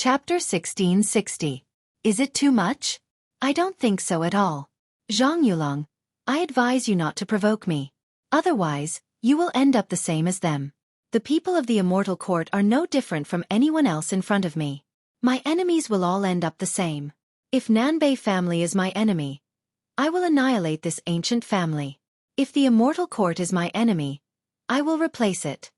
Chapter 1660. Is it too much? I don't think so at all. Zhang Yulong, I advise you not to provoke me. Otherwise, you will end up the same as them. The people of the immortal court are no different from anyone else in front of me. My enemies will all end up the same. If Nanbei family is my enemy, I will annihilate this ancient family. If the immortal court is my enemy, I will replace it.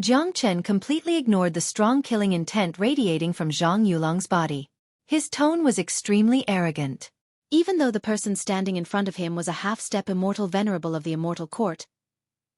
Jiang Chen completely ignored the strong killing intent radiating from Zhang Yulong's body. His tone was extremely arrogant. Even though the person standing in front of him was a half-step immortal venerable of the immortal court,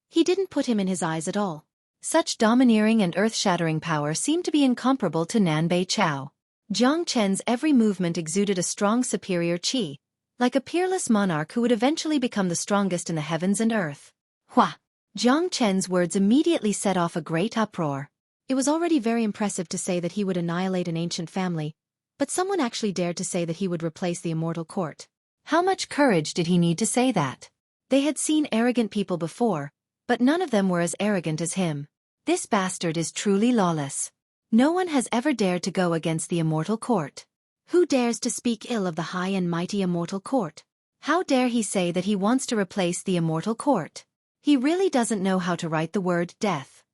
he didn't put him in his eyes at all. Such domineering and earth-shattering power seemed to be incomparable to Nanbei Chao. Jiang Chen's every movement exuded a strong superior qi, like a peerless monarch who would eventually become the strongest in the heavens and earth. Hua! Jiang Chen's words immediately set off a great uproar. It was already very impressive to say that he would annihilate an ancient family, but someone actually dared to say that he would replace the immortal court. How much courage did he need to say that? They had seen arrogant people before, but none of them were as arrogant as him. This bastard is truly lawless. No one has ever dared to go against the immortal court. Who dares to speak ill of the high and mighty immortal court? How dare he say that he wants to replace the immortal court? He really doesn't know how to write the word death.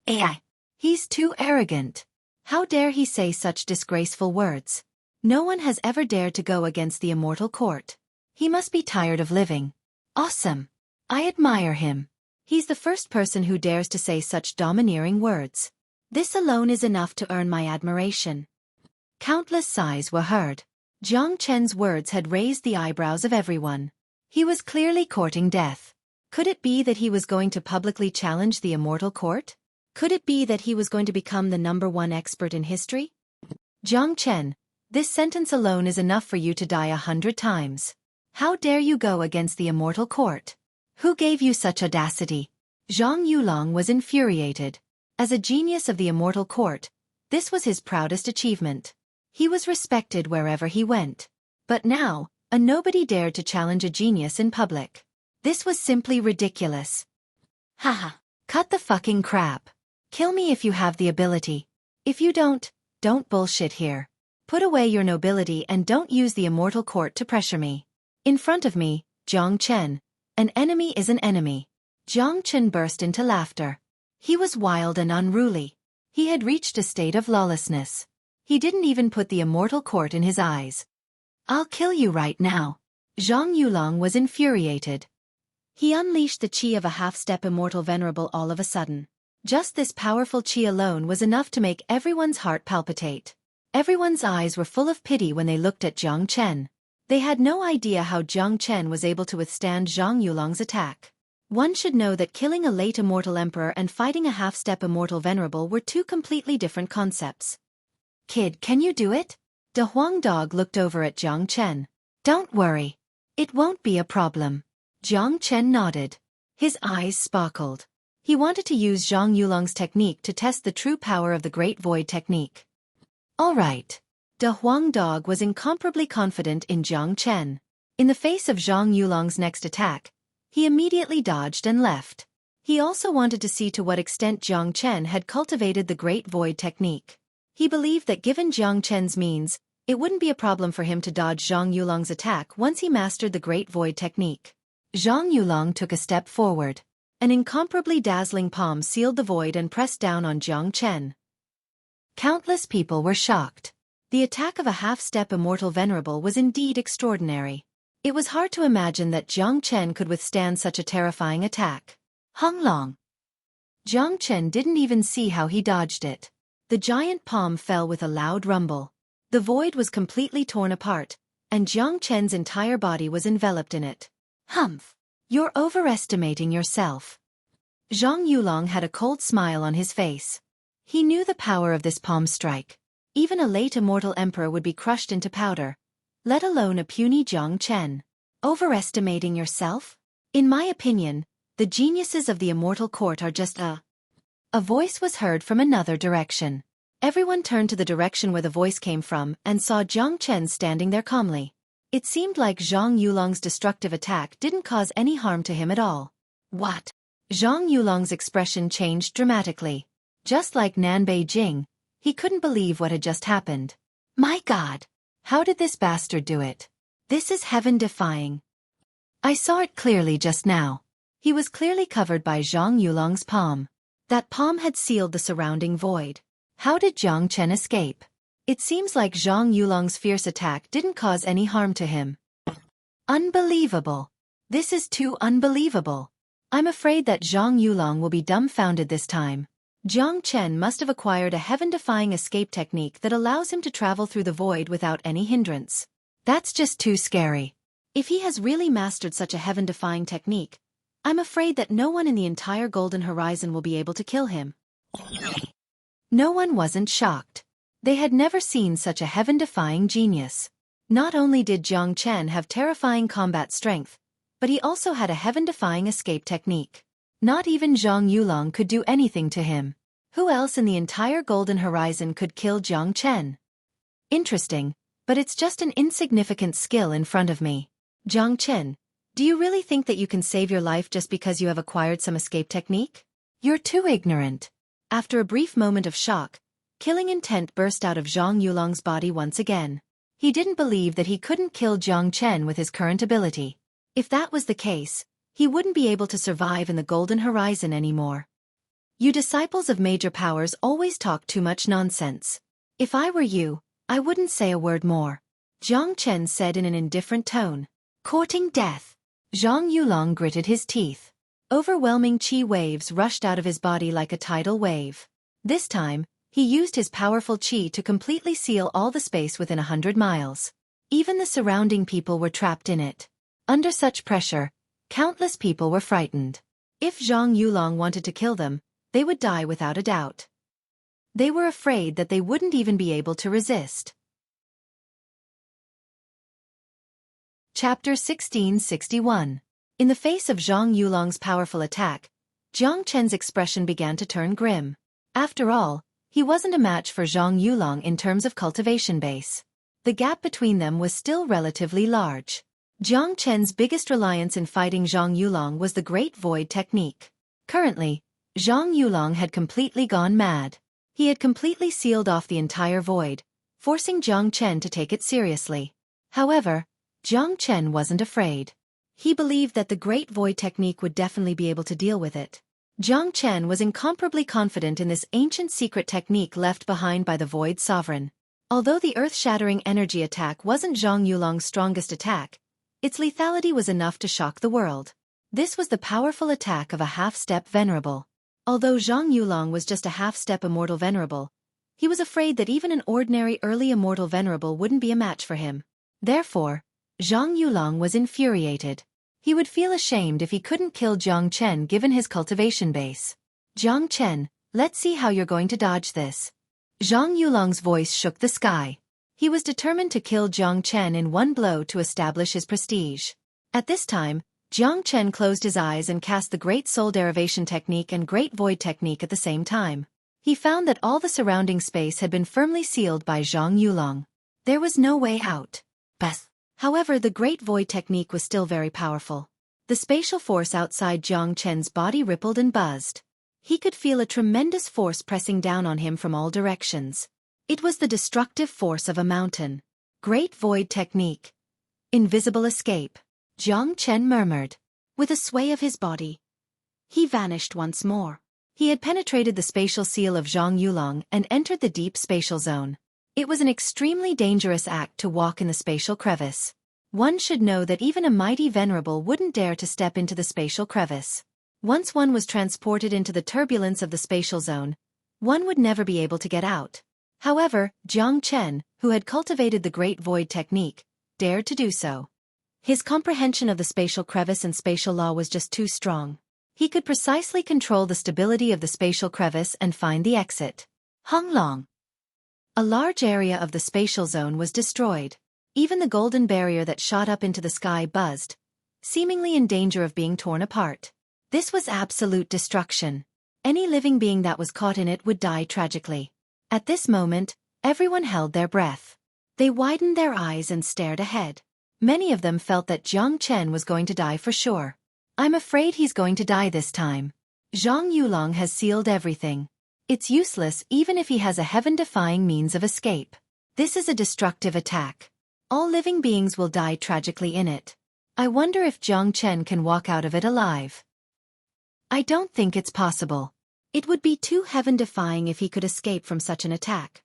AI. He's too arrogant. How dare he say such disgraceful words? No one has ever dared to go against the immortal court. He must be tired of living. Awesome. I admire him. He's the first person who dares to say such domineering words. This alone is enough to earn my admiration. Countless sighs were heard. Jiang Chen's words had raised the eyebrows of everyone. He was clearly courting death. Could it be that he was going to publicly challenge the immortal court? Could it be that he was going to become the #1 expert in history? Jiang Chen, this sentence alone is enough for you to die 100 times. How dare you go against the immortal court? Who gave you such audacity? Zhang Yulong was infuriated. As a genius of the immortal court, this was his proudest achievement. He was respected wherever he went. But now, a nobody dared to challenge a genius in public. This was simply ridiculous. Haha. Cut the fucking crap. Kill me if you have the ability. If you don't bullshit here. Put away your nobility and don't use the immortal court to pressure me. In front of me, Jiang Chen. An enemy is an enemy. Jiang Chen burst into laughter. He was wild and unruly. He had reached a state of lawlessness. He didn't even put the immortal court in his eyes. I'll kill you right now. Zhang Yulong was infuriated. He unleashed the qi of a half-step immortal venerable all of a sudden. Just this powerful qi alone was enough to make everyone's heart palpitate. Everyone's eyes were full of pity when they looked at Jiang Chen. They had no idea how Jiang Chen was able to withstand Zhang Yulong's attack. One should know that killing a late immortal emperor and fighting a half-step immortal venerable were two completely different concepts. Kid, can you do it? De Huang Dog looked over at Jiang Chen. Don't worry. It won't be a problem. Jiang Chen nodded. His eyes sparkled. He wanted to use Zhang Yulong's technique to test the true power of the Great Void technique. All right. De Huang Dog was incomparably confident in Jiang Chen. In the face of Zhang Yulong's next attack, he immediately dodged and left. He also wanted to see to what extent Jiang Chen had cultivated the Great Void technique. He believed that given Jiang Chen's means, it wouldn't be a problem for him to dodge Zhang Yulong's attack once he mastered the Great Void technique. Zhang Yulong took a step forward. An incomparably dazzling palm sealed the void and pressed down on Jiang Chen. Countless people were shocked. The attack of a half-step immortal venerable was indeed extraordinary. It was hard to imagine that Jiang Chen could withstand such a terrifying attack. Hung Long. Jiang Chen didn't even see how he dodged it. The giant palm fell with a loud rumble. The void was completely torn apart, and Jiang Chen's entire body was enveloped in it. Humph! You're overestimating yourself. Zhang Yulong had a cold smile on his face. He knew the power of this palm strike. Even a late immortal emperor would be crushed into powder, let alone a puny Jiang Chen. Overestimating yourself? In my opinion, the geniuses of the immortal court are just A voice was heard from another direction. Everyone turned to the direction where the voice came from and saw Jiang Chen standing there calmly. It seemed like Zhang Yulong's destructive attack didn't cause any harm to him at all. What? Zhang Yulong's expression changed dramatically. Just like Nanbei Jing, He couldn't believe what had just happened. My God! How did this bastard do it? This is heaven-defying. I saw it clearly just now. He was clearly covered by Zhang Yulong's palm. That palm had sealed the surrounding void. How did Jiang Chen escape? It seems like Zhang Yulong's fierce attack didn't cause any harm to him. Unbelievable. This is too unbelievable. I'm afraid that Zhang Yulong will be dumbfounded this time. Jiang Chen must have acquired a heaven-defying escape technique that allows him to travel through the void without any hindrance. That's just too scary. If he has really mastered such a heaven-defying technique, I'm afraid that no one in the entire Golden Horizon will be able to kill him. No one wasn't shocked. They had never seen such a heaven-defying genius. Not only did Jiang Chen have terrifying combat strength, but he also had a heaven-defying escape technique. Not even Zhang Yulong could do anything to him. Who else in the entire Golden Horizon could kill Jiang Chen? Interesting, but it's just an insignificant skill in front of me. Jiang Chen, do you really think that you can save your life just because you have acquired some escape technique? You're too ignorant. After a brief moment of shock, killing intent burst out of Zhang Yulong's body once again. He didn't believe that he couldn't kill Jiang Chen with his current ability. If that was the case, he wouldn't be able to survive in the Golden Horizon anymore. You disciples of major powers always talk too much nonsense. If I were you, I wouldn't say a word more. Jiang Chen said in an indifferent tone. Courting death. Zhang Yulong gritted his teeth. Overwhelming qi waves rushed out of his body like a tidal wave. This time, he used his powerful qi to completely seal all the space within 100 miles. Even the surrounding people were trapped in it. Under such pressure, countless people were frightened. If Zhang Yulong wanted to kill them, they would die without a doubt. They were afraid that they wouldn't even be able to resist. Chapter 1661. In the face of Zhang Yulong's powerful attack, Jiang Chen's expression began to turn grim. After all, he wasn't a match for Zhang Yulong in terms of cultivation base. The gap between them was still relatively large. Jiang Chen's biggest reliance in fighting Zhang Yulong was the Great Void technique. Currently, Zhang Yulong had completely gone mad. He had completely sealed off the entire void, forcing Jiang Chen to take it seriously. However, Jiang Chen wasn't afraid. He believed that the Great Void technique would definitely be able to deal with it. Jiang Chen was incomparably confident in this ancient secret technique left behind by the Void Sovereign. Although the earth-shattering energy attack wasn't Zhang Yulong's strongest attack, its lethality was enough to shock the world. This was the powerful attack of a half-step venerable. Although Zhang Yulong was just a half-step immortal venerable, he was afraid that even an ordinary early immortal venerable wouldn't be a match for him. Therefore, Zhang Yulong was infuriated. He would feel ashamed if he couldn't kill Jiang Chen given his cultivation base. Jiang Chen, let's see how you're going to dodge this. Zhang Yulong's voice shook the sky. He was determined to kill Jiang Chen in one blow to establish his prestige. At this time, Jiang Chen closed his eyes and cast the Great Soul Derivation technique and Great Void technique at the same time. He found that all the surrounding space had been firmly sealed by Zhang Yulong. There was no way out. Beth. However, the Great Void technique was still very powerful. The spatial force outside Jiang Chen's body rippled and buzzed. He could feel a tremendous force pressing down on him from all directions. It was the destructive force of a mountain. Great Void technique. Invisible escape. Jiang Chen murmured. With a sway of his body, he vanished once more. He had penetrated the spatial seal of Zhang Yulong and entered the deep spatial zone. It was an extremely dangerous act to walk in the spatial crevice. One should know that even a mighty venerable wouldn't dare to step into the spatial crevice. Once one was transported into the turbulence of the spatial zone, one would never be able to get out. However, Jiang Chen, who had cultivated the Great Void technique, dared to do so. His comprehension of the spatial crevice and spatial law was just too strong. He could precisely control the stability of the spatial crevice and find the exit. Hung Long. A large area of the spatial zone was destroyed. Even the golden barrier that shot up into the sky buzzed, seemingly in danger of being torn apart. This was absolute destruction. Any living being that was caught in it would die tragically. At this moment, everyone held their breath. They widened their eyes and stared ahead. Many of them felt that Jiang Chen was going to die for sure. I'm afraid he's going to die this time. Zhang Yulong has sealed everything. It's useless even if he has a heaven-defying means of escape. This is a destructive attack. All living beings will die tragically in it. I wonder if Jiang Chen can walk out of it alive. I don't think it's possible. It would be too heaven-defying if he could escape from such an attack.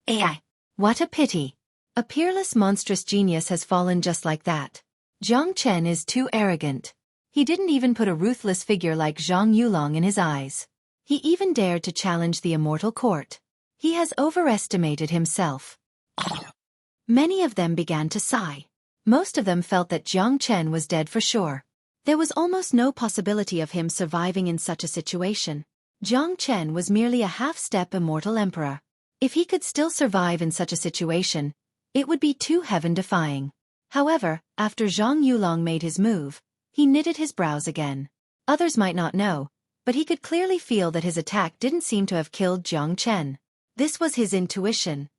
AI. What a pity. A peerless monstrous genius has fallen just like that. Jiang Chen is too arrogant. He didn't even put a ruthless figure like Zhang Yulong in his eyes. He even dared to challenge the immortal court. He has overestimated himself. Many of them began to sigh. Most of them felt that Jiang Chen was dead for sure. There was almost no possibility of him surviving in such a situation. Jiang Chen was merely a half-step immortal emperor. If he could still survive in such a situation, it would be too heaven-defying. However, after Zhang Yulong made his move, he knitted his brows again. Others might not know, but he could clearly feel that his attack didn't seem to have killed Jiang Chen. This was his intuition.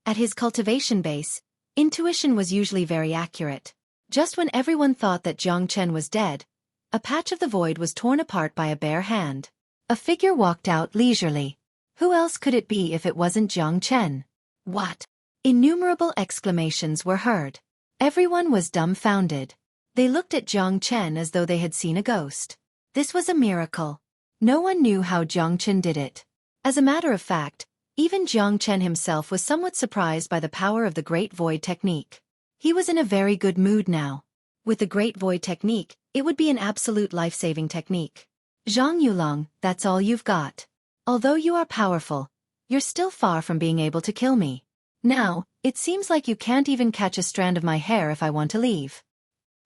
At his cultivation base, intuition was usually very accurate. Just when everyone thought that Jiang Chen was dead, a patch of the void was torn apart by a bare hand. A figure walked out leisurely. Who else could it be if it wasn't Jiang Chen? What? Innumerable exclamations were heard. Everyone was dumbfounded. They looked at Jiang Chen as though they had seen a ghost. This was a miracle. No one knew how Jiang Chen did it. As a matter of fact, even Jiang Chen himself was somewhat surprised by the power of the Great Void technique. He was in a very good mood now. With the Great Void technique, it would be an absolute life-saving technique. Zhang Yulong, that's all you've got. Although you are powerful, you're still far from being able to kill me. Now, it seems like you can't even catch a strand of my hair if I want to leave.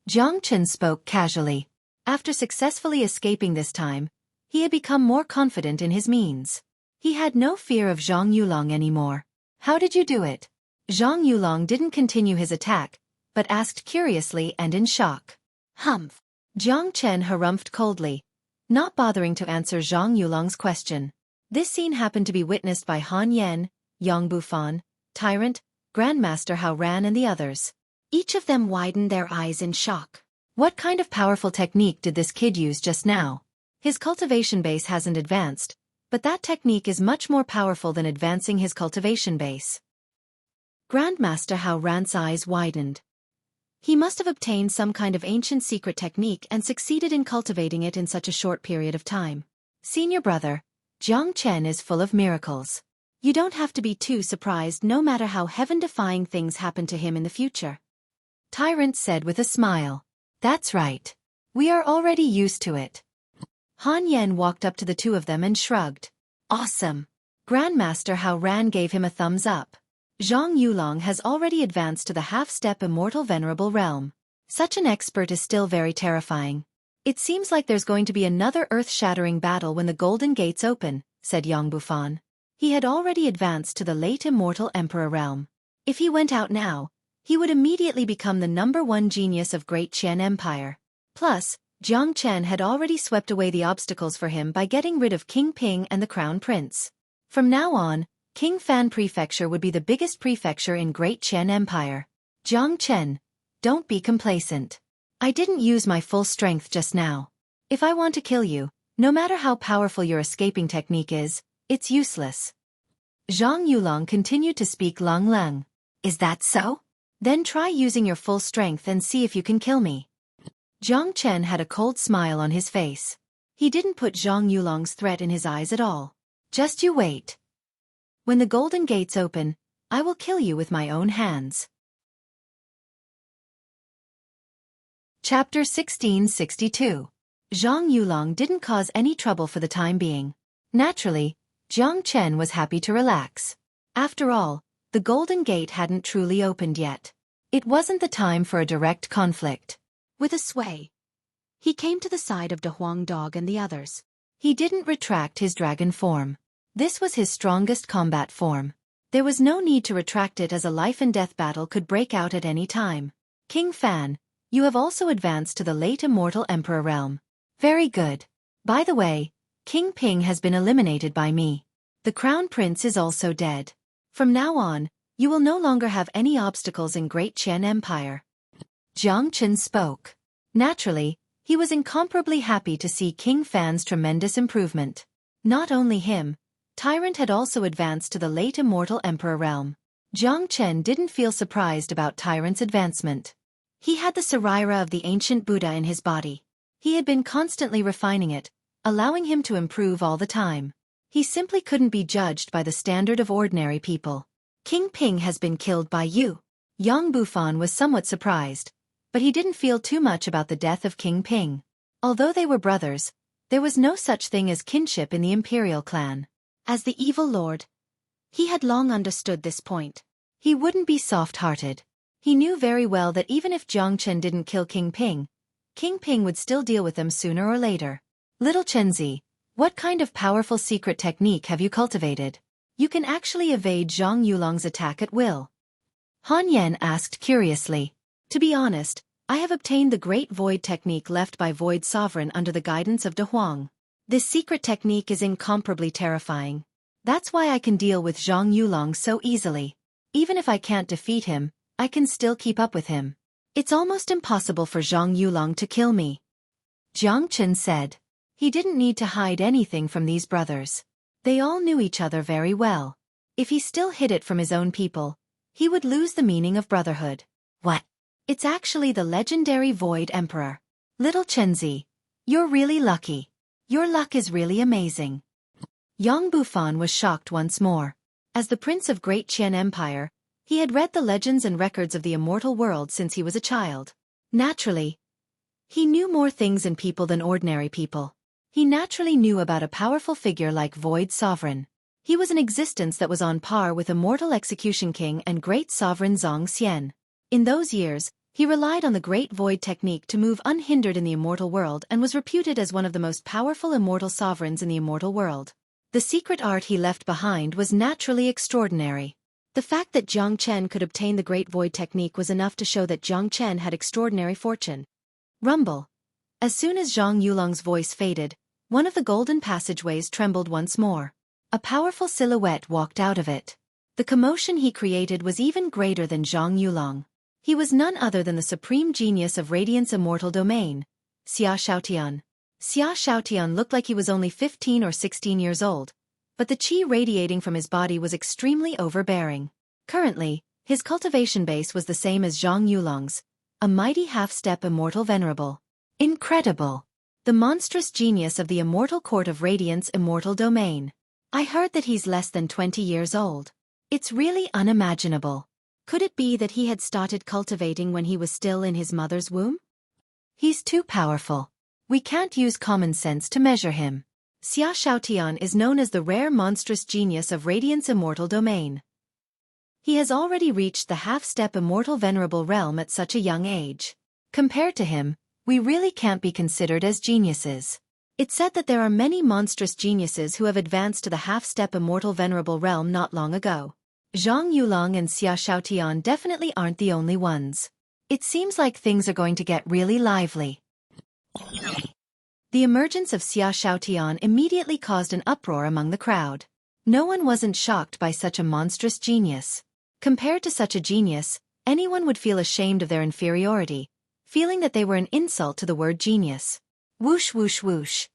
Jiang Chen spoke casually. After successfully escaping this time, he had become more confident in his means. He had no fear of Zhang Yulong anymore. How did you do it? Zhang Yulong didn't continue his attack, but asked curiously and in shock. Humph. Jiang Chen harumphed coldly, not bothering to answer Zhang Yulong's question. This scene happened to be witnessed by Han Yan, Yang Bufan, Tyrant, Grandmaster Hao Ran and the others. Each of them widened their eyes in shock. What kind of powerful technique did this kid use just now? His cultivation base hasn't advanced, but that technique is much more powerful than advancing his cultivation base. Grandmaster Hao Ran's eyes widened. He must have obtained some kind of ancient secret technique and succeeded in cultivating it in such a short period of time. Senior brother, Jiang Chen is full of miracles. You don't have to be too surprised no matter how heaven-defying things happen to him in the future. Tyrant said with a smile. That's right. We are already used to it. Han Yan walked up to the two of them and shrugged. Awesome. Grandmaster Hao Ran gave him a thumbs up. Zhang Yulong has already advanced to the half-step immortal venerable realm. Such an expert is still very terrifying. It seems like there's going to be another earth-shattering battle when the Golden Gates open, said Yang Bufan. He had already advanced to the late immortal emperor realm. If he went out now, he would immediately become the #1 genius of Great Qian Empire. Plus, Jiang Chen had already swept away the obstacles for him by getting rid of King Ping and the Crown Prince. From now on, King Fan Prefecture would be the biggest prefecture in Great Qian Empire. Jiang Chen, don't be complacent. I didn't use my full strength just now. If I want to kill you, no matter how powerful your escaping technique is, it's useless. Zhang Yulong continued to speak Lang Lang. Is that so? Then try using your full strength and see if you can kill me. Jiang Chen had a cold smile on his face. He didn't put Zhang Yulong's threat in his eyes at all. Just you wait. When the Golden Gates open, I will kill you with my own hands. Chapter 1662. Zhang Yulong didn't cause any trouble for the time being. Naturally, Jiang Chen was happy to relax. After all, the Golden Gate hadn't truly opened yet. It wasn't the time for a direct conflict. With a sway, he came to the side of De Huang Dog and the others. He didn't retract his dragon form. This was his strongest combat form. There was no need to retract it as a life-and-death battle could break out at any time. King Fan, you have also advanced to the late immortal emperor realm. Very good. By the way, King Ping has been eliminated by me. The Crown Prince is also dead. From now on, you will no longer have any obstacles in Great Qian Empire. Jiang Chen spoke. Naturally, he was incomparably happy to see King Fan's tremendous improvement. Not only him, Tyrant had also advanced to the late immortal emperor realm. Jiang Chen didn't feel surprised about Tyrant's advancement. He had the Sarira of the ancient Buddha in his body. He had been constantly refining it, allowing him to improve all the time. He simply couldn't be judged by the standard of ordinary people. King Ping has been killed by you. Yang Bufan was somewhat surprised, but he didn't feel too much about the death of King Ping. Although they were brothers, there was no such thing as kinship in the imperial clan. As the evil lord, he had long understood this point. He wouldn't be soft-hearted. He knew very well that even if Jiang Chen didn't kill King Ping would still deal with them sooner or later. Little Chenzi, what kind of powerful secret technique have you cultivated? You can actually evade Zhang Yulong's attack at will. Han Yan asked curiously. To be honest, I have obtained the Great Void technique left by Void Sovereign under the guidance of De Huang. This secret technique is incomparably terrifying. That's why I can deal with Zhang Yulong so easily. Even if I can't defeat him, I can still keep up with him. It's almost impossible for Zhang Yulong to kill me. Jiang Chen said. He didn't need to hide anything from these brothers. They all knew each other very well. If he still hid it from his own people, he would lose the meaning of brotherhood. What? It's actually the legendary Void Emperor. Little Chenzi, you're really lucky. Your luck is really amazing. Yang Bufan was shocked once more. As the prince of Great Qian Empire, he had read the legends and records of the immortal world since he was a child. Naturally, he knew more things and people than ordinary people. He naturally knew about a powerful figure like Void Sovereign. He was an existence that was on par with Immortal Execution King and Great Sovereign Zhang Xian. In those years, he relied on the Great Void technique to move unhindered in the immortal world and was reputed as one of the most powerful immortal sovereigns in the immortal world. The secret art he left behind was naturally extraordinary. The fact that Jiang Chen could obtain the Great Void technique was enough to show that Jiang Chen had extraordinary fortune. Rumble. As soon as Zhang Yulong's voice faded, one of the golden passageways trembled once more. A powerful silhouette walked out of it. The commotion he created was even greater than Zhang Yulong. He was none other than the supreme genius of Radiant's immortal domain, Xia Xiaotian. Xia Xiaotian looked like he was only 15 or 16 years old, but the qi radiating from his body was extremely overbearing. Currently, his cultivation base was the same as Zhang Yulong's, a mighty half-step immortal venerable. Incredible! The monstrous genius of the immortal court of Radiant's immortal domain. I heard that he's less than 20 years old. It's really unimaginable. Could it be that he had started cultivating when he was still in his mother's womb? He's too powerful. We can't use common sense to measure him. Xia Xiaotian is known as the rare monstrous genius of Radiant's immortal domain. He has already reached the half-step immortal venerable realm at such a young age. Compared to him, we really can't be considered as geniuses. It's said that there are many monstrous geniuses who have advanced to the half-step immortal venerable realm not long ago. Zhang Yulong and Xia Xiaotian definitely aren't the only ones. It seems like things are going to get really lively. The emergence of Xia Xiaotian immediately caused an uproar among the crowd. No one wasn't shocked by such a monstrous genius. Compared to such a genius, anyone would feel ashamed of their inferiority, feeling that they were an insult to the word genius. Whoosh whoosh whoosh.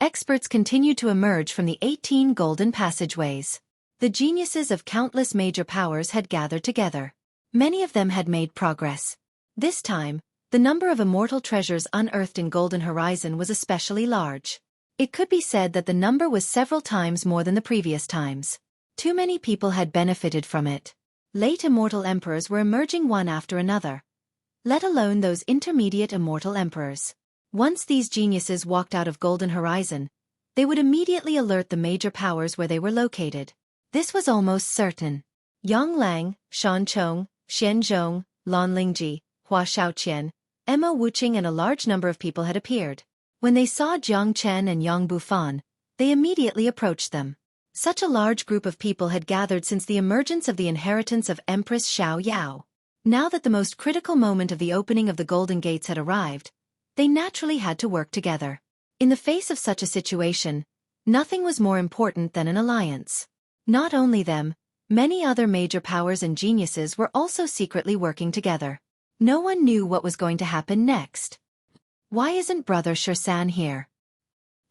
Experts continued to emerge from the 18 golden passageways. The geniuses of countless major powers had gathered together. Many of them had made progress. This time, the number of immortal treasures unearthed in Golden Horizon was especially large. It could be said that the number was several times more than the previous times. Too many people had benefited from it. Late immortal emperors were emerging one after another, let alone those intermediate immortal emperors. Once these geniuses walked out of Golden Horizon, they would immediately alert the major powers where they were located. This was almost certain. Yang Lang, Shan Chong, Xian Zhong, Lan Lingji, Hua Shaoqian, Emma Wuqing and a large number of people had appeared. When they saw Jiang Chen and Yang Bufan, they immediately approached them. Such a large group of people had gathered since the emergence of the inheritance of Empress Xiao Yao. Now that the most critical moment of the opening of the Golden Gates had arrived, they naturally had to work together. In the face of such a situation, nothing was more important than an alliance. Not only them, many other major powers and geniuses were also secretly working together. No one knew what was going to happen next. Why isn't Brother Shursan here?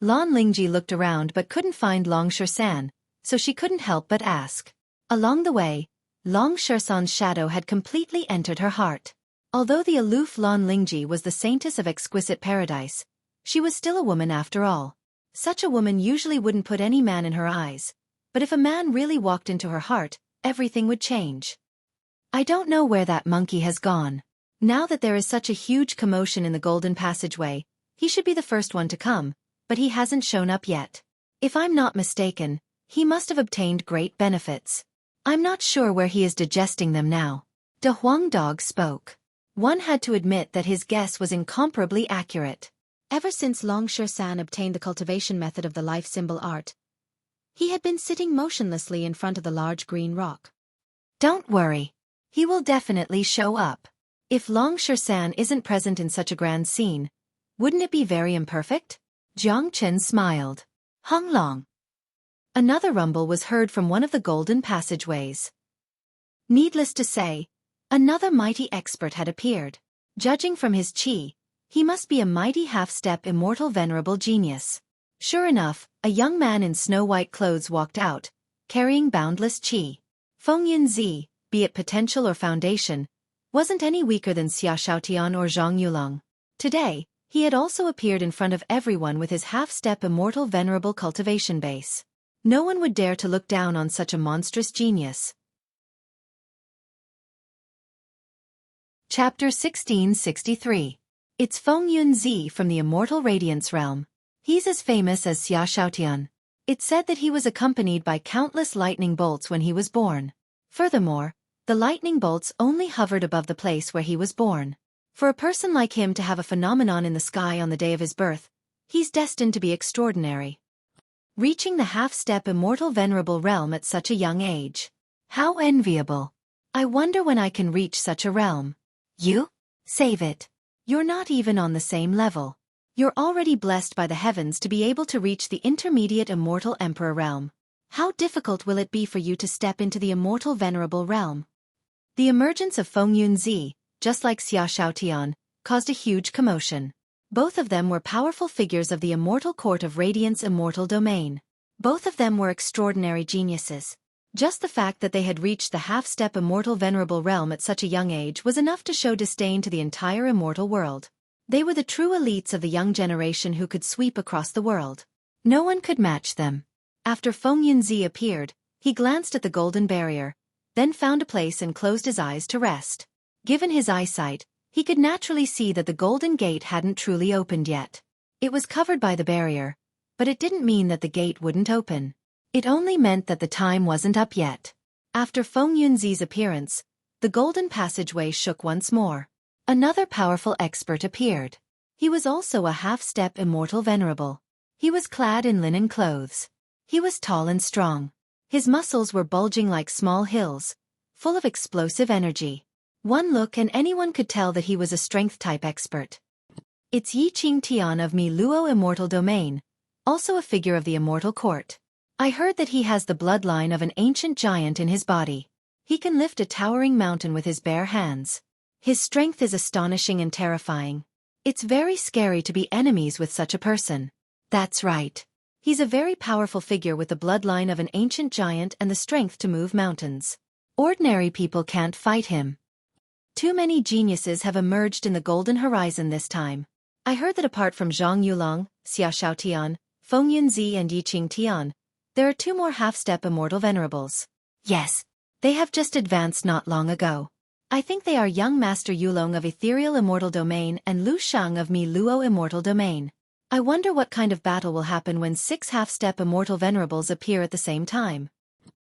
Lan Lingji looked around but couldn't find Long Shursan, so she couldn't help but ask. Along the way, Long Shersan's shadow had completely entered her heart. Although the aloof Lan Lingji was the saintess of exquisite paradise, she was still a woman after all. Such a woman usually wouldn't put any man in her eyes, but if a man really walked into her heart, everything would change. I don't know where that monkey has gone. Now that there is such a huge commotion in the Golden Passageway, he should be the first one to come, but he hasn't shown up yet. If I'm not mistaken, he must have obtained great benefits. I'm not sure where he is digesting them now. De Huang Dog spoke. One had to admit that his guess was incomparably accurate. Ever since Long Shersan obtained the cultivation method of the life symbol art, he had been sitting motionlessly in front of the large green rock. Don't worry. He will definitely show up. If Long Shersan isn't present in such a grand scene, wouldn't it be very imperfect? Jiang Chen smiled. Hung Long. Another rumble was heard from one of the golden passageways. Needless to say, another mighty expert had appeared. Judging from his qi, he must be a mighty half-step immortal venerable genius. Sure enough, a young man in snow-white clothes walked out, carrying boundless qi. Feng Yunzi, be it potential or foundation, wasn't any weaker than Xia Shaotian or Zhang Yulong. Today, he had also appeared in front of everyone with his half-step immortal venerable cultivation base. No one would dare to look down on such a monstrous genius. Chapter 1663. It's Feng Yunzi from the Immortal Radiance Realm. He's as famous as Xia Shaotian. It's said that he was accompanied by countless lightning bolts when he was born. Furthermore, the lightning bolts only hovered above the place where he was born. For a person like him to have a phenomenon in the sky on the day of his birth, he's destined to be extraordinary. Reaching the half-step immortal venerable realm at such a young age. How enviable. I wonder when I can reach such a realm. You? Save it. You're not even on the same level. You're already blessed by the heavens to be able to reach the intermediate immortal emperor realm. How difficult will it be for you to step into the immortal venerable realm? The emergence of Feng Yunzi, just like Xia Shaotian, caused a huge commotion. Both of them were powerful figures of the immortal court of Radiance immortal domain. Both of them were extraordinary geniuses. Just the fact that they had reached the half-step immortal venerable realm at such a young age was enough to show disdain to the entire immortal world. They were the true elites of the young generation who could sweep across the world. No one could match them. After Feng Yunzi appeared, he glanced at the golden barrier, then found a place and closed his eyes to rest. Given his eyesight, he could naturally see that the golden gate hadn't truly opened yet. It was covered by the barrier, but it didn't mean that the gate wouldn't open. It only meant that the time wasn't up yet. After Feng Yunzi's appearance, the golden passageway shook once more. Another powerful expert appeared. He was also a half-step immortal venerable. He was clad in linen clothes. He was tall and strong. His muscles were bulging like small hills, full of explosive energy. One look and anyone could tell that he was a strength-type expert. It's Yi Qing Tian of Mi Luo Immortal Domain, also a figure of the Immortal Court. I heard that he has the bloodline of an ancient giant in his body. He can lift a towering mountain with his bare hands. His strength is astonishing and terrifying. It's very scary to be enemies with such a person. That's right. He's a very powerful figure with the bloodline of an ancient giant and the strength to move mountains. Ordinary people can't fight him. Too many geniuses have emerged in the golden horizon this time. I heard that apart from Zhang Yulong, Xia Shaotian, Feng Yunzi and Yi Qing Tian, there are 2 more half-step immortal venerables. Yes, they have just advanced not long ago. I think they are young Master Yulong of Ethereal Immortal Domain and Lu Shang of Mi Luo Immortal Domain. I wonder what kind of battle will happen when 6 half-step immortal venerables appear at the same time.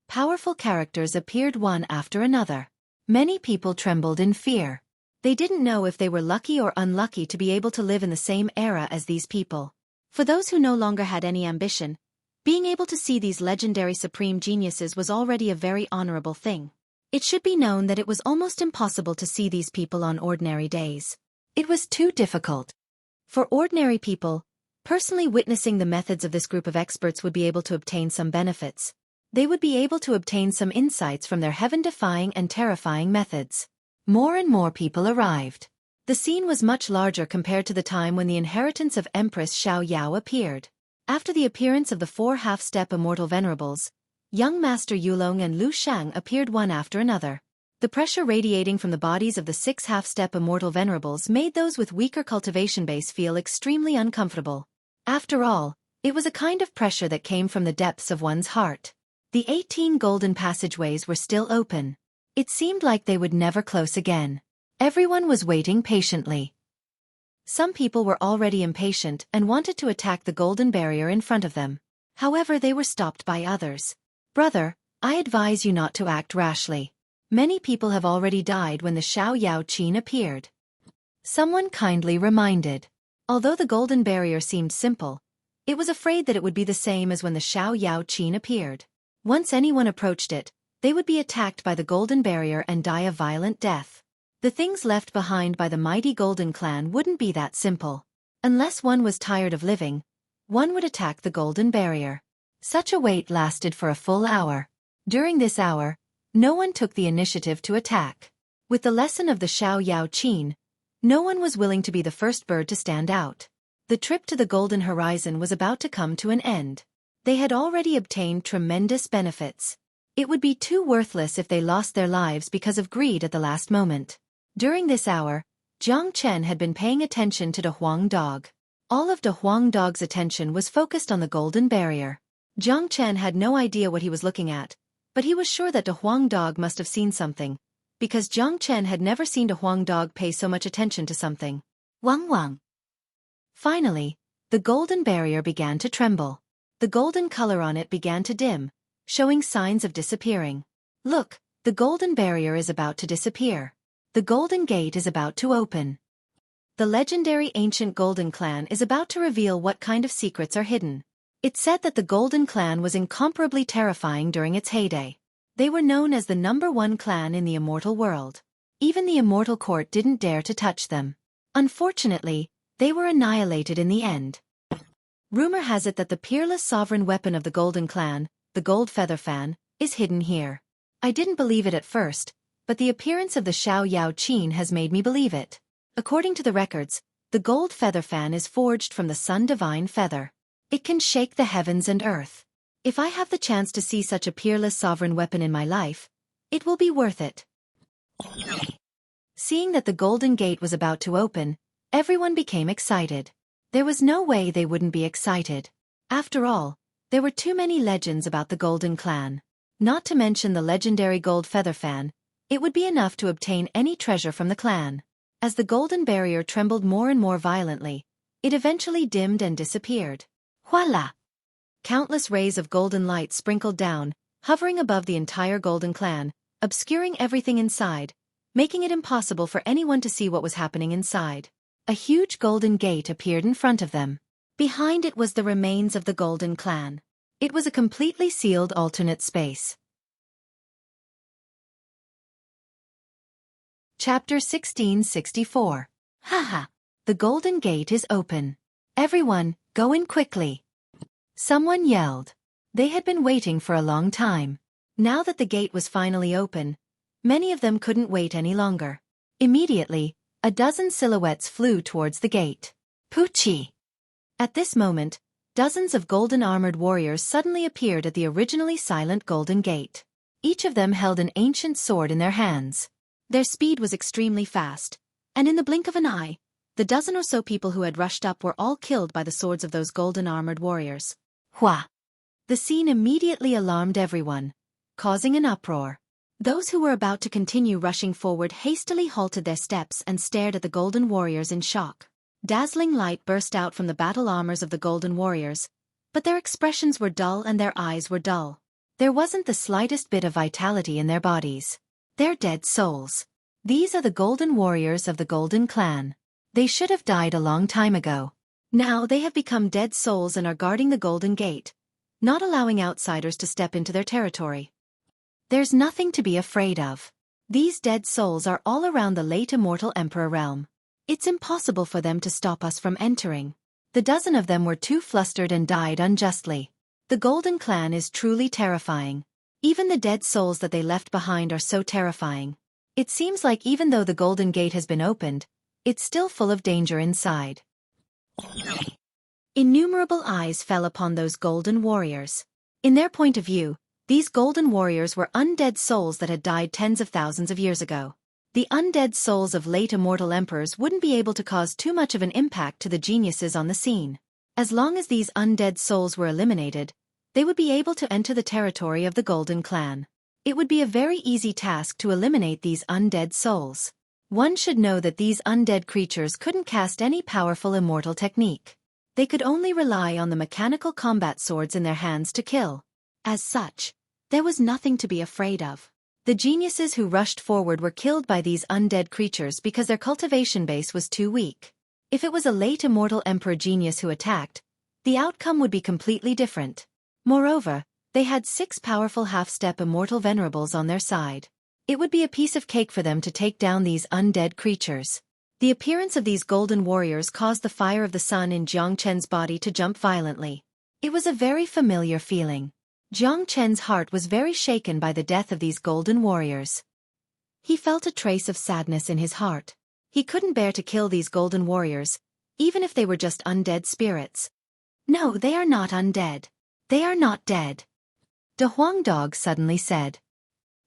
Powerful characters appeared one after another. Many people trembled in fear. They didn't know if they were lucky or unlucky to be able to live in the same era as these people. For those who no longer had any ambition, being able to see these legendary supreme geniuses was already a very honorable thing. It should be known that it was almost impossible to see these people on ordinary days. It was too difficult. For ordinary people, personally witnessing the methods of this group of experts would be able to obtain some benefits. They would be able to obtain some insights from their heaven-defying and terrifying methods. More and more people arrived. The scene was much larger compared to the time when the inheritance of Empress Xiao Yao appeared. After the appearance of the 4 half-step immortal venerables, Young Master Yulong and Lu Shang appeared one after another. The pressure radiating from the bodies of the 6 half-step immortal venerables made those with weaker cultivation base feel extremely uncomfortable. After all, it was a kind of pressure that came from the depths of one's heart. The 18 golden passageways were still open. It seemed like they would never close again. Everyone was waiting patiently. Some people were already impatient and wanted to attack the golden barrier in front of them. However, they were stopped by others. Brother, I advise you not to act rashly. Many people have already died when the Xiao Yao Qin appeared. Someone kindly reminded. Although the golden barrier seemed simple, it was afraid that it would be the same as when the Xiao Yao Qin appeared. Once anyone approached it, they would be attacked by the golden barrier and die a violent death. The things left behind by the mighty golden clan wouldn't be that simple. Unless one was tired of living, one would attack the golden barrier. Such a wait lasted for a full hour. During this hour, no one took the initiative to attack. With the lesson of the Xiao Yao Qin, no one was willing to be the first bird to stand out. The trip to the golden horizon was about to come to an end. They had already obtained tremendous benefits. It would be too worthless if they lost their lives because of greed at the last moment. During this hour, Jiang Chen had been paying attention to De Huang Dog. All of De Huang Dog's attention was focused on the golden barrier. Jiang Chen had no idea what he was looking at, but he was sure that De Huang Dog must have seen something, because Jiang Chen had never seen De Huang Dog pay so much attention to something. Wang Wang. Finally, the golden barrier began to tremble. The golden color on it began to dim, showing signs of disappearing. Look, the golden barrier is about to disappear. The golden gate is about to open. The legendary ancient golden clan is about to reveal what kind of secrets are hidden. It's said that the golden clan was incomparably terrifying during its heyday. They were known as the #1 clan in the immortal world. Even the immortal court didn't dare to touch them. Unfortunately, they were annihilated in the end. Rumor has it that the peerless sovereign weapon of the golden clan, the gold feather fan, is hidden here. I didn't believe it at first, but the appearance of the Xiao Yao Qin has made me believe it. According to the records, the gold feather fan is forged from the sun divine feather. It can shake the heavens and earth. If I have the chance to see such a peerless sovereign weapon in my life, it will be worth it. Seeing that the golden gate was about to open, everyone became excited. There was no way they wouldn't be excited. After all, there were too many legends about the golden clan. Not to mention the legendary gold feather fan, it would be enough to obtain any treasure from the clan. As the golden barrier trembled more and more violently, it eventually dimmed and disappeared. Voila! Countless rays of golden light sprinkled down, hovering above the entire golden clan, obscuring everything inside, making it impossible for anyone to see what was happening inside. A huge golden gate appeared in front of them. Behind it was the remains of the golden clan. It was a completely sealed alternate space. Chapter 1664. Haha! The golden gate is open. Everyone, go in quickly. Someone yelled. They had been waiting for a long time. Now that the gate was finally open, many of them couldn't wait any longer. Immediately, a dozen silhouettes flew towards the gate. Poochie! At this moment, dozens of golden-armored warriors suddenly appeared at the originally silent golden gate. Each of them held an ancient sword in their hands. Their speed was extremely fast, and in the blink of an eye, the dozen or so people who had rushed up were all killed by the swords of those golden-armored warriors. Hua! The scene immediately alarmed everyone, causing an uproar. Those who were about to continue rushing forward hastily halted their steps and stared at the golden warriors in shock. Dazzling light burst out from the battle armors of the golden warriors, but their expressions were dull and their eyes were dull. There wasn't the slightest bit of vitality in their bodies. They're dead souls. These are the golden warriors of the golden clan. They should have died a long time ago. Now they have become dead souls and are guarding the golden gate, not allowing outsiders to step into their territory. There's nothing to be afraid of. These dead souls are all around the late immortal emperor realm. It's impossible for them to stop us from entering. The dozen of them were too flustered and died unjustly. The golden clan is truly terrifying. Even the dead souls that they left behind are so terrifying. It seems like even though the golden gate has been opened, it's still full of danger inside. Innumerable eyes fell upon those golden warriors. In their point of view, These golden warriors were undead souls that had died tens of thousands of years ago. The undead souls of late immortal emperors wouldn't be able to cause too much of an impact to the geniuses on the scene. As long as these undead souls were eliminated, they would be able to enter the territory of the Golden Clan. It would be a very easy task to eliminate these undead souls. One should know that these undead creatures couldn't cast any powerful immortal technique. They could only rely on the mechanical combat swords in their hands to kill. As such, there was nothing to be afraid of. The geniuses who rushed forward were killed by these undead creatures because their cultivation base was too weak. If it was a late immortal emperor genius who attacked, the outcome would be completely different. Moreover, they had 6 powerful half-step immortal venerables on their side. It would be a piece of cake for them to take down these undead creatures. The appearance of these golden warriors caused the fire of the sun in Jiang Chen's body to jump violently. It was a very familiar feeling. Jiang Chen's heart was very shaken by the death of these golden warriors. He felt a trace of sadness in his heart. He couldn't bear to kill these golden warriors, even if they were just undead spirits. No, they are not undead. They are not dead. De Huang Dog suddenly said.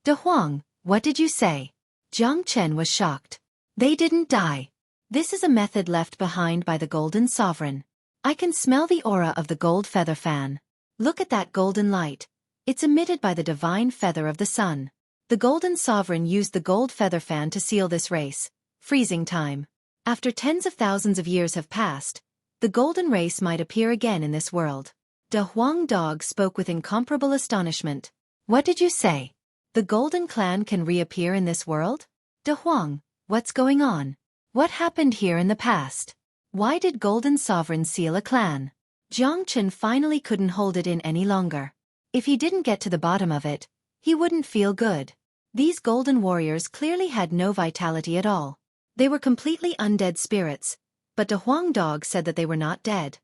De Huang, what did you say? Jiang Chen was shocked. They didn't die. This is a method left behind by the Golden Sovereign. I can smell the aura of the gold feather fan. Look at that golden light. It's emitted by the divine feather of the sun. The Golden Sovereign used the gold feather fan to seal this race. Freezing time. After tens of thousands of years have passed, the golden race might appear again in this world. De Huang Dog spoke with incomparable astonishment. What did you say? The Golden Clan can reappear in this world? De Huang, what's going on? What happened here in the past? Why did Golden Sovereign seal a clan? Jiang Chen finally couldn't hold it in any longer. If he didn't get to the bottom of it, he wouldn't feel good. These golden warriors clearly had no vitality at all. They were completely undead spirits, but De Huang Dog said that they were not dead.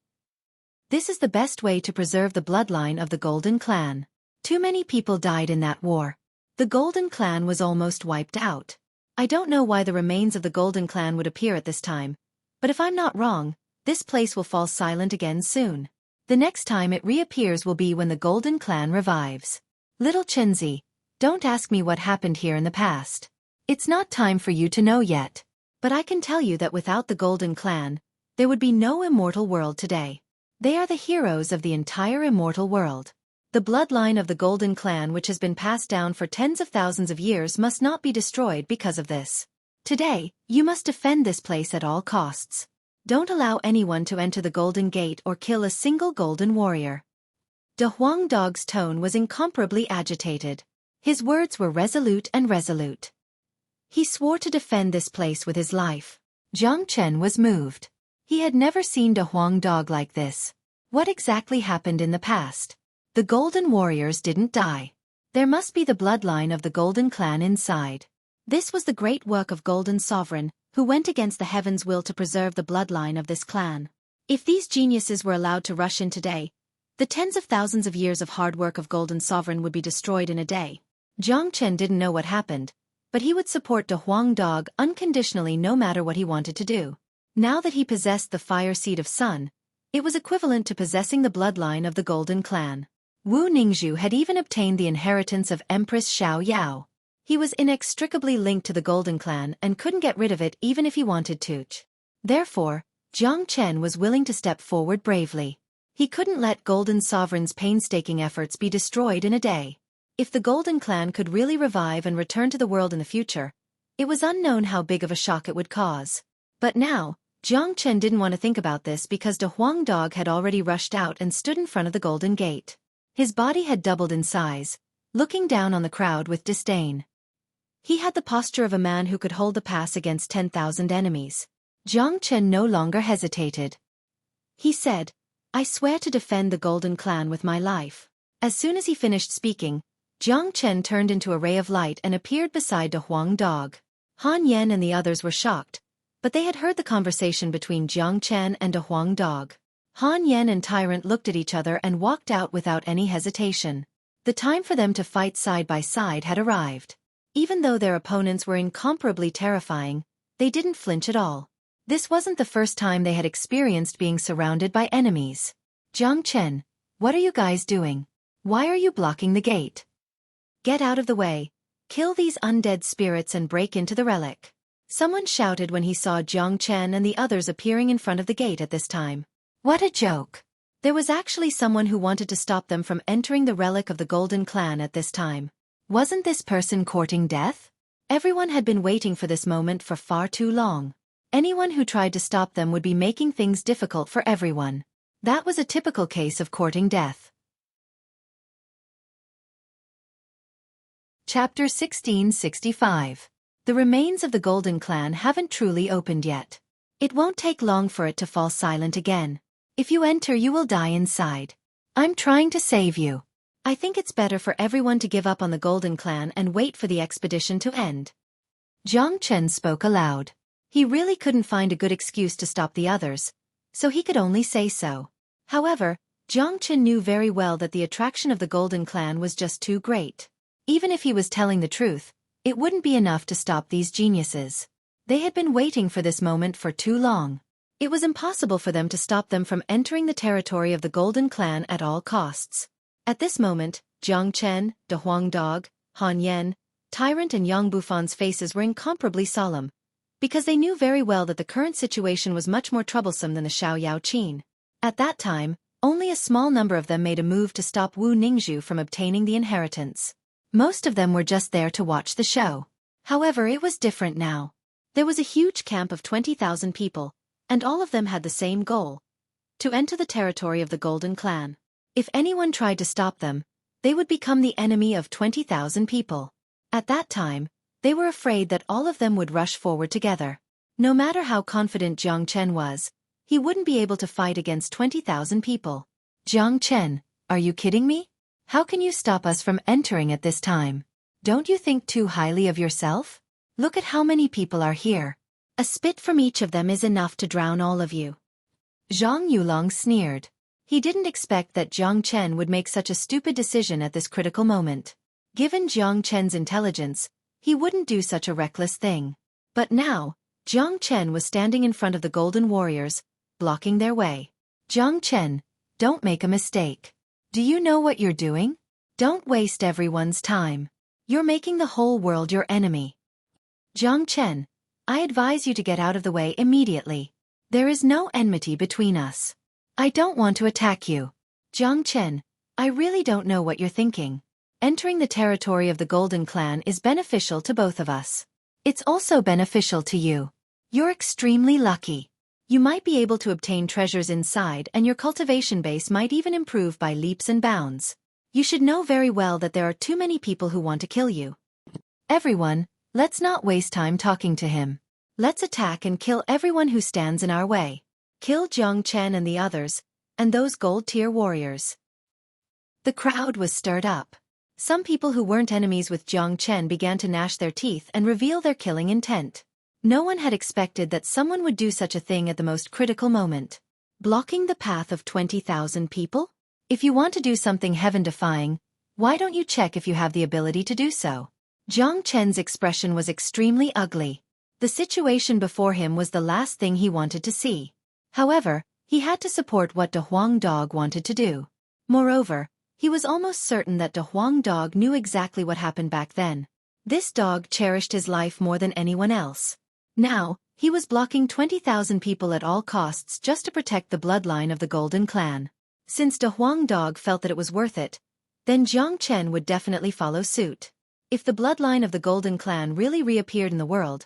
This is the best way to preserve the bloodline of the Golden Clan. Too many people died in that war. The Golden Clan was almost wiped out. I don't know why the remains of the Golden Clan would appear at this time, but if I'm not wrong, this place will fall silent again soon. The next time it reappears will be when the Golden Clan revives. Little Chenzi, don't ask me what happened here in the past. It's not time for you to know yet. But I can tell you that without the Golden Clan, there would be no immortal world today. They are the heroes of the entire immortal world. The bloodline of the Golden Clan, which has been passed down for tens of thousands of years, must not be destroyed because of this. Today, you must defend this place at all costs. Don't allow anyone to enter the Golden Gate or kill a single golden warrior. De Huang Dog's tone was incomparably agitated. His words were resolute and resolute. He swore to defend this place with his life. Jiang Chen was moved. He had never seen De Huang Dog like this. What exactly happened in the past? The golden warriors didn't die. There must be the bloodline of the Golden Clan inside. This was the great work of Golden Sovereign, who went against the heaven's will to preserve the bloodline of this clan. If these geniuses were allowed to rush in today, the tens of thousands of years of hard work of Golden Sovereign would be destroyed in a day. Jiang Chen didn't know what happened, but he would support De Huang Dog unconditionally no matter what he wanted to do. Now that he possessed the fire seed of sun, it was equivalent to possessing the bloodline of the Golden Clan. Wu Ningzhu had even obtained the inheritance of Empress Xiao Yao. He was inextricably linked to the Golden Clan and couldn't get rid of it even if he wanted to. Therefore, Jiang Chen was willing to step forward bravely. He couldn't let Golden Sovereign's painstaking efforts be destroyed in a day. If the Golden Clan could really revive and return to the world in the future, it was unknown how big of a shock it would cause. But now, Jiang Chen didn't want to think about this because De Huang Dog had already rushed out and stood in front of the Golden Gate. His body had doubled in size, looking down on the crowd with disdain. He had the posture of a man who could hold the pass against 10,000 enemies. Jiang Chen no longer hesitated. He said, I swear to defend the Golden Clan with my life. As soon as he finished speaking, Jiang Chen turned into a ray of light and appeared beside De Huang Dog. Han Yan and the others were shocked, but they had heard the conversation between Jiang Chen and De Huang Dog. Han Yan and Tyrant looked at each other and walked out without any hesitation. The time for them to fight side by side had arrived. Even though their opponents were incomparably terrifying, they didn't flinch at all. This wasn't the first time they had experienced being surrounded by enemies. Jiang Chen, what are you guys doing? Why are you blocking the gate? Get out of the way. Kill these undead spirits and break into the relic. Someone shouted when he saw Jiang Chen and the others appearing in front of the gate at this time. What a joke. There was actually someone who wanted to stop them from entering the relic of the Golden Clan at this time. Wasn't this person courting death? Everyone had been waiting for this moment for far too long. Anyone who tried to stop them would be making things difficult for everyone. That was a typical case of courting death. Chapter 1665. The remains of the Golden Clan haven't truly opened yet. It won't take long for it to fall silent again. If you enter, you will die inside. I'm trying to save you. I think it's better for everyone to give up on the Golden Clan and wait for the expedition to end. Jiang Chen spoke aloud. He really couldn't find a good excuse to stop the others, so he could only say so. However, Jiang Chen knew very well that the attraction of the Golden Clan was just too great. Even if he was telling the truth, it wouldn't be enough to stop these geniuses. They had been waiting for this moment for too long. It was impossible for them to stop them from entering the territory of the Golden Clan at all costs. At this moment, Jiang Chen, De Huang Dog, Han Yan, Tyrant and Yang Bufan's faces were incomparably solemn, because they knew very well that the current situation was much more troublesome than the Xiaoyao Qin. At that time, only a small number of them made a move to stop Wu Ningzhu from obtaining the inheritance. Most of them were just there to watch the show. However, it was different now. There was a huge camp of 20,000 people, and all of them had the same goal: to enter the territory of the Golden Clan. If anyone tried to stop them, they would become the enemy of 20,000 people. At that time, they were afraid that all of them would rush forward together. No matter how confident Jiang Chen was, he wouldn't be able to fight against 20,000 people. Jiang Chen, are you kidding me? How can you stop us from entering at this time? Don't you think too highly of yourself? Look at how many people are here. A spit from each of them is enough to drown all of you. Zhang Yulong sneered. He didn't expect that Jiang Chen would make such a stupid decision at this critical moment. Given Jiang Chen's intelligence, he wouldn't do such a reckless thing. But now, Jiang Chen was standing in front of the Golden Warriors, blocking their way. Jiang Chen, don't make a mistake. Do you know what you're doing? Don't waste everyone's time. You're making the whole world your enemy. Jiang Chen, I advise you to get out of the way immediately. There is no enmity between us. I don't want to attack you. Jiang Chen, I really don't know what you're thinking. Entering the territory of the Golden Clan is beneficial to both of us. It's also beneficial to you. You're extremely lucky. You might be able to obtain treasures inside, and your cultivation base might even improve by leaps and bounds. You should know very well that there are too many people who want to kill you. Everyone, let's not waste time talking to him. Let's attack and kill everyone who stands in our way. Kill Jiang Chen and the others, and those gold-tier warriors. The crowd was stirred up. Some people who weren't enemies with Jiang Chen began to gnash their teeth and reveal their killing intent. No one had expected that someone would do such a thing at the most critical moment. Blocking the path of 20,000 people? If you want to do something heaven-defying, why don't you check if you have the ability to do so? Jiang Chen's expression was extremely ugly. The situation before him was the last thing he wanted to see. However, he had to support what De Huang Dog wanted to do. Moreover, he was almost certain that De Huang Dog knew exactly what happened back then. This dog cherished his life more than anyone else. Now, he was blocking 20,000 people at all costs just to protect the bloodline of the Golden Clan. Since De Huang Dog felt that it was worth it, then Jiang Chen would definitely follow suit. If the bloodline of the Golden Clan really reappeared in the world,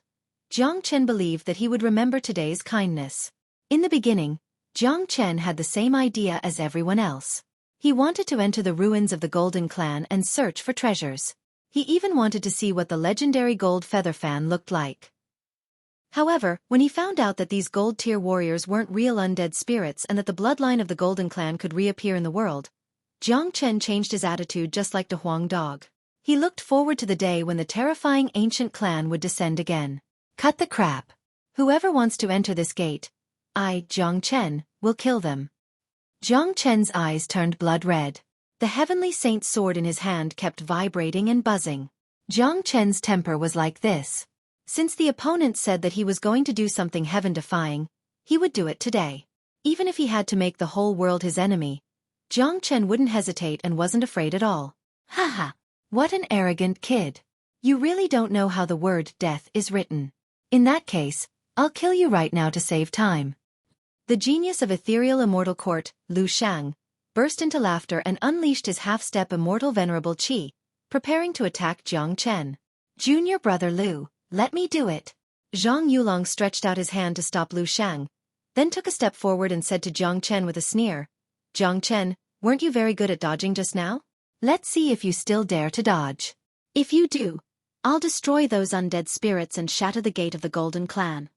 Jiang Chen believed that he would remember today's kindness. In the beginning, Jiang Chen had the same idea as everyone else. He wanted to enter the ruins of the Golden Clan and search for treasures. He even wanted to see what the legendary gold feather fan looked like. However, when he found out that these gold-tier warriors weren't real undead spirits and that the bloodline of the Golden Clan could reappear in the world, Jiang Chen changed his attitude just like De Huang Dog. He looked forward to the day when the terrifying ancient clan would descend again. Cut the crap. Whoever wants to enter this gate, I, Jiang Chen, will kill them. Jiang Chen's eyes turned blood red. The heavenly saint's sword in his hand kept vibrating and buzzing. Jiang Chen's temper was like this. Since the opponent said that he was going to do something heaven-defying, he would do it today. Even if he had to make the whole world his enemy, Jiang Chen wouldn't hesitate and wasn't afraid at all. Haha. What an arrogant kid. You really don't know how the word death is written. In that case, I'll kill you right now to save time. The genius of ethereal immortal court, Lu Shang, burst into laughter and unleashed his half-step immortal venerable qi, preparing to attack Jiang Chen. Junior brother Lu, let me do it. Zhang Yulong stretched out his hand to stop Lu Shang, then took a step forward and said to Jiang Chen with a sneer, Jiang Chen, weren't you very good at dodging just now? Let's see if you still dare to dodge. If you do, I'll destroy those undead spirits and shatter the gate of the Golden Clan.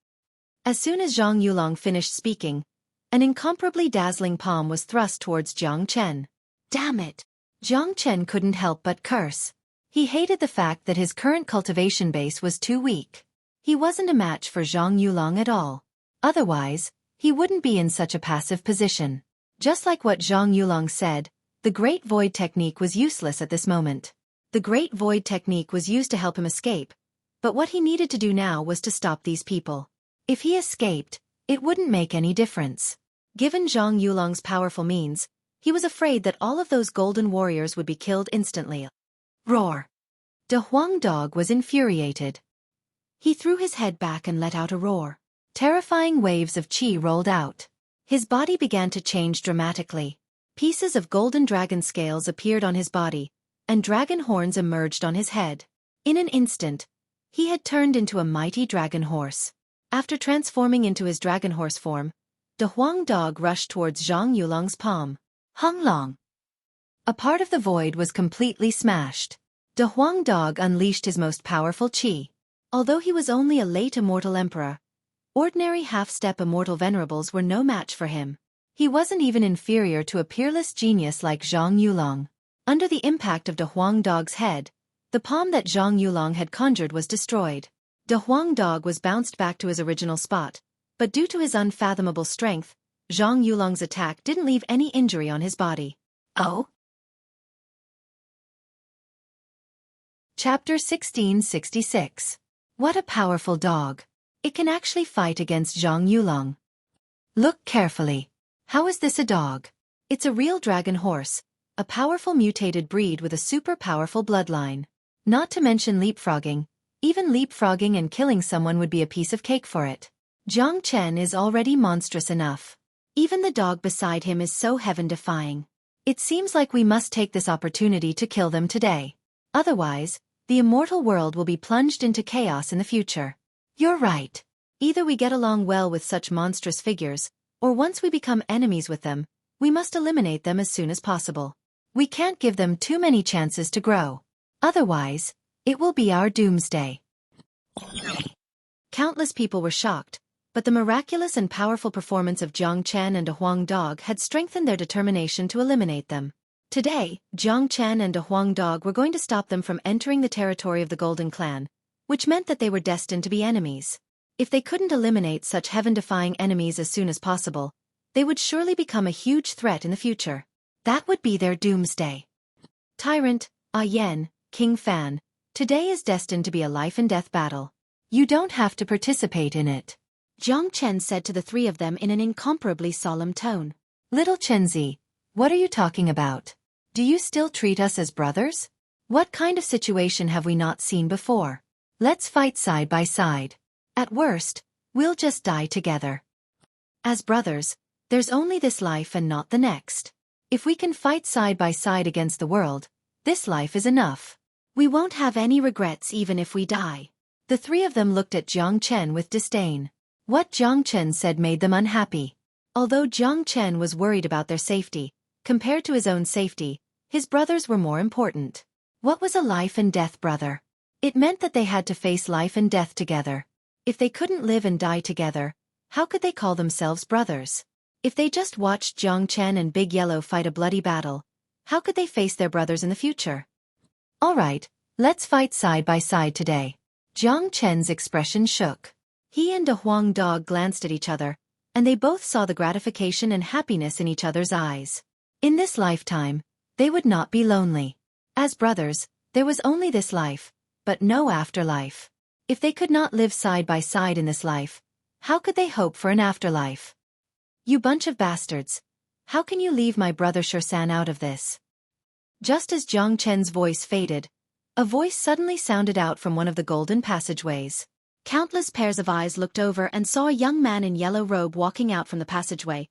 As soon as Zhang Yulong finished speaking, an incomparably dazzling palm was thrust towards Jiang Chen. Damn it! Jiang Chen couldn't help but curse. He hated the fact that his current cultivation base was too weak. He wasn't a match for Zhang Yulong at all. Otherwise, he wouldn't be in such a passive position. Just like what Zhang Yulong said, the Great Void technique was useless at this moment. The Great Void technique was used to help him escape, but what he needed to do now was to stop these people. If he escaped, it wouldn't make any difference. Given Zhang Yulong's powerful means, he was afraid that all of those golden warriors would be killed instantly. Roar! De Huang Dog was infuriated. He threw his head back and let out a roar. Terrifying waves of qi rolled out. His body began to change dramatically. Pieces of golden dragon scales appeared on his body, and dragon horns emerged on his head. In an instant, he had turned into a mighty dragon horse. After transforming into his dragon horse form, De Huang Dog rushed towards Zhang Yulong's palm. Hung Long! A part of the void was completely smashed. De Huang Dog unleashed his most powerful qi. Although he was only a late immortal emperor, ordinary half-step immortal venerables were no match for him. He wasn't even inferior to a peerless genius like Zhang Yulong. Under the impact of De Huang Dog's head, the palm that Zhang Yulong had conjured was destroyed. De Huang Dog was bounced back to his original spot, but due to his unfathomable strength, Zhang Yulong's attack didn't leave any injury on his body. Oh? Chapter 1666. What a powerful dog. It can actually fight against Zhang Yulong. Look carefully. How is this a dog? It's a real dragon horse, a powerful mutated breed with a super powerful bloodline. Not to mention leapfrogging. Even leapfrogging and killing someone would be a piece of cake for it. Jiang Chen is already monstrous enough. Even the dog beside him is so heaven-defying. It seems like we must take this opportunity to kill them today. Otherwise, the immortal world will be plunged into chaos in the future. You're right. Either we get along well with such monstrous figures, or once we become enemies with them, we must eliminate them as soon as possible. We can't give them too many chances to grow. Otherwise, it will be our doomsday. Countless people were shocked, but the miraculous and powerful performance of Jiang Chen and De Huang Dog had strengthened their determination to eliminate them. Today, Jiang Chen and De Huang Dog were going to stop them from entering the territory of the Golden Clan, which meant that they were destined to be enemies. If they couldn't eliminate such heaven-defying enemies as soon as possible, they would surely become a huge threat in the future. That would be their doomsday. Tyrant, Yen, King Fan, today is destined to be a life-and-death battle. You don't have to participate in it. Jiang Chen said to the three of them in an incomparably solemn tone. Little Chenzi, what are you talking about? Do you still treat us as brothers? What kind of situation have we not seen before? Let's fight side by side. At worst, we'll just die together. As brothers, there's only this life and not the next. If we can fight side by side against the world, this life is enough. We won't have any regrets even if we die. The three of them looked at Jiang Chen with disdain. What Jiang Chen said made them unhappy. Although Jiang Chen was worried about their safety, compared to his own safety, his brothers were more important. What was a life and death brother? It meant that they had to face life and death together. If they couldn't live and die together, how could they call themselves brothers? If they just watched Jiang Chen and Big Yellow fight a bloody battle, how could they face their brothers in the future? All right, let's fight side by side today. Jiang Chen's expression shook. He and De Huang Dog glanced at each other, and they both saw the gratification and happiness in each other's eyes. In this lifetime, they would not be lonely. As brothers, there was only this life, but no afterlife. If they could not live side by side in this life, how could they hope for an afterlife? You bunch of bastards. How can you leave my brother Shursan out of this? Just as Jiang Chen's voice faded, a voice suddenly sounded out from one of the golden passageways. Countless pairs of eyes looked over and saw a young man in yellow robe walking out from the passageway,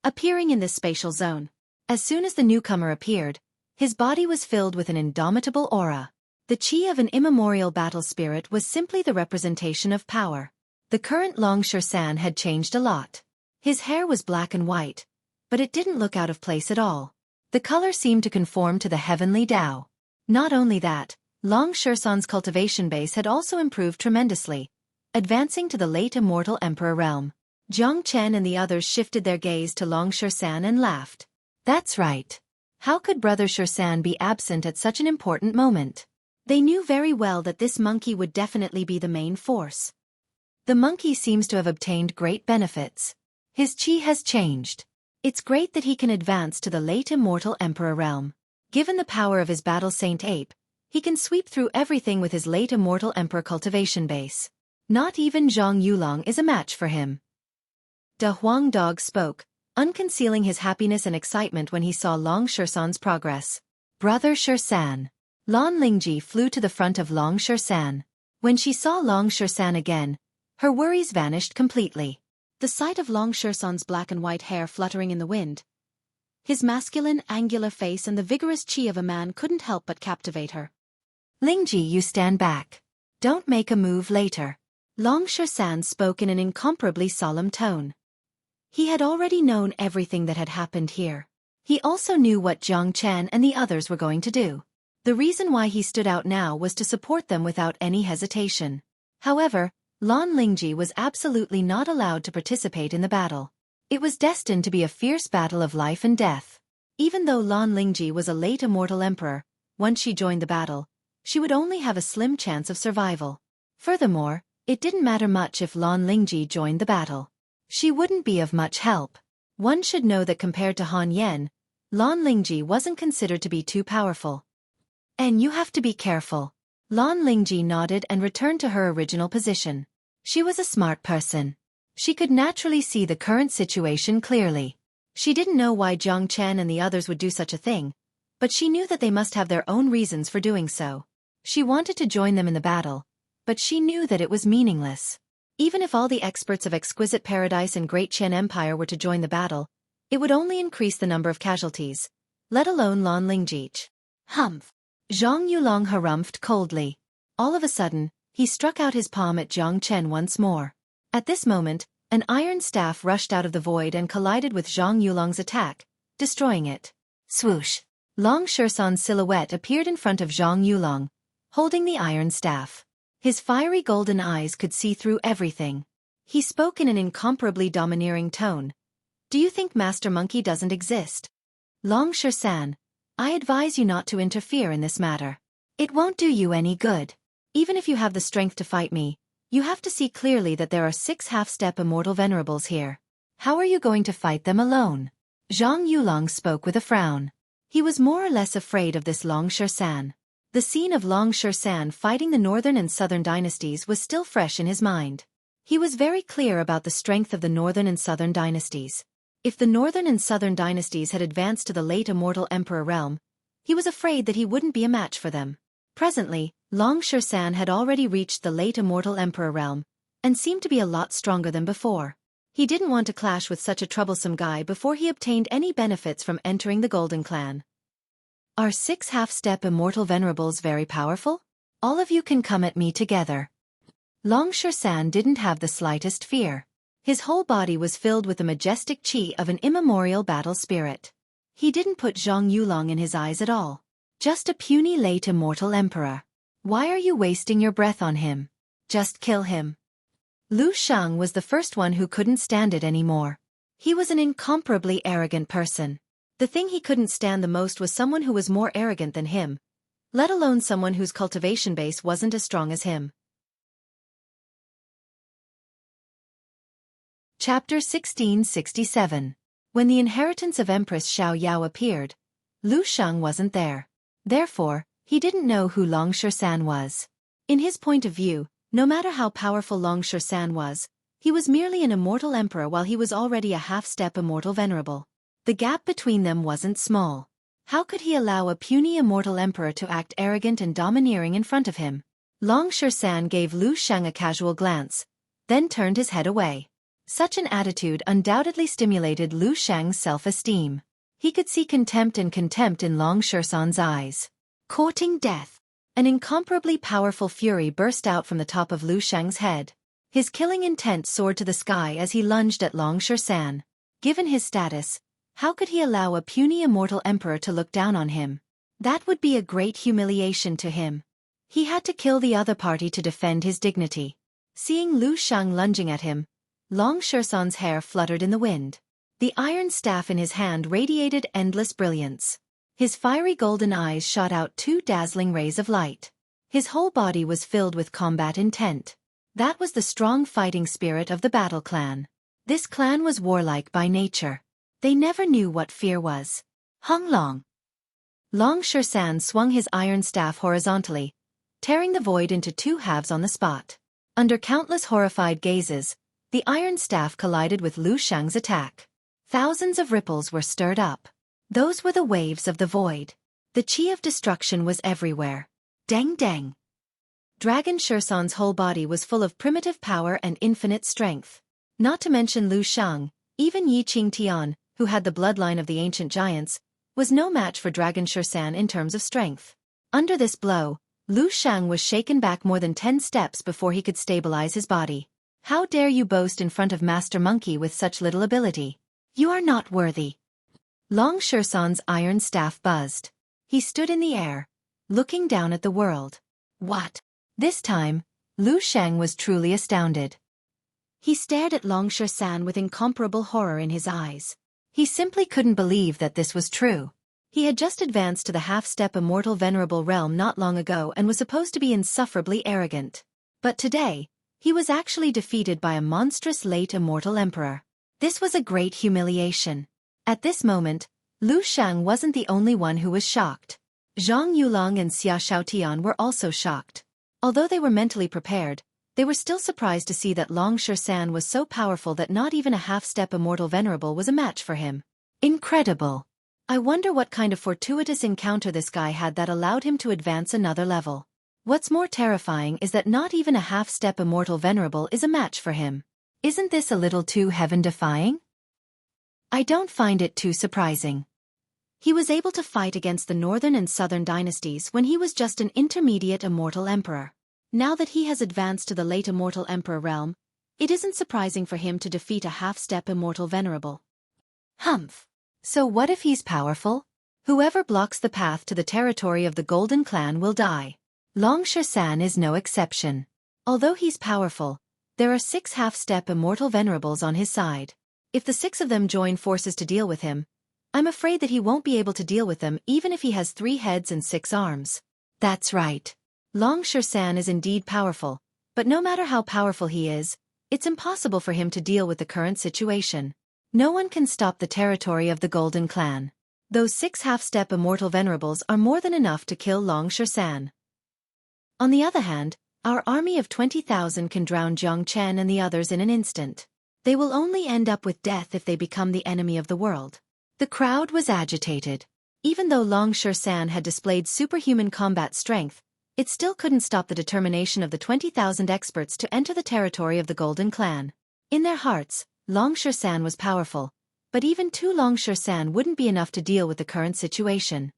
appearing in this spatial zone. As soon as the newcomer appeared, his body was filled with an indomitable aura. The chi of an immemorial battle spirit was simply the representation of power. The current Long Shursan had changed a lot. His hair was black and white, but it didn't look out of place at all. The color seemed to conform to the heavenly Tao. Not only that, Long Shursan's cultivation base had also improved tremendously, advancing to the late immortal emperor realm. Jiang Chen and the others shifted their gaze to Long Shursan and laughed. That's right. How could Brother Shursan be absent at such an important moment? They knew very well that this monkey would definitely be the main force. The monkey seems to have obtained great benefits. His chi has changed. It's great that he can advance to the late immortal emperor realm. Given the power of his battle saint ape, he can sweep through everything with his late immortal emperor cultivation base. Not even Zhang Yulong is a match for him. Da Huang Dog spoke, unconcealing his happiness and excitement when he saw Long Shursan's progress. Brother Shursan. Lan Lingji flew to the front of Long Shursan. When she saw Long Shursan again, her worries vanished completely. The sight of Long Shursan's black and white hair fluttering in the wind, his masculine, angular face and the vigorous chi of a man couldn't help but captivate her. Lingji, you stand back. Don't make a move later. Long Shursan spoke in an incomparably solemn tone. He had already known everything that had happened here. He also knew what Jiang Chen and the others were going to do. The reason why he stood out now was to support them without any hesitation. However, Lan Lingji was absolutely not allowed to participate in the battle. It was destined to be a fierce battle of life and death. Even though Lan Lingji was a late immortal emperor, once she joined the battle, she would only have a slim chance of survival. Furthermore, it didn't matter much if Lan Lingji joined the battle. She wouldn't be of much help. One should know that compared to Han Yen, Lan Lingji wasn't considered to be too powerful. And you have to be careful. Lan Lingji nodded and returned to her original position. She was a smart person. She could naturally see the current situation clearly. She didn't know why Jiang Chen and the others would do such a thing, but she knew that they must have their own reasons for doing so. She wanted to join them in the battle, but she knew that it was meaningless. Even if all the experts of Exquisite Paradise and Great Qian Empire were to join the battle, it would only increase the number of casualties, let alone Lan Lingji. Humph. Zhang Yulong harumphed coldly. All of a sudden, he struck out his palm at Jiang Chen once more. At this moment, an iron staff rushed out of the void and collided with Zhang Yulong's attack, destroying it. Swoosh! Long Shursan's silhouette appeared in front of Zhang Yulong, holding the iron staff. His fiery golden eyes could see through everything. He spoke in an incomparably domineering tone. Do you think Master Monkey doesn't exist? Long Shursan, I advise you not to interfere in this matter. It won't do you any good. Even if you have the strength to fight me, you have to see clearly that there are 6 half-step immortal venerables here. How are you going to fight them alone? Zhang Yulong spoke with a frown. He was more or less afraid of this Long Shursan. The scene of Long Shursan fighting the northern and southern dynasties was still fresh in his mind. He was very clear about the strength of the northern and southern dynasties. If the northern and southern dynasties had advanced to the late immortal emperor realm, he was afraid that he wouldn't be a match for them. Presently, Long Shursan had already reached the late immortal emperor realm, and seemed to be a lot stronger than before. He didn't want to clash with such a troublesome guy before he obtained any benefits from entering the Golden Clan. Are 6 half-step immortal venerables very powerful? All of you can come at me together. Long Shursan didn't have the slightest fear. His whole body was filled with the majestic chi of an immemorial battle spirit. He didn't put Zhang Yulong in his eyes at all. Just a puny late immortal emperor. Why are you wasting your breath on him? Just kill him. Lu Shang was the first one who couldn't stand it anymore. He was an incomparably arrogant person. The thing he couldn't stand the most was someone who was more arrogant than him, let alone someone whose cultivation base wasn't as strong as him. Chapter 1667. When the inheritance of Empress Xiao Yao appeared, Lu Shang wasn't there. Therefore, he didn't know who Long Shursan was. In his point of view, no matter how powerful Long Shursan was, he was merely an immortal emperor while he was already a half-step immortal venerable. The gap between them wasn't small. How could he allow a puny immortal emperor to act arrogant and domineering in front of him? Long Shan gave Lu Shang a casual glance, then turned his head away. Such an attitude undoubtedly stimulated Lu Shang's self-esteem. He could see contempt in Long Shan's eyes. Courting death. An incomparably powerful fury burst out from the top of Lu Shang's head. His killing intent soared to the sky as he lunged at Long Shan. Given his status, how could he allow a puny immortal emperor to look down on him? That would be a great humiliation to him. He had to kill the other party to defend his dignity. Seeing Lu Shang lunging at him, Long Shan's hair fluttered in the wind. The iron staff in his hand radiated endless brilliance. His fiery golden eyes shot out two dazzling rays of light. His whole body was filled with combat intent. That was the strong fighting spirit of the battle clan. This clan was warlike by nature. They never knew what fear was. Hung Long. Long Shan swung his iron staff horizontally, tearing the void into two halves on the spot. Under countless horrified gazes, the iron staff collided with Lu Shang's attack. Thousands of ripples were stirred up. Those were the waves of the void. The chi of destruction was everywhere. Deng deng. Dragon Shan's whole body was full of primitive power and infinite strength. Not to mention Lu Shang, even Yi Qingtian, who had the bloodline of the ancient giants, was no match for Dragon Shan in terms of strength. Under this blow, Lu Shang was shaken back more than 10 steps before he could stabilize his body. How dare you boast in front of Master Monkey with such little ability? You are not worthy. Long Shan's iron staff buzzed. He stood in the air, looking down at the world. What? This time, Lu Shang was truly astounded. He stared at Long Shan with incomparable horror in his eyes. He simply couldn't believe that this was true. He had just advanced to the half-step immortal venerable realm not long ago and was supposed to be insufferably arrogant. But today, he was actually defeated by a monstrous late immortal emperor. This was a great humiliation. At this moment, Lu Shang wasn't the only one who was shocked. Zhang Yulong and Xia Shaotian were also shocked. Although they were mentally prepared, they were still surprised to see that Long Shan was so powerful that not even a half-step immortal venerable was a match for him. Incredible. I wonder what kind of fortuitous encounter this guy had that allowed him to advance another level. What's more terrifying is that not even a half-step immortal venerable is a match for him. Isn't this a little too heaven-defying? I don't find it too surprising. He was able to fight against the northern and southern dynasties when he was just an intermediate immortal emperor. Now that he has advanced to the late immortal emperor realm, it isn't surprising for him to defeat a half-step immortal venerable. Humph. So what if he's powerful? Whoever blocks the path to the territory of the Golden Clan will die. Long Shan is no exception. Although he's powerful, there are 6 half-step immortal venerables on his side. If the 6 of them join forces to deal with him, I'm afraid that he won't be able to deal with them even if he has 3 heads and 6 arms. That's right. Long Shan is indeed powerful, but no matter how powerful he is, it's impossible for him to deal with the current situation. No one can stop the territory of the Golden Clan. Those 6 half-step immortal venerables are more than enough to kill Long Shan. On the other hand, our army of 20,000 can drown Jiang Chen and the others in an instant. They will only end up with death if they become the enemy of the world. The crowd was agitated. Even though Long Shan had displayed superhuman combat strength, it still couldn't stop the determination of the 20,000 experts to enter the territory of the Golden Clan. In their hearts, Long Shan was powerful, but even 2 Long Shan wouldn't be enough to deal with the current situation.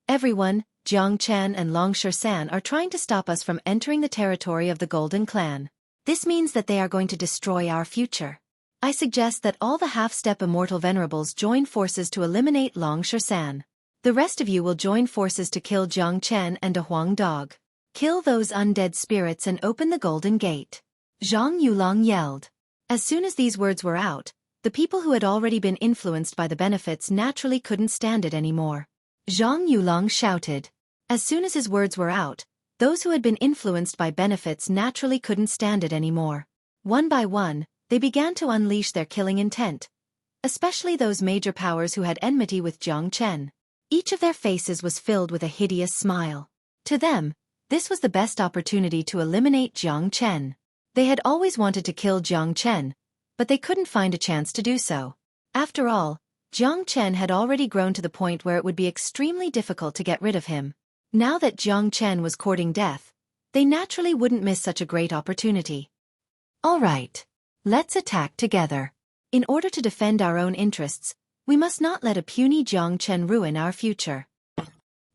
Everyone, Jiang Chen and Long Shan are trying to stop us from entering the territory of the Golden Clan. This means that they are going to destroy our future. I suggest that all the half-step immortal venerables join forces to eliminate Long Shan. The rest of you will join forces to kill Jiang Chen and a Huang dog. Kill those undead spirits and open the Golden Gate. Zhang Yulong yelled. As soon as these words were out, the people who had already been influenced by the benefits naturally couldn't stand it anymore. Zhang Yulong shouted. As soon as his words were out, those who had been influenced by benefits naturally couldn't stand it anymore. One by one, they began to unleash their killing intent, especially those major powers who had enmity with Jiang Chen. Each of their faces was filled with a hideous smile. To them, this was the best opportunity to eliminate Jiang Chen. They had always wanted to kill Jiang Chen, but they couldn't find a chance to do so. After all, Jiang Chen had already grown to the point where it would be extremely difficult to get rid of him. Now that Jiang Chen was courting death, they naturally wouldn't miss such a great opportunity. All right. Let's attack together. In order to defend our own interests, we must not let a puny Jiang Chen ruin our future.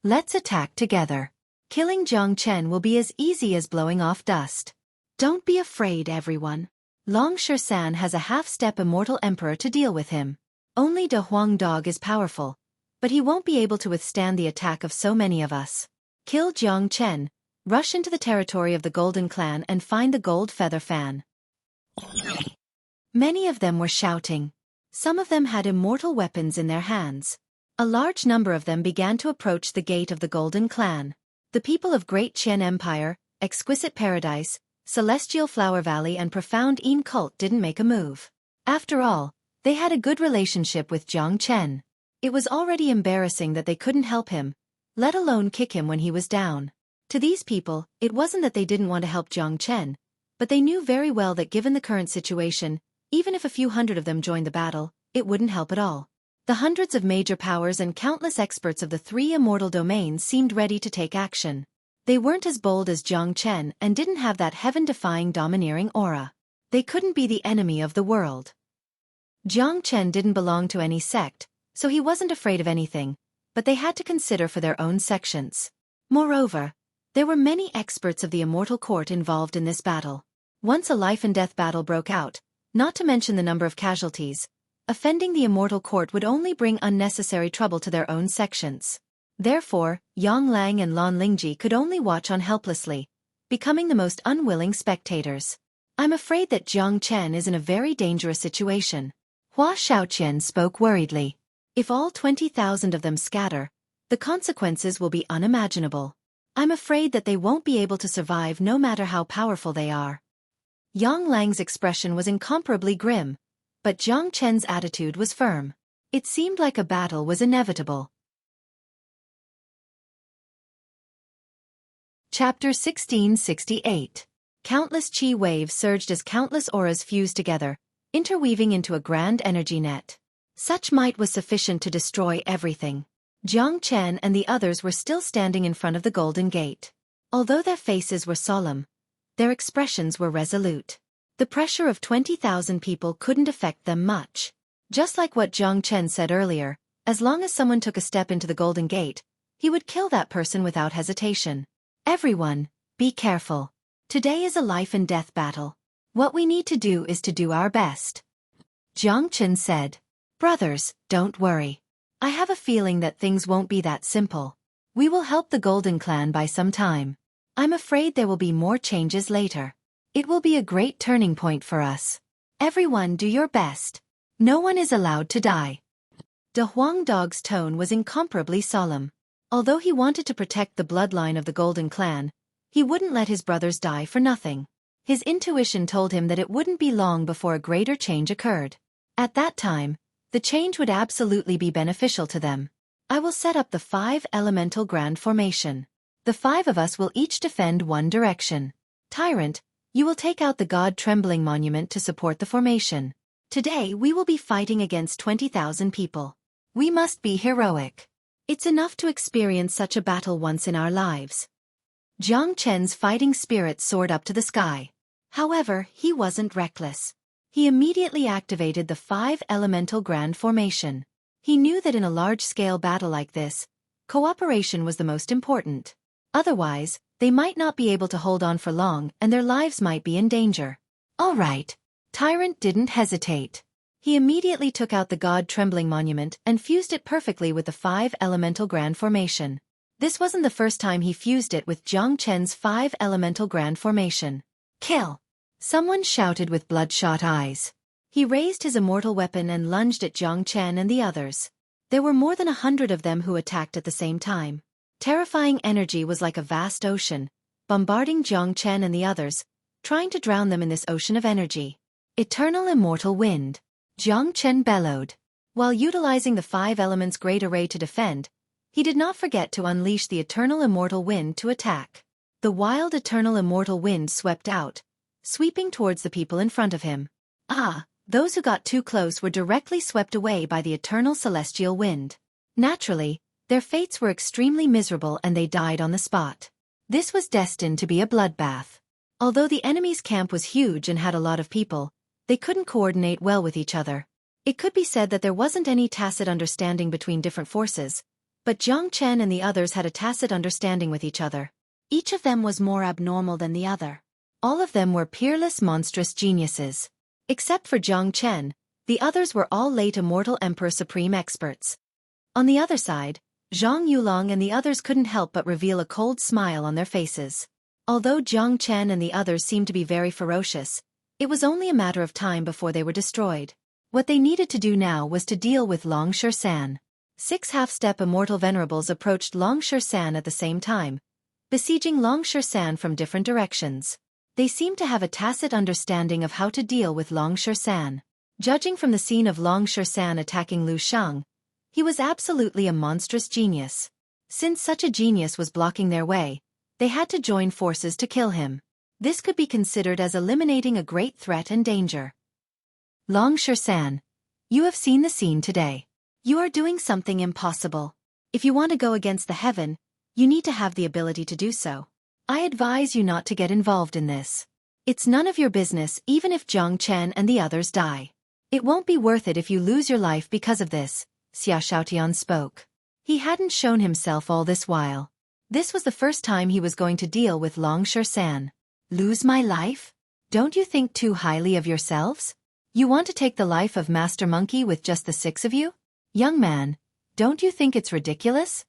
Let's attack together. Killing Jiang Chen will be as easy as blowing off dust. Don't be afraid, everyone. Long Shan has a half-step immortal emperor to deal with him. Only De Huang Dog is powerful, but he won't be able to withstand the attack of so many of us. Kill Jiang Chen, rush into the territory of the Golden Clan and find the Gold Feather Fan. Many of them were shouting. Some of them had immortal weapons in their hands. A large number of them began to approach the gate of the Golden Clan. The people of Great Qian Empire, Exquisite Paradise, Celestial Flower Valley and Profound Yin Cult didn't make a move. After all, they had a good relationship with Jiang Chen. It was already embarrassing that they couldn't help him, let alone kick him when he was down. To these people, it wasn't that they didn't want to help Jiang Chen, but they knew very well that given the current situation, even if a few hundred of them joined the battle, it wouldn't help at all. The hundreds of major powers and countless experts of the three immortal domains seemed ready to take action. They weren't as bold as Jiang Chen and didn't have that heaven-defying domineering aura. They couldn't be the enemy of the world. Jiang Chen didn't belong to any sect, so he wasn't afraid of anything, but they had to consider for their own sections. Moreover, there were many experts of the immortal court involved in this battle. Once a life-and-death battle broke out, not to mention the number of casualties, offending the immortal court would only bring unnecessary trouble to their own sections. Therefore, Yang Lang and Lan Lingji could only watch on helplessly, becoming the most unwilling spectators. I'm afraid that Jiang Chen is in a very dangerous situation. Hua Shaoqian spoke worriedly. If all 20,000 of them scatter, the consequences will be unimaginable. I'm afraid that they won't be able to survive no matter how powerful they are. Yang Lang's expression was incomparably grim, but Jiang Chen's attitude was firm. It seemed like a battle was inevitable. Chapter 1668. Countless chi waves surged as countless auras fused together, interweaving into a grand energy net. Such might was sufficient to destroy everything. Jiang Chen and the others were still standing in front of the Golden Gate. Although their faces were solemn, their expressions were resolute. The pressure of 20,000 people couldn't affect them much. Just like what Jiang Chen said earlier, as long as someone took a step into the Golden Gate, he would kill that person without hesitation. Everyone, be careful. Today is a life-and-death battle. What we need to do is to do our best. Jiang Chen said. Brothers, don't worry. I have a feeling that things won't be that simple. We will help the Golden Clan by some time. I'm afraid there will be more changes later. It will be a great turning point for us. Everyone do your best. No one is allowed to die. De Huang Dog's tone was incomparably solemn. Although he wanted to protect the bloodline of the Golden Clan, he wouldn't let his brothers die for nothing. His intuition told him that it wouldn't be long before a greater change occurred. At that time, the change would absolutely be beneficial to them. I will set up the 5 elemental grand formation. The 5 of us will each defend one direction. Tyrant, you will take out the God Trembling Monument to support the formation. Today we will be fighting against 20,000 people. We must be heroic. It's enough to experience such a battle once in our lives. Jiang Chen's fighting spirit soared up to the sky. However, he wasn't reckless. He immediately activated the 5 elemental grand formation. He knew that in a large-scale battle like this, cooperation was the most important. Otherwise, they might not be able to hold on for long and their lives might be in danger. All right. Tyrant didn't hesitate. He immediately took out the God Trembling Monument and fused it perfectly with the 5 elemental grand formation. This wasn't the first time he fused it with Jiang Chen's 5 elemental grand formation. Kill! Someone shouted with bloodshot eyes. He raised his immortal weapon and lunged at Jiang Chen and the others. There were more than 100 of them who attacked at the same time. Terrifying energy was like a vast ocean, bombarding Jiang Chen and the others, trying to drown them in this ocean of energy. Eternal Immortal Wind. Jiang Chen bellowed. While utilizing the 5 elements' great array to defend, he did not forget to unleash the Eternal Immortal Wind to attack. The wild Eternal Immortal Wind swept out, sweeping towards the people in front of him. Ah, Those who got too close were directly swept away by the eternal celestial wind. Naturally, their fates were extremely miserable and they died on the spot. This was destined to be a bloodbath. Although the enemy's camp was huge and had a lot of people, they couldn't coordinate well with each other. It could be said that there wasn't any tacit understanding between different forces, but Jiang Chen and the others had a tacit understanding with each other. Each of them was more abnormal than the other. All of them were peerless monstrous geniuses. Except for Jiang Chen, the others were all late immortal Emperor Supreme experts. On the other side, Zhang Yulong and the others couldn't help but reveal a cold smile on their faces. Although Jiang Chen and the others seemed to be very ferocious, it was only a matter of time before they were destroyed. What they needed to do now was to deal with Long San. 6 half-step immortal venerables approached Long San at the same time, besieging Long San from different directions. They seemed to have a tacit understanding of how to deal with Long San. Judging from the scene of Long San attacking Lu Shang, he was absolutely a monstrous genius. Since such a genius was blocking their way, they had to join forces to kill him. This could be considered as eliminating a great threat and danger. Long San, you have seen the scene today. You are doing something impossible. If you want to go against the heaven, you need to have the ability to do so. I advise you not to get involved in this. It's none of your business even if Jiang Chen and the others die. It won't be worth it if you lose your life because of this, Xia Xiaotian spoke. He hadn't shown himself all this while. This was the first time he was going to deal with Long San. Lose my life? Don't you think too highly of yourselves? You want to take the life of Master Monkey with just the 6 of you? Young man, don't you think it's ridiculous?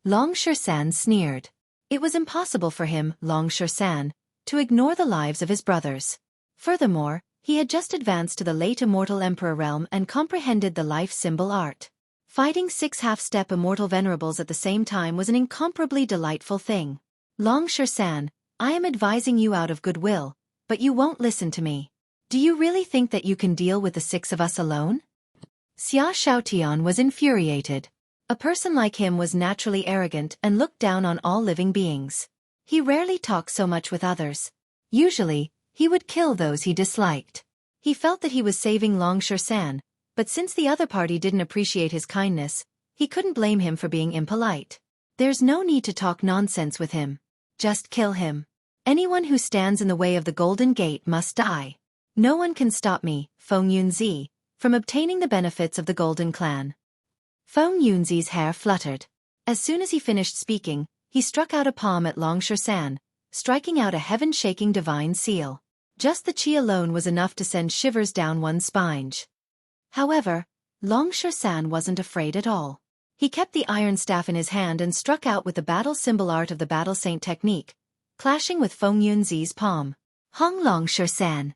Long San sneered. It was impossible for him, Long San, to ignore the lives of his brothers. Furthermore, he had just advanced to the late immortal emperor realm and comprehended the life symbol art. Fighting 6 half-step immortal venerables at the same time was an incomparably delightful thing. Long San, I am advising you out of goodwill, but you won't listen to me. Do you really think that you can deal with the 6 of us alone? Xia Xiaotian was infuriated. A person like him was naturally arrogant and looked down on all living beings. He rarely talked so much with others. Usually, he would kill those he disliked. He felt that he was saving Long San, but since the other party didn't appreciate his kindness, he couldn't blame him for being impolite. There's no need to talk nonsense with him. Just kill him. Anyone who stands in the way of the Golden Gate must die. No one can stop me, Feng Yunzi, from obtaining the benefits of the Golden Clan. Feng Yunzi's hair fluttered. As soon as he finished speaking, he struck out a palm at Long San, striking out a heaven-shaking divine seal. Just the chi alone was enough to send shivers down one's spine. However, Long San wasn't afraid at all. He kept the iron staff in his hand and struck out with the battle symbol art of the battle saint technique, clashing with Feng Yunzi's palm. Hong Long San.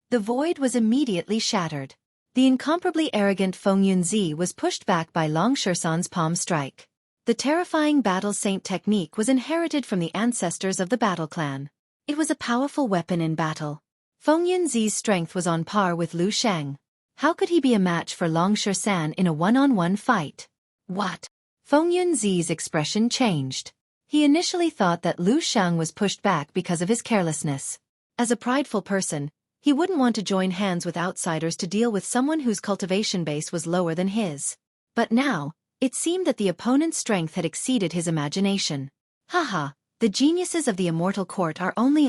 The void was immediately shattered. The incomparably arrogant Feng Yunzi was pushed back by Long San's palm strike. The terrifying battle saint technique was inherited from the ancestors of the battle clan. It was a powerful weapon in battle. Feng Yunzi's strength was on par with Lu Shang. How could he be a match for Long San in a one-on-one fight? What? Feng Yunzi's expression changed. He initially thought that Lu Shang was pushed back because of his carelessness. As a prideful person, he wouldn't want to join hands with outsiders to deal with someone whose cultivation base was lower than his. But now, it seemed that the opponent's strength had exceeded his imagination. Haha, the geniuses of the immortal court are only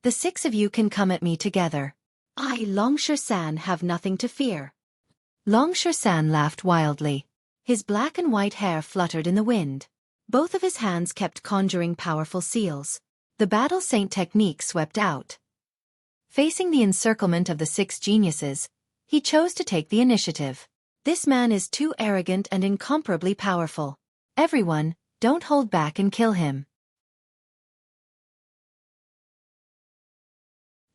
the 6 of you can come at me together. I, Long San, have nothing to fear. Long San laughed wildly. His black and white hair fluttered in the wind. Both of his hands kept conjuring powerful seals. The battle saint technique swept out. Facing the encirclement of the 6 geniuses, he chose to take the initiative. This man is too arrogant and incomparably powerful. Everyone, don't hold back and kill him.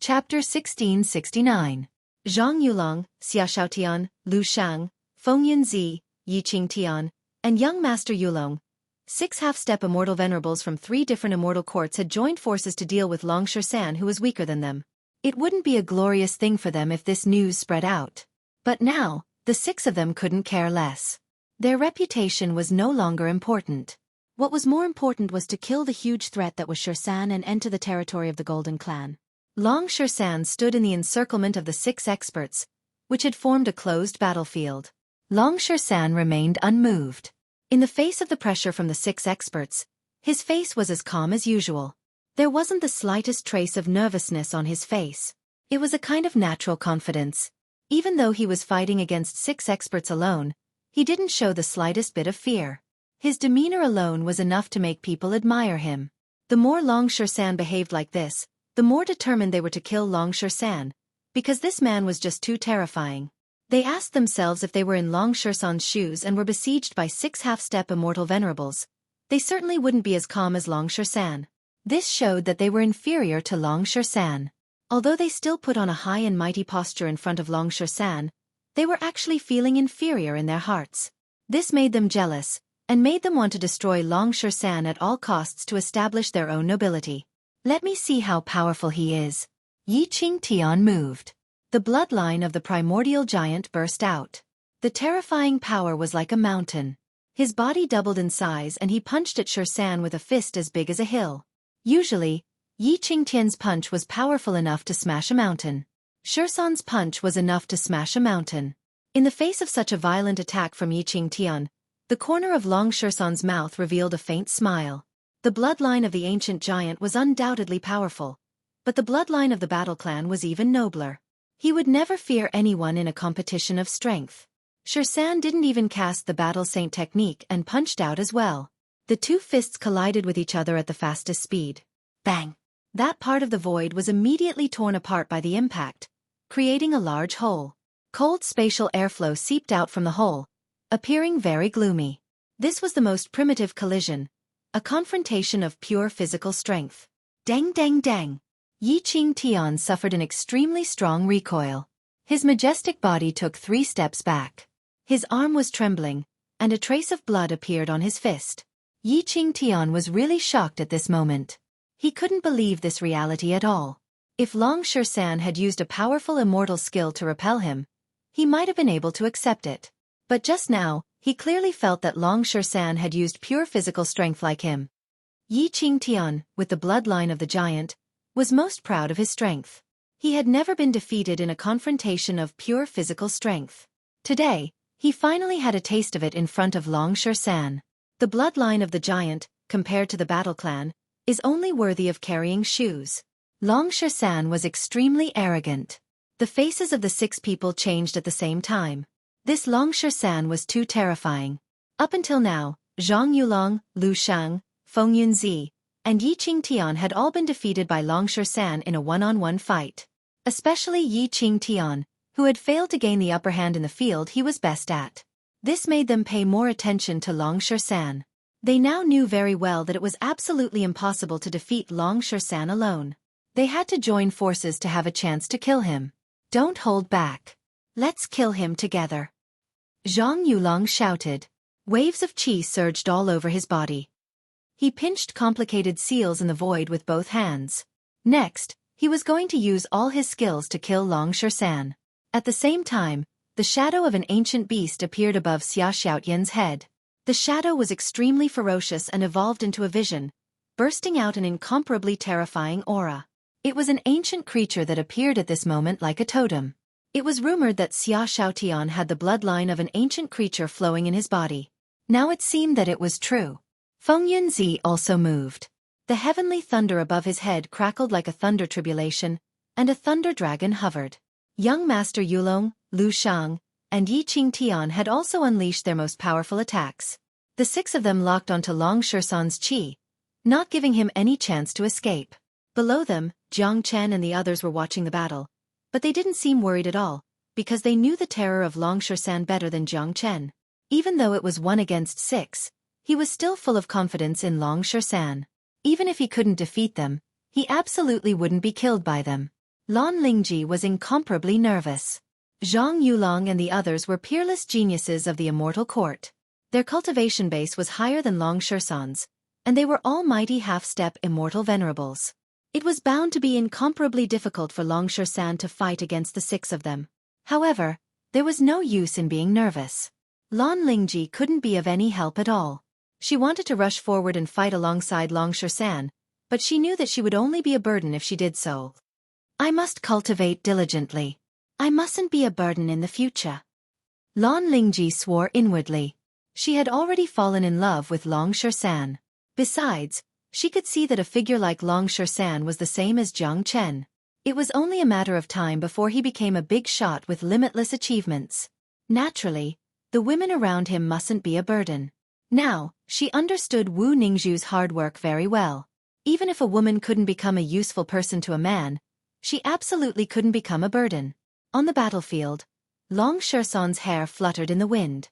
Chapter 1669. Zhang Yulong, Xia Xiaotian, Lu Shang, Feng Yunzi, Yi Qingtian, and young Master Yulong, 6 half-step immortal venerables from 3 different immortal courts had joined forces to deal with Long San, who was weaker than them. It wouldn't be a glorious thing for them if this news spread out. But now, the 6 of them couldn't care less. Their reputation was no longer important. What was more important was to kill the huge threat that was San and enter the territory of the Golden Clan. Long Shersan stood in the encirclement of the 6 experts, which had formed a closed battlefield. Long Shersan remained unmoved. In the face of the pressure from the 6 experts, his face was as calm as usual. There wasn't the slightest trace of nervousness on his face. It was a kind of natural confidence. Even though he was fighting against 6 experts alone, he didn't show the slightest bit of fear. His demeanor alone was enough to make people admire him. The more Long Shersan behaved like this, the more determined they were to kill Long Shersan, because this man was just too terrifying. They asked themselves if they were in Long Shersan's shoes and were besieged by 6 half-step immortal venerables. They certainly wouldn't be as calm as Long Shersan. This showed that they were inferior to Long Shersan. Although they still put on a high and mighty posture in front of Long Shersan, they were actually feeling inferior in their hearts. This made them jealous, and made them want to destroy Long Shersan at all costs to establish their own nobility. Let me see how powerful he is. Yi Qingtian moved. The bloodline of the primordial giant burst out. The terrifying power was like a mountain. His body doubled in size and he punched at Shersan with a fist as big as a hill. Usually, Yi Qingtian's punch was powerful enough to smash a mountain. Shersan's punch was enough to smash a mountain. In the face of such a violent attack from Yi Qingtian, the corner of Long Shersan's mouth revealed a faint smile. The bloodline of the ancient giant was undoubtedly powerful, but the bloodline of the battle clan was even nobler. He would never fear anyone in a competition of strength. Shersan didn't even cast the battle saint technique and punched out as well. The 2 fists collided with each other at the fastest speed. Bang! That part of the void was immediately torn apart by the impact, creating a large hole. Cold spatial airflow seeped out from the hole, appearing very gloomy. This was the most primitive collision, a confrontation of pure physical strength. Dang dang dang! Yi Qingtian suffered an extremely strong recoil. His majestic body took 3 steps back. His arm was trembling, and a trace of blood appeared on his fist. Yi Qingtian was really shocked at this moment. He couldn't believe this reality at all. If Long Shersan had used a powerful immortal skill to repel him, he might have been able to accept it. But just now, he clearly felt that Long Shersan had used pure physical strength like him. Yi Qingtian, with the bloodline of the giant, was most proud of his strength. He had never been defeated in a confrontation of pure physical strength. Today, he finally had a taste of it in front of Long Shersan. The bloodline of the giant, compared to the battle clan, is only worthy of carrying shoes. Long Shersan was extremely arrogant. The faces of the 6 people changed at the same time. This Long Shersan was too terrifying. Up until now, Zhang Yulong, Lu Shang, Feng Yunzi, and Yi Qingtian had all been defeated by Long Shersan in a one-on-one fight. Especially Yi Qingtian, who had failed to gain the upper hand in the field he was best at. This made them pay more attention to Long Shersan. They now knew very well that it was absolutely impossible to defeat Long Shersan alone. They had to join forces to have a chance to kill him. Don't hold back. Let's kill him together. Zhang Yulong shouted. Waves of qi surged all over his body. He pinched complicated seals in the void with both hands. Next, he was going to use all his skills to kill Long Shersan. At the same time, the shadow of an ancient beast appeared above Xia Xiaotian's head. The shadow was extremely ferocious and evolved into a vision, bursting out an incomparably terrifying aura. It was an ancient creature that appeared at this moment like a totem. It was rumored that Xia Xiaotian had the bloodline of an ancient creature flowing in his body. Now it seemed that it was true. Feng Yunzi also moved. The heavenly thunder above his head crackled like a thunder tribulation, and a thunder dragon hovered. Young Master Yulong, Lu Shang, and Yi Qingtian had also unleashed their most powerful attacks. The 6 of them locked onto Long Shersan's qi, not giving him any chance to escape. Below them, Jiang Chen and the others were watching the battle, but they didn't seem worried at all, because they knew the terror of Long Shersan better than Jiang Chen. Even though it was 1 against 6, he was still full of confidence in Long Shersan. Even if he couldn't defeat them, he absolutely wouldn't be killed by them. Lan Lingji was incomparably nervous. Zhang Yulong and the others were peerless geniuses of the immortal court. Their cultivation base was higher than Long Shersan's, and they were all mighty half-step immortal venerables. It was bound to be incomparably difficult for Long Shersan to fight against the 6 of them. However, there was no use in being nervous. Lan Lingji couldn't be of any help at all. She wanted to rush forward and fight alongside Long Shersan, but she knew that she would only be a burden if she did so. I must cultivate diligently. I mustn't be a burden in the future. Lan Lingji swore inwardly. She had already fallen in love with Long Shersan. Besides, she could see that a figure like Long Shersan was the same as Jiang Chen. It was only a matter of time before he became a big shot with limitless achievements. Naturally, the women around him mustn't be a burden. Now, she understood Wu Ningzhu's hard work very well. Even if a woman couldn't become a useful person to a man, she absolutely couldn't become a burden. On the battlefield, Long Shersan's hair fluttered in the wind.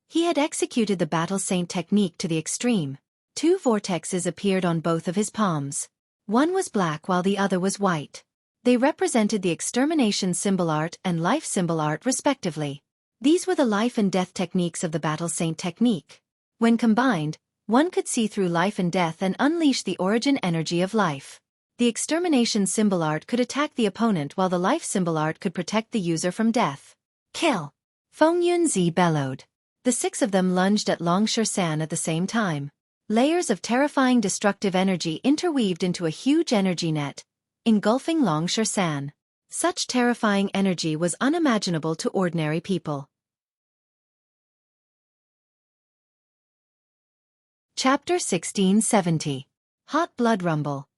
He had executed the battle saint technique to the extreme. 2 vortexes appeared on both of his palms. One was black while the other was white. They represented the extermination symbol art and life symbol art respectively. These were the life and death techniques of the battle saint technique. When combined, one could see through life and death and unleash the origin energy of life. The extermination symbol art could attack the opponent while the life symbol art could protect the user from death. Kill! Feng Yunzi bellowed. The 6 of them lunged at Long Shersan at the same time. Layers of terrifying destructive energy interweaved into a huge energy net, engulfing Long Shersan. Such terrifying energy was unimaginable to ordinary people. Chapter 1670. Hot Blood Rumble.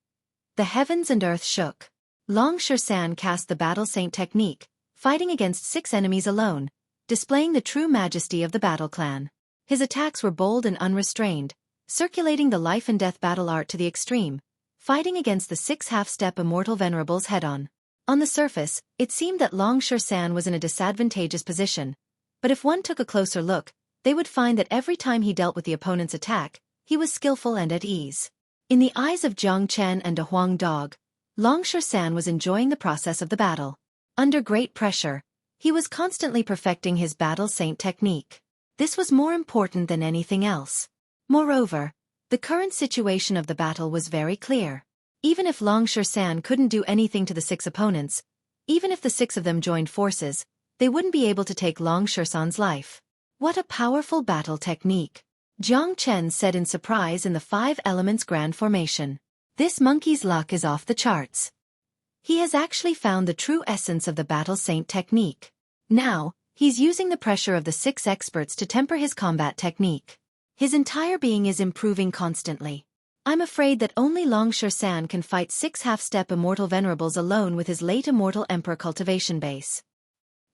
The heavens and earth shook. Long Shersan cast the battle saint technique, fighting against 6 enemies alone, displaying the true majesty of the battle clan. His attacks were bold and unrestrained, circulating the life and death battle art to the extreme, fighting against the 6 half-step immortal venerables head-on. On the surface, it seemed that Long Shersan was in a disadvantageous position, but if one took a closer look, they would find that every time he dealt with the opponent's attack, he was skillful and at ease. In the eyes of Jiang Chen and De Huang Dog, Long Shersan was enjoying the process of the battle. Under great pressure, he was constantly perfecting his battle saint technique. This was more important than anything else. Moreover, the current situation of the battle was very clear. Even if Long Shersan couldn't do anything to the 6 opponents, even if the 6 of them joined forces, they wouldn't be able to take Long Shersan's life. What a powerful battle technique! Jiang Chen said in surprise in the 5 Elements Grand Formation. This monkey's luck is off the charts. He has actually found the true essence of the battle saint technique. Now, he's using the pressure of the 6 experts to temper his combat technique. His entire being is improving constantly. I'm afraid that only Long Shersan can fight 6 half-step immortal venerables alone with his late immortal emperor cultivation base.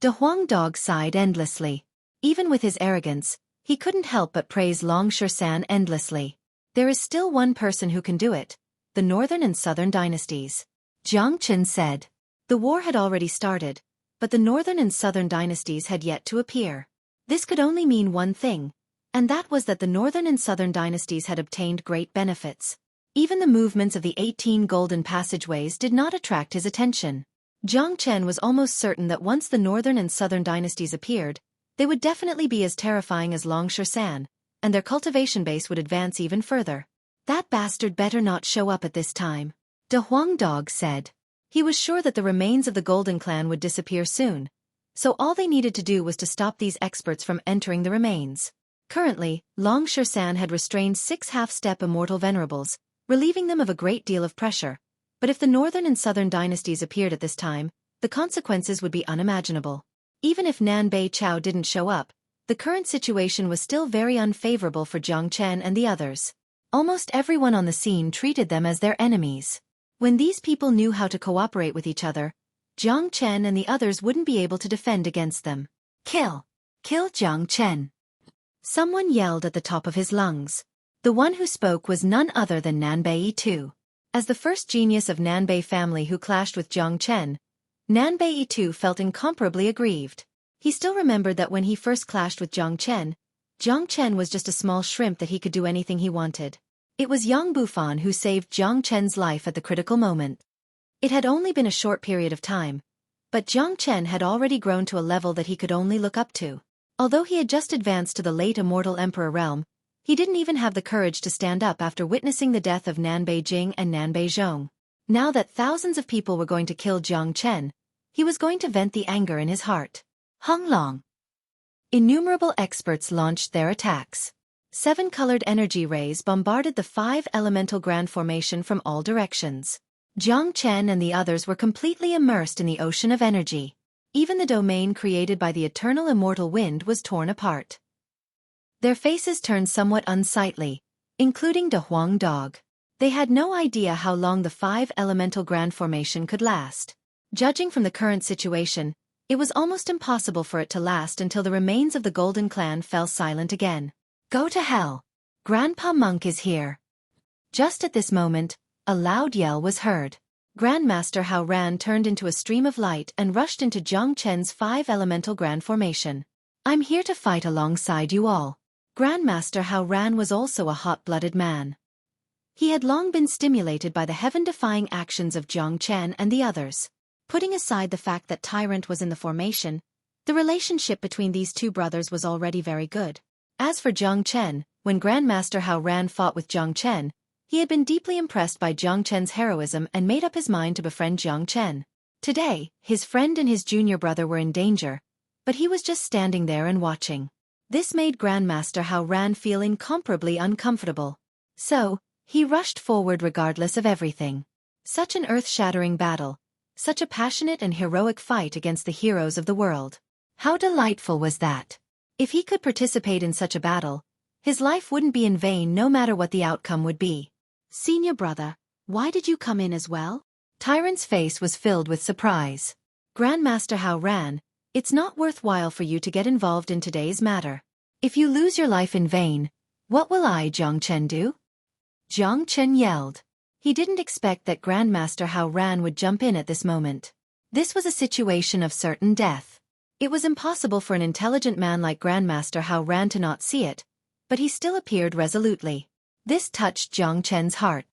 De Huang Dog sighed endlessly. Even with his arrogance, he couldn't help but praise Long Shersan endlessly. There is still one person who can do it, the Northern and Southern dynasties. Jiang Chen said. The war had already started, but the Northern and Southern dynasties had yet to appear. This could only mean one thing, and that was that the Northern and Southern dynasties had obtained great benefits. Even the movements of the 18 golden passageways did not attract his attention. Jiang Chen was almost certain that once the Northern and Southern dynasties appeared, they would definitely be as terrifying as Long Shersan, and their cultivation base would advance even further. That bastard better not show up at this time, De Huang Dog said. He was sure that the remains of the Golden Clan would disappear soon, so all they needed to do was to stop these experts from entering the remains. Currently, Long Shersan had restrained 6 half-step immortal venerables, relieving them of a great deal of pressure, but if the Northern and Southern dynasties appeared at this time, the consequences would be unimaginable. Even if Nanbei Chao didn't show up, the current situation was still very unfavorable for Jiang Chen and the others. Almost everyone on the scene treated them as their enemies. When these people knew how to cooperate with each other, Jiang Chen and the others wouldn't be able to defend against them. Kill! Kill Jiang Chen! Someone yelled at the top of his lungs. The one who spoke was none other than Nanbei too. As the first genius of Nanbei family who clashed with Jiang Chen, Nanbei too felt incomparably aggrieved. He still remembered that when he first clashed with Jiang Chen was just a small shrimp that he could do anything he wanted. It was Yang Bufan who saved Jiang Chen's life at the critical moment. It had only been a short period of time, but Jiang Chen had already grown to a level that he could only look up to. Although he had just advanced to the late immortal emperor realm, he didn't even have the courage to stand up after witnessing the death of Nanbei Jing and Nanbei Zhong. Now that thousands of people were going to kill Jiang Chen, he was going to vent the anger in his heart. Hung Long. Innumerable experts launched their attacks. 7 colored energy rays bombarded the 5 elemental grand formation from all directions. Jiang Chen and the others were completely immersed in the ocean of energy. Even the domain created by the eternal immortal wind was torn apart. Their faces turned somewhat unsightly, including De Huang Dog. They had no idea how long the 5 elemental grand formation could last. Judging from the current situation, it was almost impossible for it to last until the remains of the Golden Clan fell silent again. Go to hell! Grandpa Monk is here! Just at this moment, a loud yell was heard. Grandmaster Hao Ran turned into a stream of light and rushed into Jiang Chen's 5 elemental grand formation. I'm here to fight alongside you all. Grandmaster Hao Ran was also a hot-blooded man. He had long been stimulated by the heaven-defying actions of Jiang Chen and the others. Putting aside the fact that Tyrant was in the formation, the relationship between these two brothers was already very good. As for Jiang Chen, when Grandmaster Hao Ran fought with Jiang Chen, he had been deeply impressed by Jiang Chen's heroism and made up his mind to befriend Jiang Chen. Today, his friend and his junior brother were in danger, but he was just standing there and watching. This made Grandmaster Hao Ran feel incomparably uncomfortable. So, he rushed forward regardless of everything. Such an earth-shattering battle, such a passionate and heroic fight against the heroes of the world. How delightful was that? If he could participate in such a battle, his life wouldn't be in vain no matter what the outcome would be. Senior brother, why did you come in as well? Tyrant's face was filled with surprise. Grandmaster Hao Ran, it's not worthwhile for you to get involved in today's matter. If you lose your life in vain, what will I, Jiang Chen, do? Jiang Chen yelled. He didn't expect that Grandmaster Hao Ran would jump in at this moment. This was a situation of certain death. It was impossible for an intelligent man like Grandmaster Hao Ran to not see it, but he still appeared resolutely. This touched Jiang Chen's heart.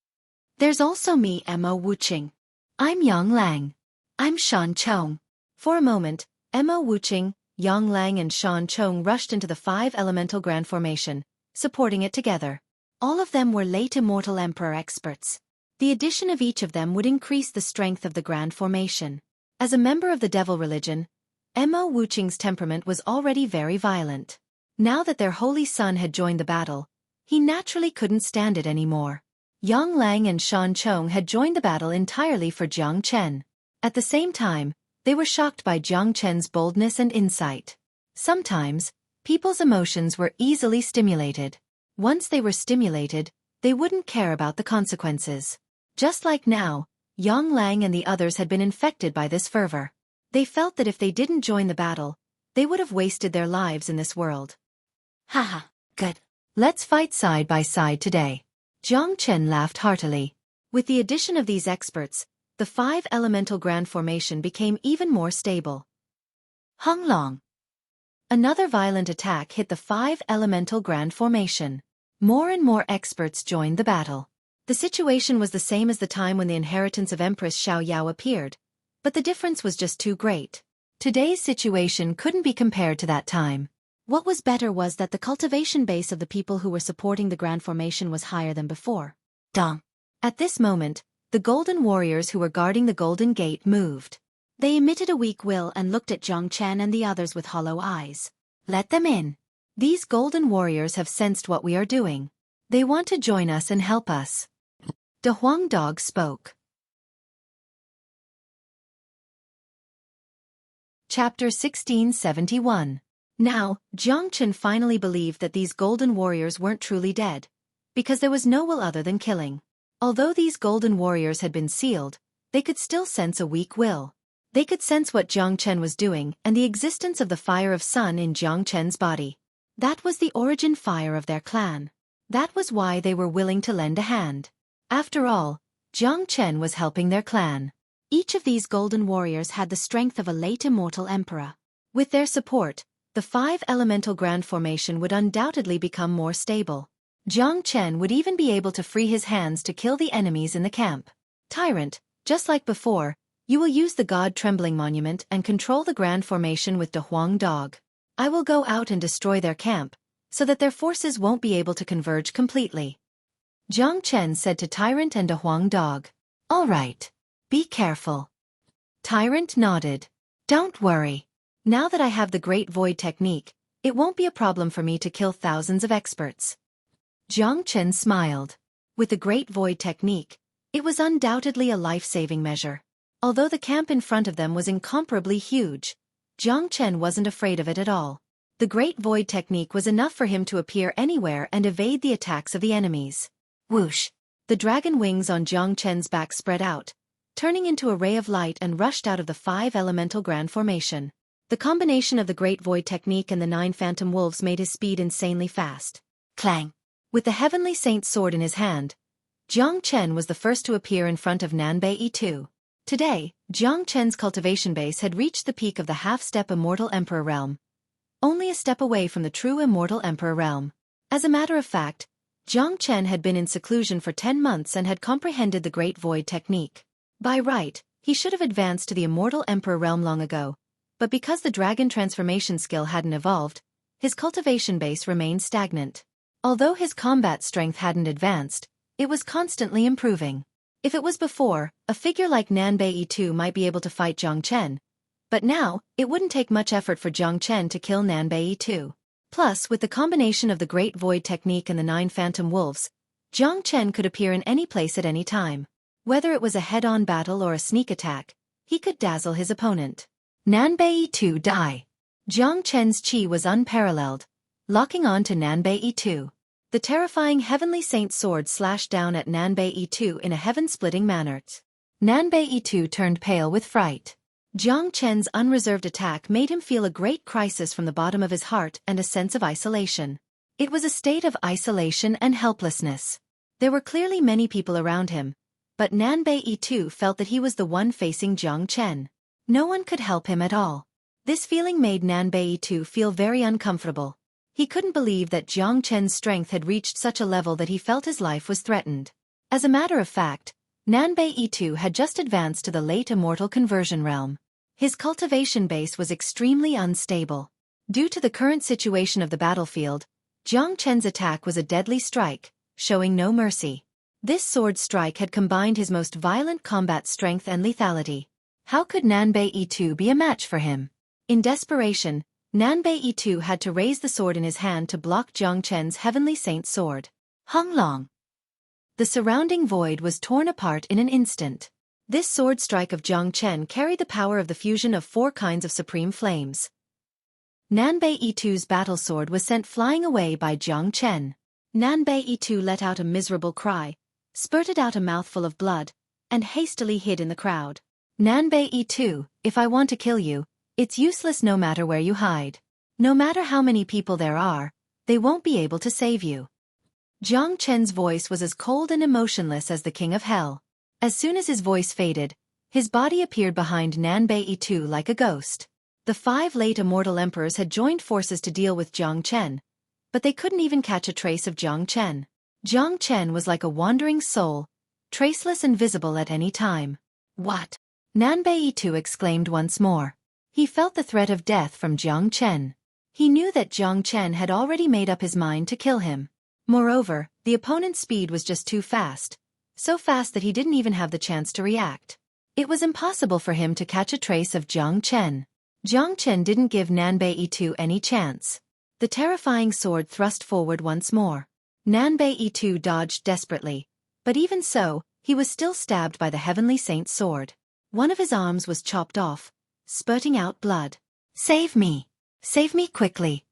There's also me, Mo Wuqing. I'm Yang Lang. I'm Shan Chong. For a moment, Mo Wuqing, Yang Lang and Shan Chong rushed into the 5 elemental grand formation, supporting it together. All of them were late immortal emperor experts. The addition of each of them would increase the strength of the grand formation. As a member of the devil religion, Mo Wuqing's temperament was already very violent. Now that their holy son had joined the battle, he naturally couldn't stand it anymore. Yang Lang and Shan Chong had joined the battle entirely for Jiang Chen. At the same time, they were shocked by Jiang Chen's boldness and insight. Sometimes, people's emotions were easily stimulated. Once they were stimulated, they wouldn't care about the consequences. Just like now, Yang Lang and the others had been infected by this fervor. They felt that if they didn't join the battle, they would have wasted their lives in this world. Haha, good. Let's fight side by side today. Jiang Chen laughed heartily. With the addition of these experts, the 5 elemental grand formation became even more stable. Hung Long. Another violent attack hit the 5 elemental grand formation. More and more experts joined the battle. The situation was the same as the time when the inheritance of Empress Xiao Yao appeared, but the difference was just too great. Today's situation couldn't be compared to that time. What was better was that the cultivation base of the people who were supporting the grand formation was higher than before. Dong. At this moment, the golden warriors who were guarding the golden gate moved. They emitted a weak will and looked at Jiang Chen and the others with hollow eyes. Let them in. These golden warriors have sensed what we are doing. They want to join us and help us. De Huang Dog spoke. Chapter 1671. Now, Jiang Chen finally believed that these golden warriors weren't truly dead, because there was no will other than killing. Although these golden warriors had been sealed, they could still sense a weak will. They could sense what Jiang Chen was doing and the existence of the fire of sun in Jiang Chen's body. That was the origin fire of their clan. That was why they were willing to lend a hand. After all, Jiang Chen was helping their clan. Each of these golden warriors had the strength of a late immortal emperor. With their support, the 5 elemental grand formation would undoubtedly become more stable. Jiang Chen would even be able to free his hands to kill the enemies in the camp. Tyrant, just like before, you will use the God Trembling Monument and control the grand formation with De Huang Dog. I will go out and destroy their camp, so that their forces won't be able to converge completely. Jiang Chen said to Tyrant and De Huang Dog. All right. Be careful. Tyrant nodded. Don't worry. Now that I have the Great Void technique, it won't be a problem for me to kill thousands of experts. Jiang Chen smiled. With the Great Void technique, It was undoubtedly a life-saving measure. Although the camp in front of them was incomparably huge, Jiang Chen wasn't afraid of it at all. The Great Void technique was enough for him to appear anywhere and evade the attacks of the enemies. Whoosh! The dragon wings on Jiang Chen's back spread out, turning into a ray of light and rushed out of the 5 elemental grand formation. The combination of the Great Void technique and the 9 phantom wolves made his speed insanely fast. Clang! With the Heavenly Saint's sword in his hand, Jiang Chen was the first to appear in front of Nanbei II. Today, Jiang Chen's cultivation base had reached the peak of the half-step Immortal Emperor realm, only a step away from the true Immortal Emperor realm. As a matter of fact, Jiang Chen had been in seclusion for 10 months and had comprehended the Great Void technique. By right, he should have advanced to the Immortal Emperor realm long ago, but because the dragon transformation skill hadn't evolved, his cultivation base remained stagnant. Although his combat strength hadn't advanced, it was constantly improving. If it was before, a figure like Nanbei II might be able to fight Jiang Chen, but now, it wouldn't take much effort for Jiang Chen to kill Nanbei II. Plus, with the combination of the Great Void technique and the 9 phantom wolves, Jiang Chen could appear in any place at any time. Whether it was a head-on battle or a sneak attack, he could dazzle his opponent. Nanbei II die. Jiang Chen's chi was unparalleled, locking on to Nanbei II. The terrifying Heavenly Saint sword slashed down at Nanbei II in a heaven-splitting manner. Nanbei II turned pale with fright. Jiang Chen's unreserved attack made him feel a great crisis from the bottom of his heart and a sense of isolation. It was a state of isolation and helplessness. There were clearly many people around him, but Nanbei II felt that he was the one facing Jiang Chen. No one could help him at all. This feeling made Nanbei II feel very uncomfortable. He couldn't believe that Jiang Chen's strength had reached such a level that he felt his life was threatened. As a matter of fact, Nanbei II had just advanced to the late immortal conversion realm. His cultivation base was extremely unstable. Due to the current situation of the battlefield, Jiang Chen's attack was a deadly strike, showing no mercy. This sword strike had combined his most violent combat strength and lethality. How could Nanbei II be a match for him? In desperation, Nanbei II had to raise the sword in his hand to block Jiang Chen's Heavenly Saint sword. Hung long. The surrounding void was torn apart in an instant. This sword strike of Jiang Chen carried the power of the fusion of 4 kinds of supreme flames. Nanbei II's battle sword was sent flying away by Jiang Chen. Nanbei II let out a miserable cry, spurted out a mouthful of blood, and hastily hid in the crowd. Nanbei II, if I want to kill you, it's useless no matter where you hide. No matter how many people there are, they won't be able to save you. Jiang Chen's voice was as cold and emotionless as the king of hell. As soon as his voice faded, his body appeared behind Nanbei II like a ghost. The 5 late immortal emperors had joined forces to deal with Jiang Chen, but they couldn't even catch a trace of Jiang Chen. Jiang Chen was like a wandering soul, traceless and visible at any time. What? Nanbei II exclaimed once more. He felt the threat of death from Jiang Chen. He knew that Jiang Chen had already made up his mind to kill him. Moreover, the opponent's speed was just too fast, so fast that he didn't even have the chance to react. It was impossible for him to catch a trace of Jiang Chen. Jiang Chen didn't give Nanbei II any chance. The terrifying sword thrust forward once more. Nanbei II dodged desperately, but even so, he was still stabbed by the Heavenly Saint's sword. One of his arms was chopped off, spurting out blood. Save me! Save me quickly!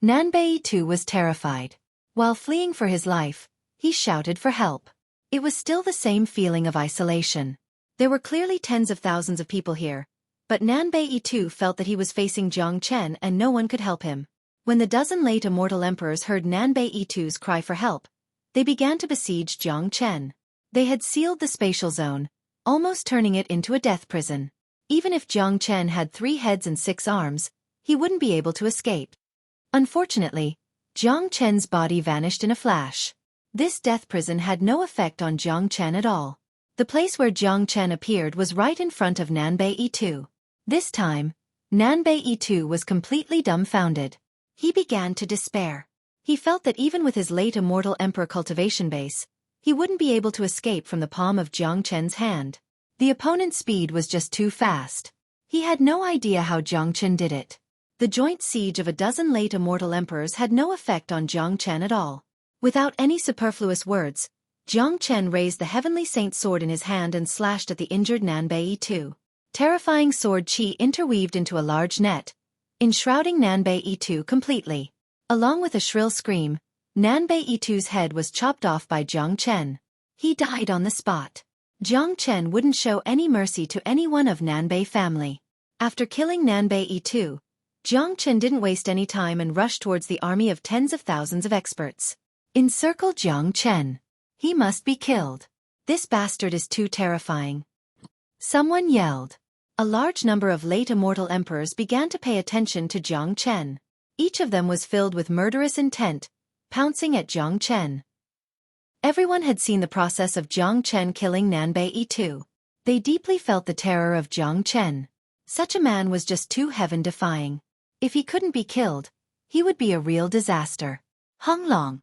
Nanbei II was terrified. While fleeing for his life, he shouted for help. It was still the same feeling of isolation. There were clearly tens of thousands of people here, but Nanbei II felt that he was facing Jiang Chen and no one could help him. When the dozen late immortal emperors heard Nanbei II's cry for help, they began to besiege Jiang Chen. They had sealed the spatial zone, almost turning it into a death prison. Even if Jiang Chen had 3 heads and 6 arms, he wouldn't be able to escape. Unfortunately, Jiang Chen's body vanished in a flash. This death prison had no effect on Jiang Chen at all. The place where Jiang Chen appeared was right in front of Nanbei II. This time, Nanbei II was completely dumbfounded. He began to despair. He felt that even with his late immortal emperor cultivation base, he wouldn't be able to escape from the palm of Jiang Chen's hand. The opponent's speed was just too fast. He had no idea how Jiang Chen did it. The joint siege of a dozen late immortal emperors had no effect on Jiang Chen at all. Without any superfluous words, Jiang Chen raised the heavenly saint sword in his hand and slashed at the injured Nanbei Yi. Terrifying sword qi interweaved into a large net, enshrouding Nanbei Yi completely. Along with a shrill scream, Nanbei Yi's head was chopped off by Jiang Chen. He died on the spot. Jiang Chen wouldn't show any mercy to anyone of Nanbei family. After killing Nanbei Yi, Jiang Chen didn't waste any time and rushed towards the army of tens of thousands of experts. Encircle Jiang Chen. He must be killed. This bastard is too terrifying. Someone yelled. A large number of late immortal emperors began to pay attention to Jiang Chen. Each of them was filled with murderous intent, pouncing at Jiang Chen. Everyone had seen the process of Jiang Chen killing Nanbei Yi. They deeply felt the terror of Jiang Chen. Such a man was just too heaven-defying. If he couldn't be killed, he would be a real disaster. Hung Long.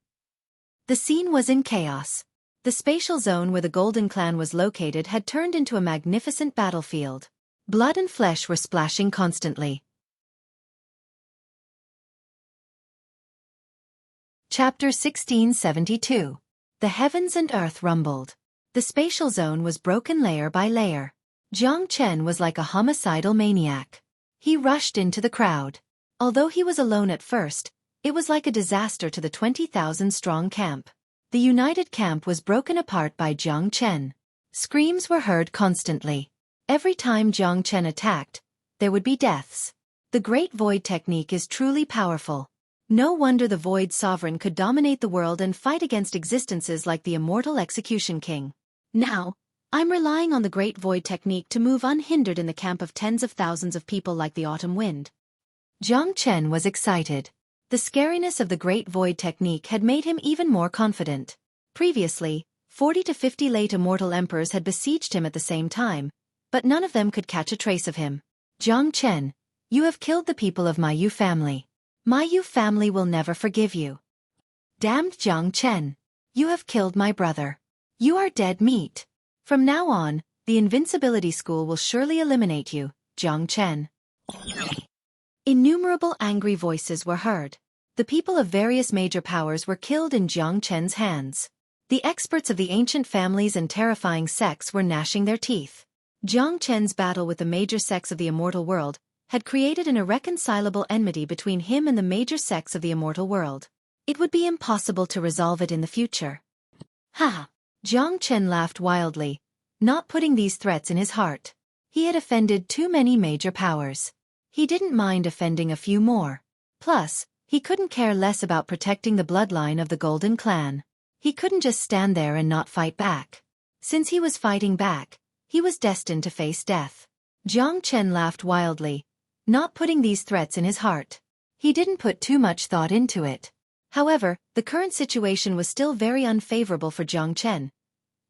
The scene was in chaos. The spatial zone where the Golden Clan was located had turned into a magnificent battlefield. Blood and flesh were splashing constantly. Chapter 1672. The heavens and earth rumbled. The spatial zone was broken layer by layer. Jiang Chen was like a homicidal maniac. He rushed into the crowd. Although he was alone at first, it was like a disaster to the 20,000-strong camp. The united camp was broken apart by Jiang Chen. Screams were heard constantly. Every time Jiang Chen attacked, there would be deaths. The Great Void technique is truly powerful. No wonder the Void Sovereign could dominate the world and fight against existences like the immortal Execution King. Now, I'm relying on the Great Void technique to move unhindered in the camp of tens of thousands of people like the autumn wind. Jiang Chen was excited. The scariness of the Great Void technique had made him even more confident. Previously, 40 to 50 late immortal emperors had besieged him at the same time, but none of them could catch a trace of him. Jiang Chen, you have killed the people of my Yu family. My Yu family will never forgive you. Damned Jiang Chen, you have killed my brother. You are dead meat. From now on, the Invincibility School will surely eliminate you, Jiang Chen. Innumerable angry voices were heard. The people of various major powers were killed in Jiang Chen's hands. The experts of the ancient families and terrifying sects were gnashing their teeth. Jiang Chen's battle with the major sects of the immortal world had created an irreconcilable enmity between him and the major sects of the immortal world. It would be impossible to resolve it in the future. Ha! Jiang Chen laughed wildly, not putting these threats in his heart. He had offended too many major powers. He didn't mind offending a few more. Plus, he couldn't care less about protecting the bloodline of the Golden Clan. He couldn't just stand there and not fight back. Since he was fighting back, he was destined to face death. Jiang Chen laughed wildly, not putting these threats in his heart. He didn't put too much thought into it. However, the current situation was still very unfavorable for Jiang Chen,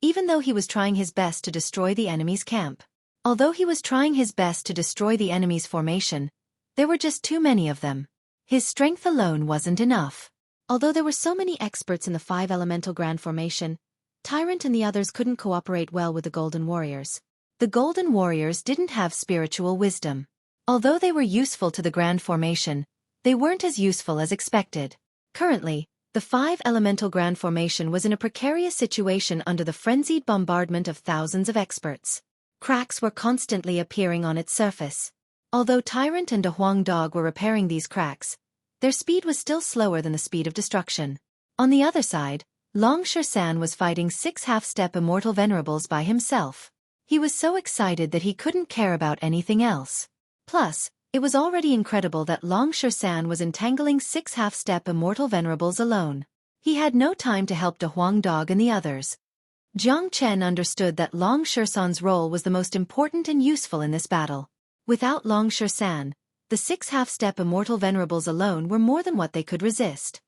even though he was trying his best to destroy the enemy's camp. Although he was trying his best to destroy the enemy's formation, there were just too many of them. His strength alone wasn't enough. Although there were so many experts in the 5 elemental grand formation, Tyrant and the others couldn't cooperate well with the Golden Warriors. The Golden Warriors didn't have spiritual wisdom. Although they were useful to the grand formation, they weren't as useful as expected. Currently, the 5 elemental grand formation was in a precarious situation under the frenzied bombardment of thousands of experts. Cracks were constantly appearing on its surface. Although Tyrant and a Huang Dog were repairing these cracks, their speed was still slower than the speed of destruction. On the other side, Long San was fighting 6 half-step immortal venerables by himself. He was so excited that he couldn't care about anything else. Plus, it was already incredible that Long San was entangling 6 half-step immortal venerables alone. He had no time to help De Huang Dog and the others. Jiang Chen understood that Long San's role was the most important and useful in this battle. Without Long San, the 6 half-step immortal venerables alone were more than what they could resist.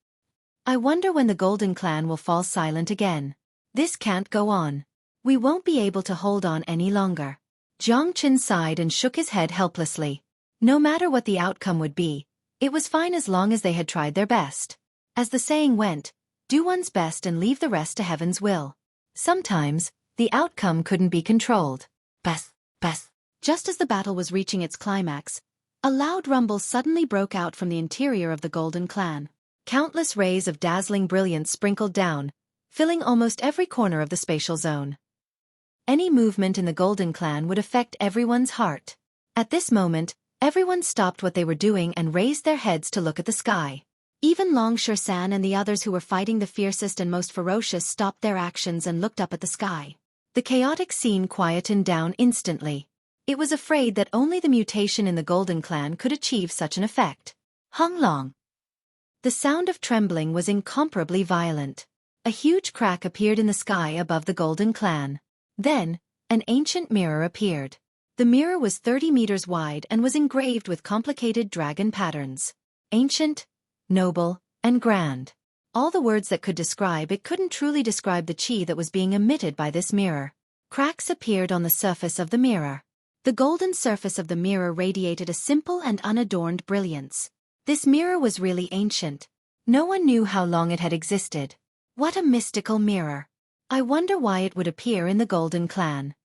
I wonder when the Golden Clan will fall silent again. This can't go on. We won't be able to hold on any longer. Jiang Chen sighed and shook his head helplessly. No matter what the outcome would be, it was fine as long as they had tried their best. As the saying went, do one's best and leave the rest to heaven's will. Sometimes, the outcome couldn't be controlled. Beth. Just as the battle was reaching its climax, a loud rumble suddenly broke out from the interior of the Golden Clan. Countless rays of dazzling brilliance sprinkled down, filling almost every corner of the spatial zone. Any movement in the Golden Clan would affect everyone's heart. At this moment, everyone stopped what they were doing and raised their heads to look at the sky. Even Long Shersan and the others who were fighting the fiercest and most ferocious stopped their actions and looked up at the sky. The chaotic scene quietened down instantly. It was afraid that only the mutation in the Golden Clan could achieve such an effect. Hong Long. The sound of trembling was incomparably violent. A huge crack appeared in the sky above the Golden Clan. Then, an ancient mirror appeared. The mirror was 30 meters wide and was engraved with complicated dragon patterns. Ancient, noble, and grand. All the words that could describe it couldn't truly describe the chi that was being emitted by this mirror. Cracks appeared on the surface of the mirror. The golden surface of the mirror radiated a simple and unadorned brilliance. This mirror was really ancient. No one knew how long it had existed. What a mystical mirror. I wonder why it would appear in the Golden Clan.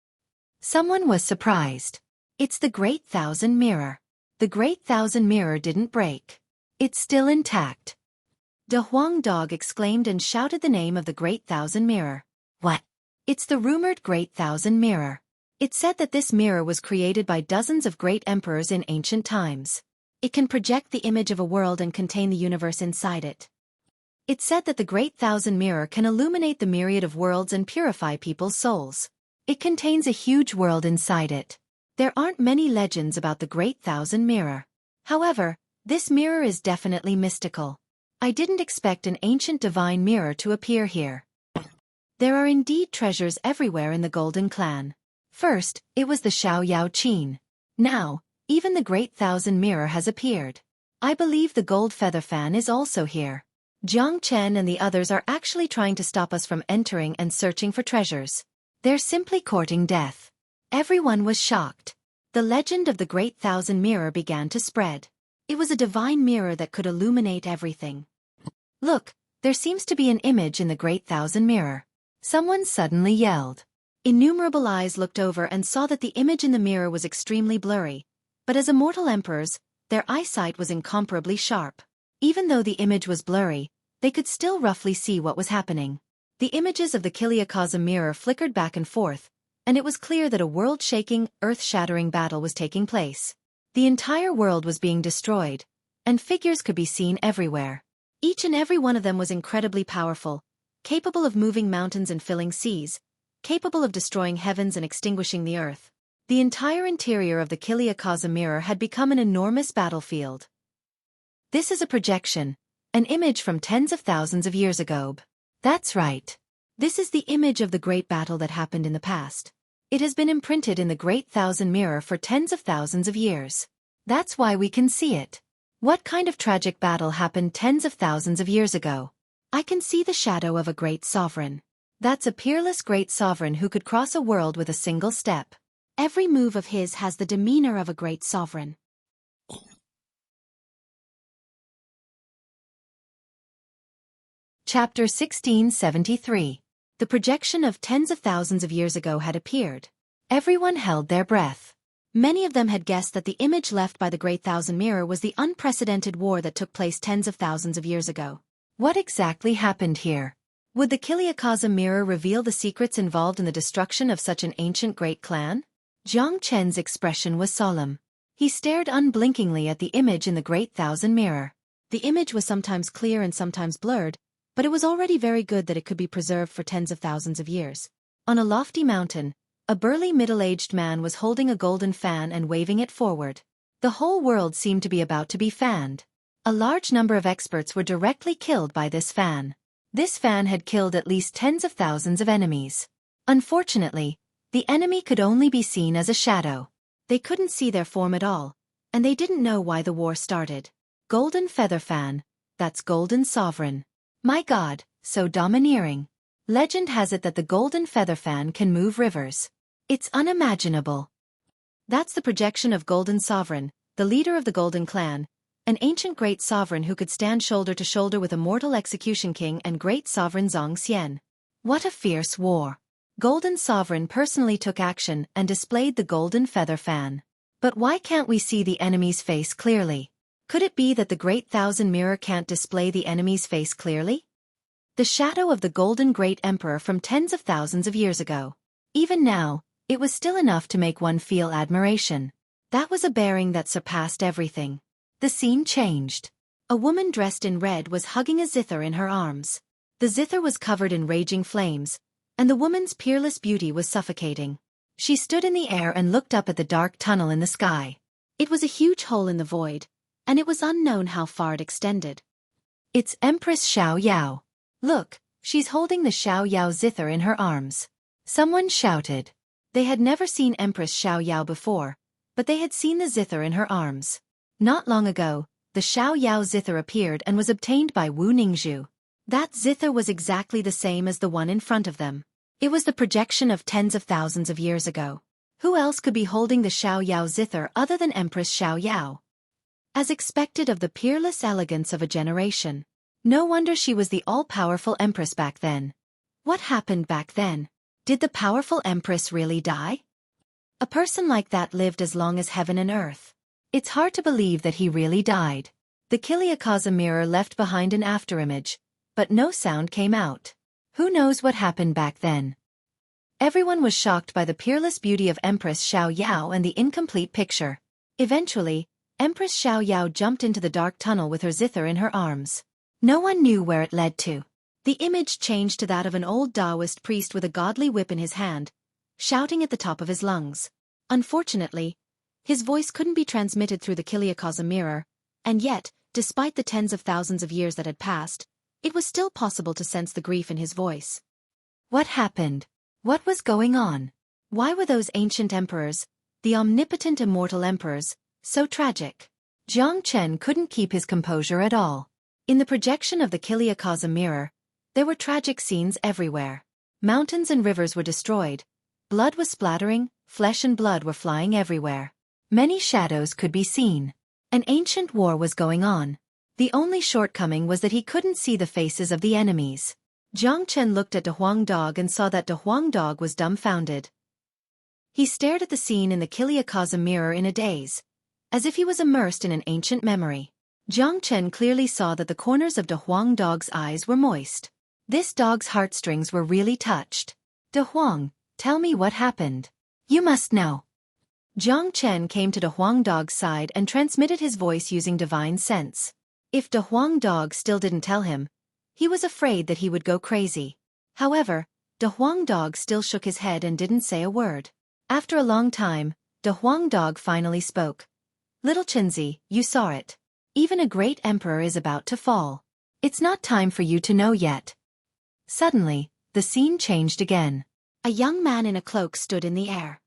Someone was surprised. It's the Great Thousand Mirror. The Great Thousand Mirror didn't break. It's still intact. De Huang Dog exclaimed and shouted the name of the Great Thousand Mirror. What? It's the rumored Great Thousand Mirror. It said that this mirror was created by dozens of great emperors in ancient times. It can project the image of a world and contain the universe inside it. It said that the Great Thousand Mirror can illuminate the myriad of worlds and purify people's souls. It contains a huge world inside it. There aren't many legends about the Great Thousand Mirror. However, this mirror is definitely mystical. I didn't expect an ancient divine mirror to appear here. There are indeed treasures everywhere in the Golden Clan. First, it was the Xiao Yao Qin. Now, even the Great Thousand Mirror has appeared. I believe the gold feather fan is also here. Jiang Chen and the others are actually trying to stop us from entering and searching for treasures. They're simply courting death. Everyone was shocked. The legend of the Great Thousand Mirror began to spread. It was a divine mirror that could illuminate everything. Look, there seems to be an image in the Great Thousand Mirror. Someone suddenly yelled. Innumerable eyes looked over and saw that the image in the mirror was extremely blurry, but as immortal emperors, their eyesight was incomparably sharp. Even though the image was blurry, they could still roughly see what was happening. The images of the Kiliakazam mirror flickered back and forth, and it was clear that a world-shaking, earth-shattering battle was taking place. The entire world was being destroyed, and figures could be seen everywhere. Each and every one of them was incredibly powerful, capable of moving mountains and filling seas, capable of destroying heavens and extinguishing the earth. The entire interior of the Kiliakazam mirror had become an enormous battlefield. This is a projection, an image from tens of thousands of years ago. That's right. This is the image of the great battle that happened in the past. It has been imprinted in the Great Thousand Mirror for tens of thousands of years. That's why we can see it. What kind of tragic battle happened tens of thousands of years ago? I can see the shadow of a great sovereign. That's a peerless great sovereign who could cross a world with a single step. Every move of his has the demeanor of a great sovereign. Chapter 1673. The projection of tens of thousands of years ago had appeared. Everyone held their breath. Many of them had guessed that the image left by the Great Thousand Mirror was the unprecedented war that took place tens of thousands of years ago. What exactly happened here? Would the Kiliakazam mirror reveal the secrets involved in the destruction of such an ancient great clan? Jiang Chen's expression was solemn. He stared unblinkingly at the image in the Great Thousand Mirror. The image was sometimes clear and sometimes blurred, but it was already very good that it could be preserved for tens of thousands of years. On a lofty mountain, a burly middle-aged man was holding a golden fan and waving it forward. The whole world seemed to be about to be fanned. A large number of experts were directly killed by this fan. This fan had killed at least tens of thousands of enemies. Unfortunately, the enemy could only be seen as a shadow. They couldn't see their form at all, and they didn't know why the war started. Golden Feather Fan, that's Golden Sovereign. My God, so domineering. Legend has it that the Golden Feather Fan can move rivers. It's unimaginable. That's the projection of Golden Sovereign, the leader of the Golden Clan, an ancient great sovereign who could stand shoulder to shoulder with immortal Execution King and great sovereign Zhang Xian. What a fierce war. Golden Sovereign personally took action and displayed the Golden Feather Fan. But why can't we see the enemy's face clearly? Could it be that the Great Thousand Mirror can't display the enemy's face clearly? The shadow of the Golden Great Emperor from tens of thousands of years ago. Even now, it was still enough to make one feel admiration. That was a bearing that surpassed everything. The scene changed. A woman dressed in red was hugging a zither in her arms. The zither was covered in raging flames, and the woman's peerless beauty was suffocating. She stood in the air and looked up at the dark tunnel in the sky. It was a huge hole in the void, and it was unknown how far it extended. It's Empress Xiao Yao. Look, she's holding the Xiao Yao zither in her arms. Someone shouted. They had never seen Empress Xiao Yao before, but they had seen the zither in her arms. Not long ago, the Xiao Yao zither appeared and was obtained by Wu Ningzhu. That zither was exactly the same as the one in front of them. It was the projection of tens of thousands of years ago. Who else could be holding the Xiao Yao zither other than Empress Xiao Yao? As expected of the peerless elegance of a generation. No wonder she was the all-powerful empress back then. What happened back then? Did the powerful empress really die? A person like that lived as long as heaven and earth. It's hard to believe that he really died. The Kiliakaza mirror left behind an afterimage, but no sound came out. Who knows what happened back then? Everyone was shocked by the peerless beauty of Empress Xiao Yao and the incomplete picture. Eventually, Empress Xiao Yao jumped into the dark tunnel with her zither in her arms. No one knew where it led to. The image changed to that of an old Taoist priest with a godly whip in his hand, shouting at the top of his lungs. Unfortunately, his voice couldn't be transmitted through the Kiliakaza mirror, and yet, despite the tens of thousands of years that had passed, it was still possible to sense the grief in his voice. What happened? What was going on? Why were those ancient emperors, the omnipotent immortal emperors, so tragic? Jiang Chen couldn't keep his composure at all. In the projection of the Kiliakaza mirror, there were tragic scenes everywhere. Mountains and rivers were destroyed. Blood was splattering, flesh and blood were flying everywhere. Many shadows could be seen. An ancient war was going on. The only shortcoming was that he couldn't see the faces of the enemies. Jiang Chen looked at De Huang Dog and saw that De Huang Dog was dumbfounded. He stared at the scene in the Kiliakaza mirror in a daze, as if he was immersed in an ancient memory. Jiang Chen clearly saw that the corners of De Huang Dog's eyes were moist. This dog's heartstrings were really touched. De Huang, tell me what happened. You must know. Jiang Chen came to De Huang Dog's side and transmitted his voice using divine sense. If De Huang Dog still didn't tell him, he was afraid that he would go crazy. However, De Huang Dog still shook his head and didn't say a word. After a long time, De Huang Dog finally spoke. Little Chenzi, you saw it. Even a great emperor is about to fall. It's not time for you to know yet. Suddenly, the scene changed again. A young man in a cloak stood in the air.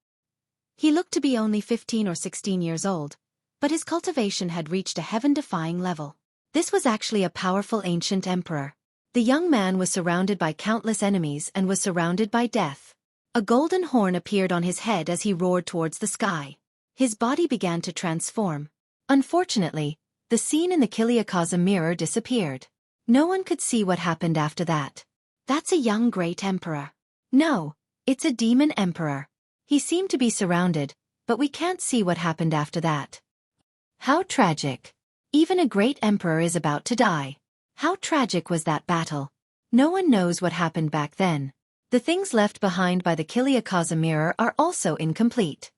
He looked to be only 15 or 16 years old, but his cultivation had reached a heaven-defying level. This was actually a powerful ancient emperor. The young man was surrounded by countless enemies and was surrounded by death. A golden horn appeared on his head as he roared towards the sky. His body began to transform. Unfortunately, the scene in the Kiliakaza mirror disappeared. No one could see what happened after that. That's a young great emperor. No, it's a demon emperor. He seemed to be surrounded, but we can't see what happened after that. How tragic. Even a great emperor is about to die. How tragic was that battle? No one knows what happened back then. The things left behind by the Kiliakaza mirror are also incomplete.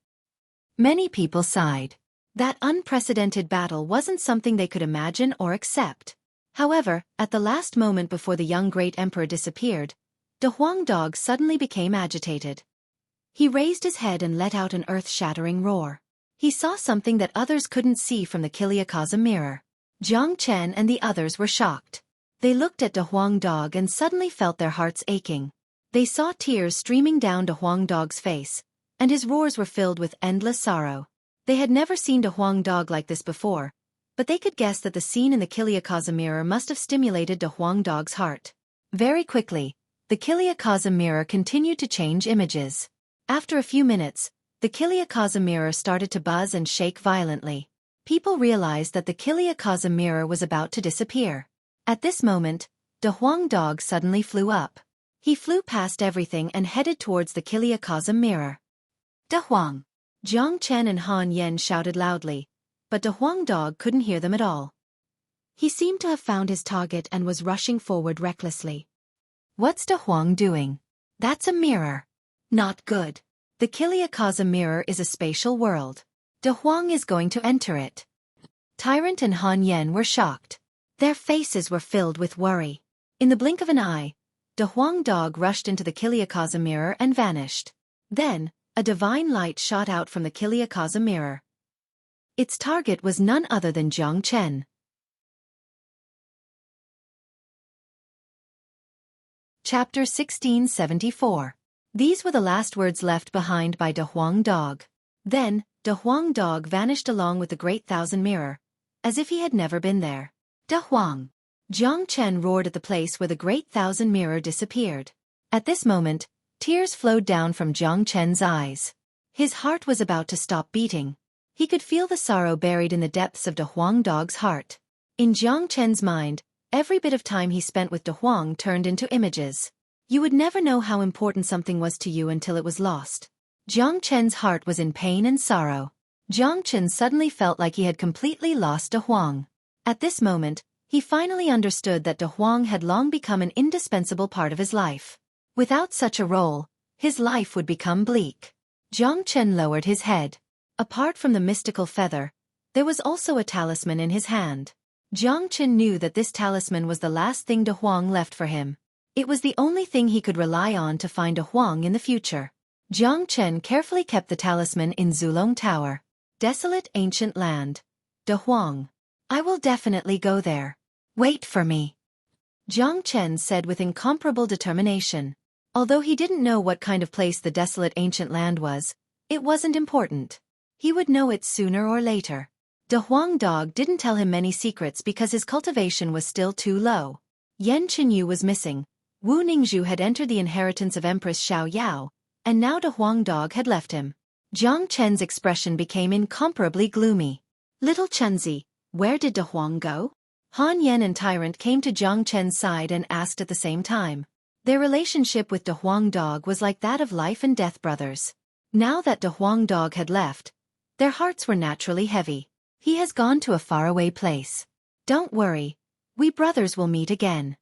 Many people sighed. That unprecedented battle wasn't something they could imagine or accept. However, at the last moment before the young great emperor disappeared, De Huang Dog suddenly became agitated. He raised his head and let out an earth-shattering roar. He saw something that others couldn't see from the Kiliakaza mirror. Jiang Chen and the others were shocked. They looked at De Huang Dog and suddenly felt their hearts aching. They saw tears streaming down De Huang Dog's face, and his roars were filled with endless sorrow. They had never seen De Huang Dog like this before, but they could guess that the scene in the Kiliakaza mirror must have stimulated De Huang Dog's heart. Very quickly, the Kiliakaza mirror continued to change images. After a few minutes, the Kiliakaza mirror started to buzz and shake violently. People realized that the Kiliakaza mirror was about to disappear. At this moment, De Huang Dog suddenly flew up. He flew past everything and headed towards the Kiliakaza mirror. De Huang! Jiang Chen and Han Yen shouted loudly, but De Huang Dog couldn't hear them at all. He seemed to have found his target and was rushing forward recklessly. What's De Huang doing? That's a mirror. Not good. The Kiliakaza mirror is a spatial world. De Huang is going to enter it. Tyrant and Han Yen were shocked. Their faces were filled with worry. In the blink of an eye, De Huang dog rushed into the Kiliakaza mirror and vanished. Then, a divine light shot out from the Kiliakaza mirror. Its target was none other than Jiang Chen. Chapter 1674. These were the last words left behind by De Huang dog. Then, De Huang dog vanished along with the Great Thousand Mirror, as if he had never been there. De Huang! Jiang Chen roared at the place where the Great Thousand Mirror disappeared. At this moment, tears flowed down from Jiang Chen's eyes. His heart was about to stop beating. He could feel the sorrow buried in the depths of De Huang dog's heart. In Jiang Chen's mind, every bit of time he spent with De Huang turned into images. You would never know how important something was to you until it was lost. Jiang Chen's heart was in pain and sorrow. Jiang Chen suddenly felt like he had completely lost De Huang. At this moment, he finally understood that De Huang had long become an indispensable part of his life. Without such a role, his life would become bleak. Jiang Chen lowered his head. Apart from the mystical feather, there was also a talisman in his hand. Jiang Chen knew that this talisman was the last thing De Huang left for him. It was the only thing he could rely on to find De Huang in the future. Jiang Chen carefully kept the talisman in Zulong Tower. Desolate ancient land. De Huang. I will definitely go there. Wait for me. Jiang Chen said with incomparable determination. Although he didn't know what kind of place the desolate ancient land was, it wasn't important. He would know it sooner or later. De Huang dog didn't tell him many secrets because his cultivation was still too low. Yan Chenyu was missing. Wu Ningzhu had entered the inheritance of Empress Xiao Yao, and now De Huang dog had left him. Jiang Chen's expression became incomparably gloomy. Little Chenzi, where did De Huang go? Han Yen and Tyrant came to Jiang Chen's side and asked at the same time. Their relationship with De Huang dog was like that of life and death brothers. Now that De Huang dog had left, their hearts were naturally heavy. He has gone to a faraway place. Don't worry, we brothers will meet again.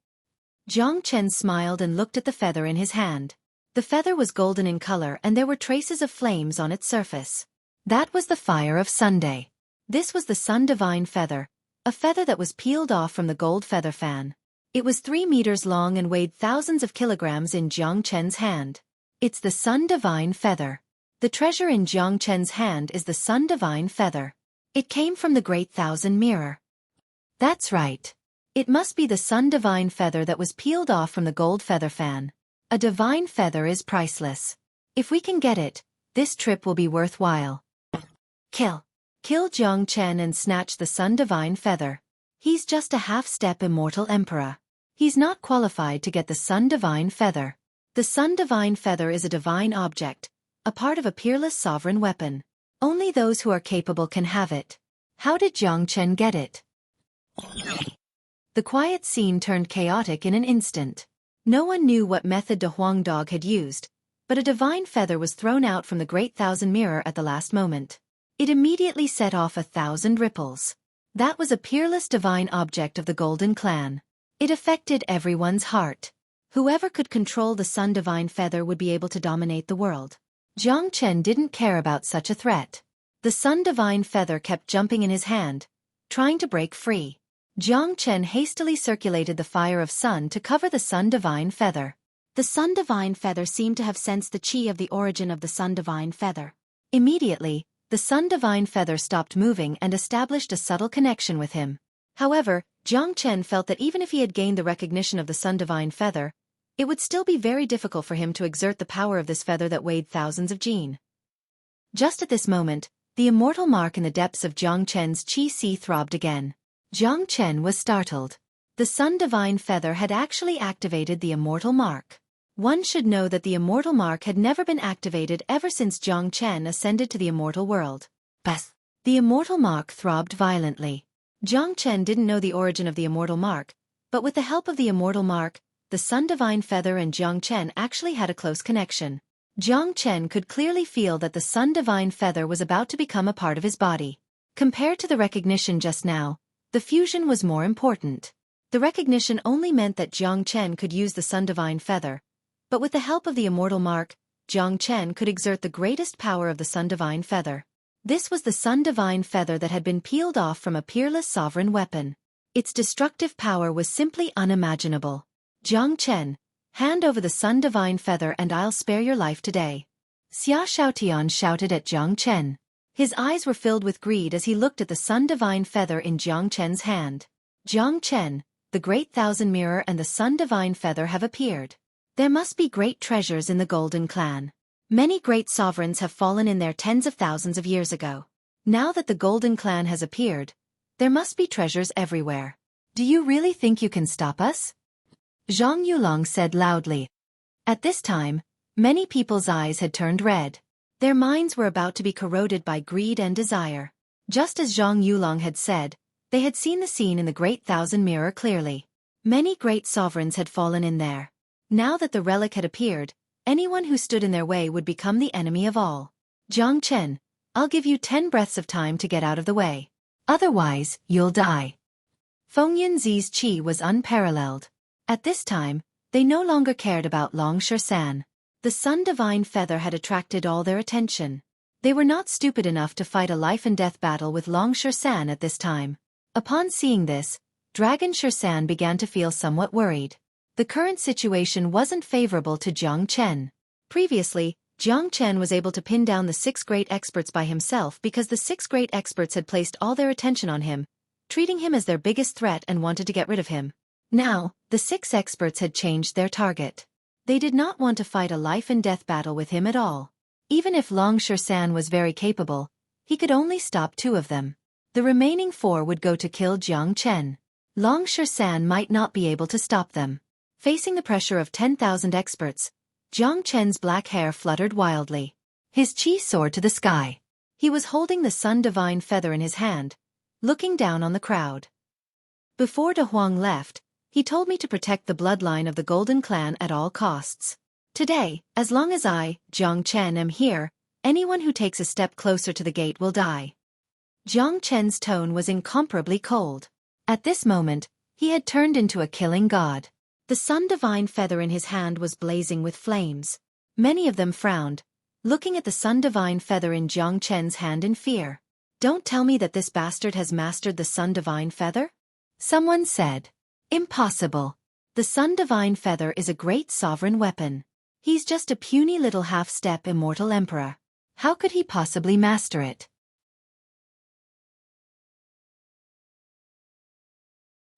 Jiang Chen smiled and looked at the feather in his hand. The feather was golden in color and there were traces of flames on its surface. That was the fire of Sunday. This was the Sun Divine Feather, a feather that was peeled off from the gold feather fan. It was 3 meters long and weighed thousands of kilograms in Jiang Chen's hand. It's the Sun Divine Feather. The treasure in Jiang Chen's hand is the Sun Divine Feather. It came from the Great Thousand Mirror. That's right. It must be the Sun Divine Feather that was peeled off from the gold feather fan. A divine feather is priceless. If we can get it, this trip will be worthwhile. Kill Jiang Chen and snatch the Sun Divine Feather. He's just a half-step immortal emperor. He's not qualified to get the Sun Divine Feather. The Sun Divine Feather is a divine object, a part of a peerless sovereign weapon. Only those who are capable can have it. How did Jiang Chen get it? The quiet scene turned chaotic in an instant. No one knew what method De Huang dog had used, but a divine feather was thrown out from the Great Thousand Mirror at the last moment. It immediately set off 1,000 ripples. That was a peerless divine object of the Golden Clan. It affected everyone's heart. Whoever could control the Sun Divine Feather would be able to dominate the world. Jiang Chen didn't care about such a threat. The Sun Divine Feather kept jumping in his hand, trying to break free. Jiang Chen hastily circulated the fire of sun to cover the Sun Divine Feather. The Sun Divine Feather seemed to have sensed the qi of the origin of the Sun Divine Feather. Immediately, the Sun Divine Feather stopped moving and established a subtle connection with him. However, Jiang Chen felt that even if he had gained the recognition of the Sun Divine Feather, it would still be very difficult for him to exert the power of this feather that weighed thousands of jin. Just at this moment, the immortal mark in the depths of Jiang Chen's qi throbbed again. Jiang Chen was startled. The Sun Divine Feather had actually activated the immortal mark. One should know that the immortal mark had never been activated ever since Jiang Chen ascended to the immortal world. Beth! The immortal mark throbbed violently. Jiang Chen didn't know the origin of the immortal mark, but with the help of the immortal mark, the Sun Divine Feather and Jiang Chen actually had a close connection. Jiang Chen could clearly feel that the Sun Divine Feather was about to become a part of his body. Compared to the recognition just now, the fusion was more important. The recognition only meant that Jiang Chen could use the Sun Divine Feather, but with the help of the immortal mark, Jiang Chen could exert the greatest power of the Sun Divine Feather. This was the Sun Divine Feather that had been peeled off from a peerless sovereign weapon. Its destructive power was simply unimaginable. Jiang Chen, hand over the Sun Divine Feather and I'll spare your life today. Xia Xiaotian shouted at Jiang Chen. His eyes were filled with greed as he looked at the Sun Divine Feather in Jiang Chen's hand. Jiang Chen, the Great Thousand Mirror and the Sun Divine Feather have appeared. There must be great treasures in the Golden Clan. Many great sovereigns have fallen in there tens of thousands of years ago. Now that the Golden Clan has appeared, there must be treasures everywhere. Do you really think you can stop us? Zhang Yulong said loudly. At this time, many people's eyes had turned red. Their minds were about to be corroded by greed and desire. Just as Zhang Yulong had said, they had seen the scene in the Great Thousand Mirror clearly. Many great sovereigns had fallen in there. Now that the relic had appeared, anyone who stood in their way would become the enemy of all. Jiang Chen, I'll give you 10 breaths of time to get out of the way. Otherwise, you'll die. Feng Yunzi's qi was unparalleled. At this time, they no longer cared about Long Shan. The Sun Divine Feather had attracted all their attention. They were not stupid enough to fight a life-and-death battle with Long Shan at this time. Upon seeing this, Dragon Shan began to feel somewhat worried. The current situation wasn't favorable to Jiang Chen. Previously, Jiang Chen was able to pin down the 6 great experts by himself because the 6 great experts had placed all their attention on him, treating him as their biggest threat and wanted to get rid of him. Now, the 6 experts had changed their target. They did not want to fight a life-and-death battle with him at all. Even if Long Shan was very capable, he could only stop 2 of them. The remaining 4 would go to kill Jiang Chen. Long Shan might not be able to stop them. Facing the pressure of 10,000 experts, Jiang Chen's black hair fluttered wildly. His qi soared to the sky. He was holding the Sun Divine Feather in his hand, looking down on the crowd. Before De Huang left, he told me to protect the bloodline of the Golden Clan at all costs. Today, as long as I, Jiang Chen, am here, anyone who takes a step closer to the gate will die. Jiang Chen's tone was incomparably cold. At this moment, he had turned into a killing god. The Sun Divine Feather in his hand was blazing with flames. Many of them frowned, looking at the Sun Divine Feather in Jiang Chen's hand in fear. Don't tell me that this bastard has mastered the Sun Divine Feather? Someone said. Impossible. The Sun Divine Feather is a great sovereign weapon. He's just a puny little half-step immortal emperor. How could he possibly master it?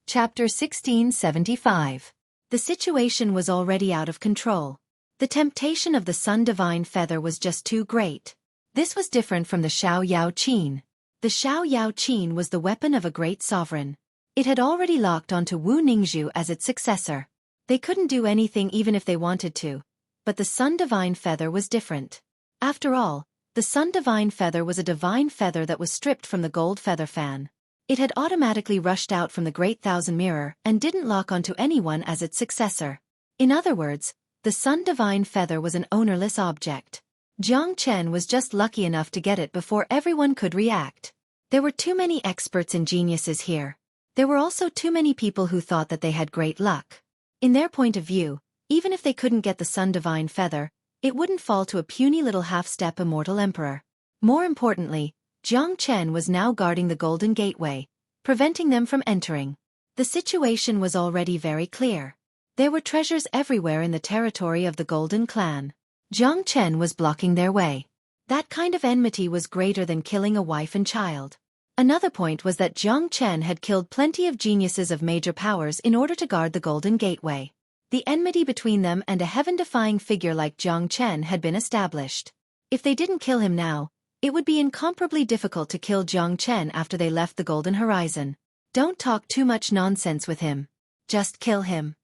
Chapter 1675. The situation was already out of control. The temptation of the Sun Divine Feather was just too great. This was different from the Xiao Yao Qin. The Xiao Yao Qin was the weapon of a great sovereign. It had already locked onto Wu Ningzhu as its successor. They couldn't do anything even if they wanted to. But the Sun Divine Feather was different. After all, the Sun Divine Feather was a divine feather that was stripped from the gold feather fan. It had automatically rushed out from the Great Thousand Mirror and didn't lock onto anyone as its successor. In other words, the Sun Divine Feather was an ownerless object. Jiang Chen was just lucky enough to get it before everyone could react. There were too many experts and geniuses here. There were also too many people who thought that they had great luck. In their point of view, even if they couldn't get the Sun Divine Feather, it wouldn't fall to a puny little half-step immortal emperor. More importantly, Jiang Chen was now guarding the Golden Gateway, preventing them from entering. The situation was already very clear. There were treasures everywhere in the territory of the Golden Clan. Jiang Chen was blocking their way. That kind of enmity was greater than killing a wife and child. Another point was that Jiang Chen had killed plenty of geniuses of major powers in order to guard the Golden Gateway. The enmity between them and a heaven-defying figure like Jiang Chen had been established. If they didn't kill him now, it would be incomparably difficult to kill Jiang Chen after they left the Golden Horizon. Don't talk too much nonsense with him. Just kill him.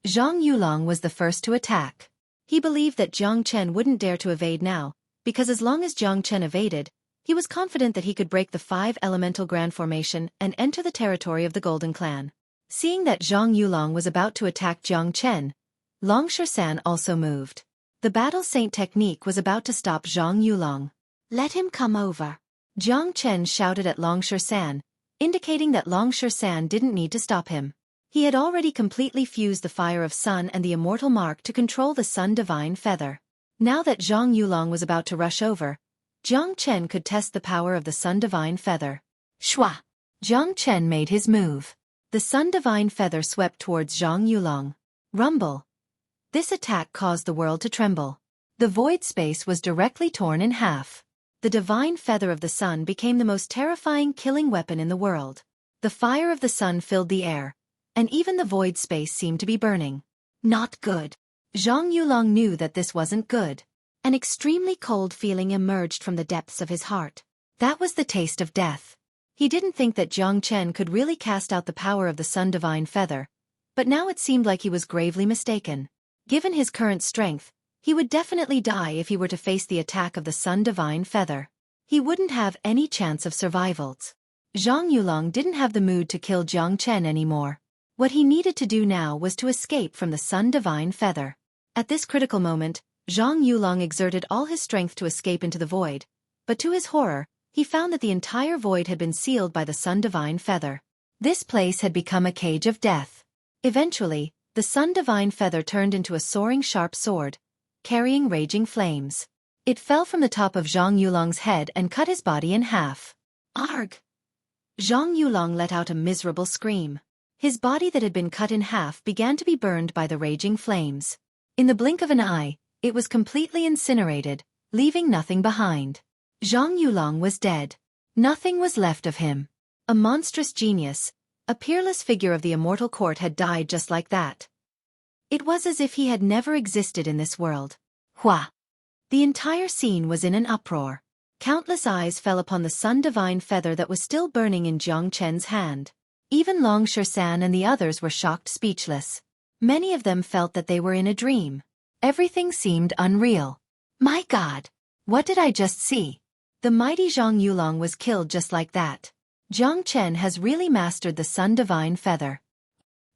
Zhang Yulong was the first to attack. He believed that Jiang Chen wouldn't dare to evade now, because as long as Jiang Chen evaded, he was confident that he could break the 5 elemental grand formation and enter the territory of the Golden Clan. Seeing that Zhang Yulong was about to attack Jiang Chen, Long Shan also moved. The Battle Saint technique was about to stop Zhang Yulong. Let him come over. Jiang Chen shouted at Long Shan, indicating that Long Shan didn't need to stop him. He had already completely fused the fire of Sun and the immortal mark to control the Sun Divine Feather. Now that Zhang Yulong was about to rush over, Jiang Chen could test the power of the Sun Divine Feather. Shwa! Jiang Chen made his move. The Sun Divine Feather swept towards Zhang Yulong. Rumble! This attack caused the world to tremble. The void space was directly torn in half. The divine feather of the sun became the most terrifying killing weapon in the world. The fire of the sun filled the air, and even the void space seemed to be burning. Not good. Zhang Yulong knew that this wasn't good. An extremely cold feeling emerged from the depths of his heart. That was the taste of death. He didn't think that Jiang Chen could really cast out the power of the sun divine feather, but now it seemed like he was gravely mistaken. Given his current strength, he would definitely die if he were to face the attack of the Sun Divine Feather. He wouldn't have any chance of survival. Zhang Yulong didn't have the mood to kill Jiang Chen anymore. What he needed to do now was to escape from the Sun Divine Feather. At this critical moment, Zhang Yulong exerted all his strength to escape into the void, but to his horror, he found that the entire void had been sealed by the Sun Divine Feather. This place had become a cage of death. Eventually, the Sun Divine Feather turned into a soaring sharp sword, carrying raging flames. It fell from the top of Zhang Yulong's head and cut his body in half. Arg! Zhang Yulong let out a miserable scream. His body that had been cut in half began to be burned by the raging flames. In the blink of an eye, it was completely incinerated, leaving nothing behind. Zhang Yulong was dead. Nothing was left of him. A monstrous genius, a peerless figure of the immortal court had died just like that. It was as if he had never existed in this world. Hua! The entire scene was in an uproar. Countless eyes fell upon the Sun Divine Feather that was still burning in Jiang Chen's hand. Even Long Shersan and the others were shocked speechless. Many of them felt that they were in a dream. Everything seemed unreal. My God! What did I just see? The mighty Zhang Yulong was killed just like that. Jiang Chen has really mastered the Sun Divine Feather.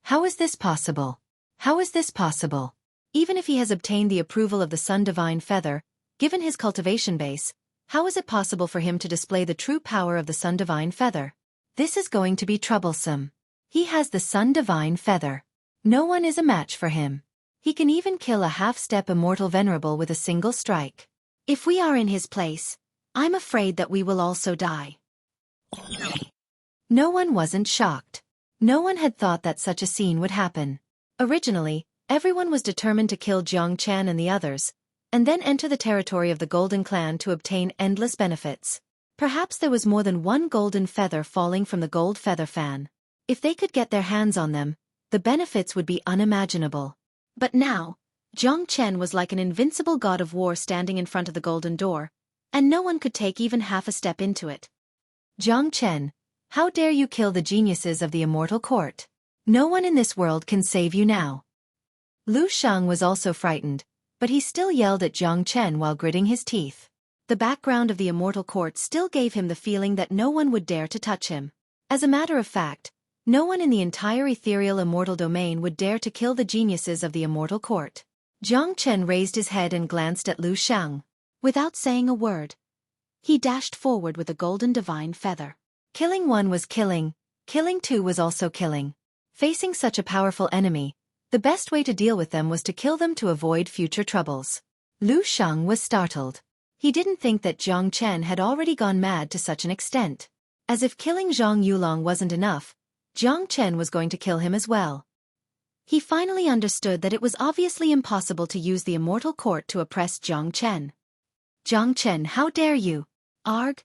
How is this possible? How is this possible? Even if he has obtained the approval of the Sun Divine Feather, given his cultivation base, how is it possible for him to display the true power of the Sun Divine Feather? This is going to be troublesome. He has the Sun Divine Feather. No one is a match for him. He can even kill a half-step immortal venerable with a single strike. If we are in his place, I'm afraid that we will also die. No one wasn't shocked. No one had thought that such a scene would happen. Originally, everyone was determined to kill Jiang Chen and the others, and then enter the territory of the Golden Clan to obtain endless benefits. Perhaps there was more than one golden feather falling from the gold feather fan. If they could get their hands on them, the benefits would be unimaginable. But now, Jiang Chen was like an invincible god of war standing in front of the golden door, and no one could take even half a step into it. Jiang Chen, how dare you kill the geniuses of the immortal court? No one in this world can save you now. Lu Sheng was also frightened, but he still yelled at Jiang Chen while gritting his teeth. The background of the immortal court still gave him the feeling that no one would dare to touch him. As a matter of fact, no one in the entire ethereal immortal domain would dare to kill the geniuses of the immortal court. Jiang Chen raised his head and glanced at Lu Sheng. Without saying a word, he dashed forward with a golden divine feather. Killing one was killing two was also killing. Facing such a powerful enemy, the best way to deal with them was to kill them to avoid future troubles. Lu Sheng was startled. He didn't think that Jiang Chen had already gone mad to such an extent. As if killing Zhang Yulong wasn't enough, Jiang Chen was going to kill him as well. He finally understood that it was obviously impossible to use the immortal court to oppress Jiang Chen. Jiang Chen, how dare you? Arg!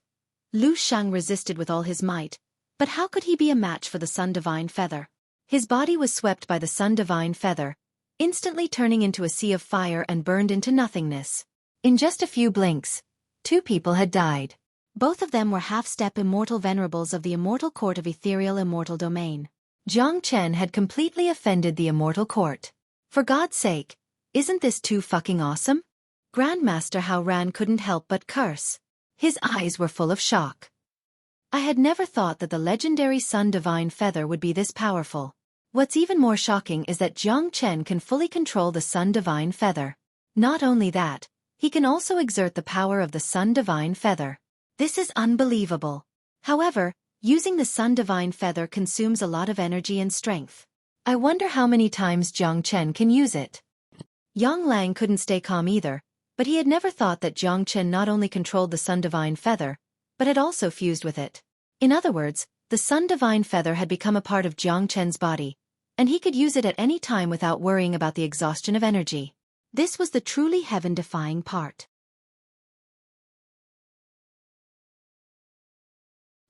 Lu Sheng resisted with all his might, but how could he be a match for the Sun Divine Feather? His body was swept by the Sun Divine Feather, instantly turning into a sea of fire and burned into nothingness. In just a few blinks, 2 people had died. Both of them were half-step immortal venerables of the immortal court of ethereal immortal domain. Jiang Chen had completely offended the immortal court. For God's sake, isn't this too fucking awesome? Grandmaster Hao Ran couldn't help but curse. His eyes were full of shock. I had never thought that the legendary Sun Divine Feather would be this powerful. What's even more shocking is that Jiang Chen can fully control the Sun Divine Feather. Not only that, he can also exert the power of the Sun Divine Feather. This is unbelievable. However, using the Sun Divine Feather consumes a lot of energy and strength. I wonder how many times Jiang Chen can use it. Yang Lang couldn't stay calm either, but he had never thought that Jiang Chen not only controlled the Sun Divine Feather, but had also fused with it. In other words, the Sun Divine Feather had become a part of Jiang Chen's body, and he could use it at any time without worrying about the exhaustion of energy. This was the truly heaven-defying part.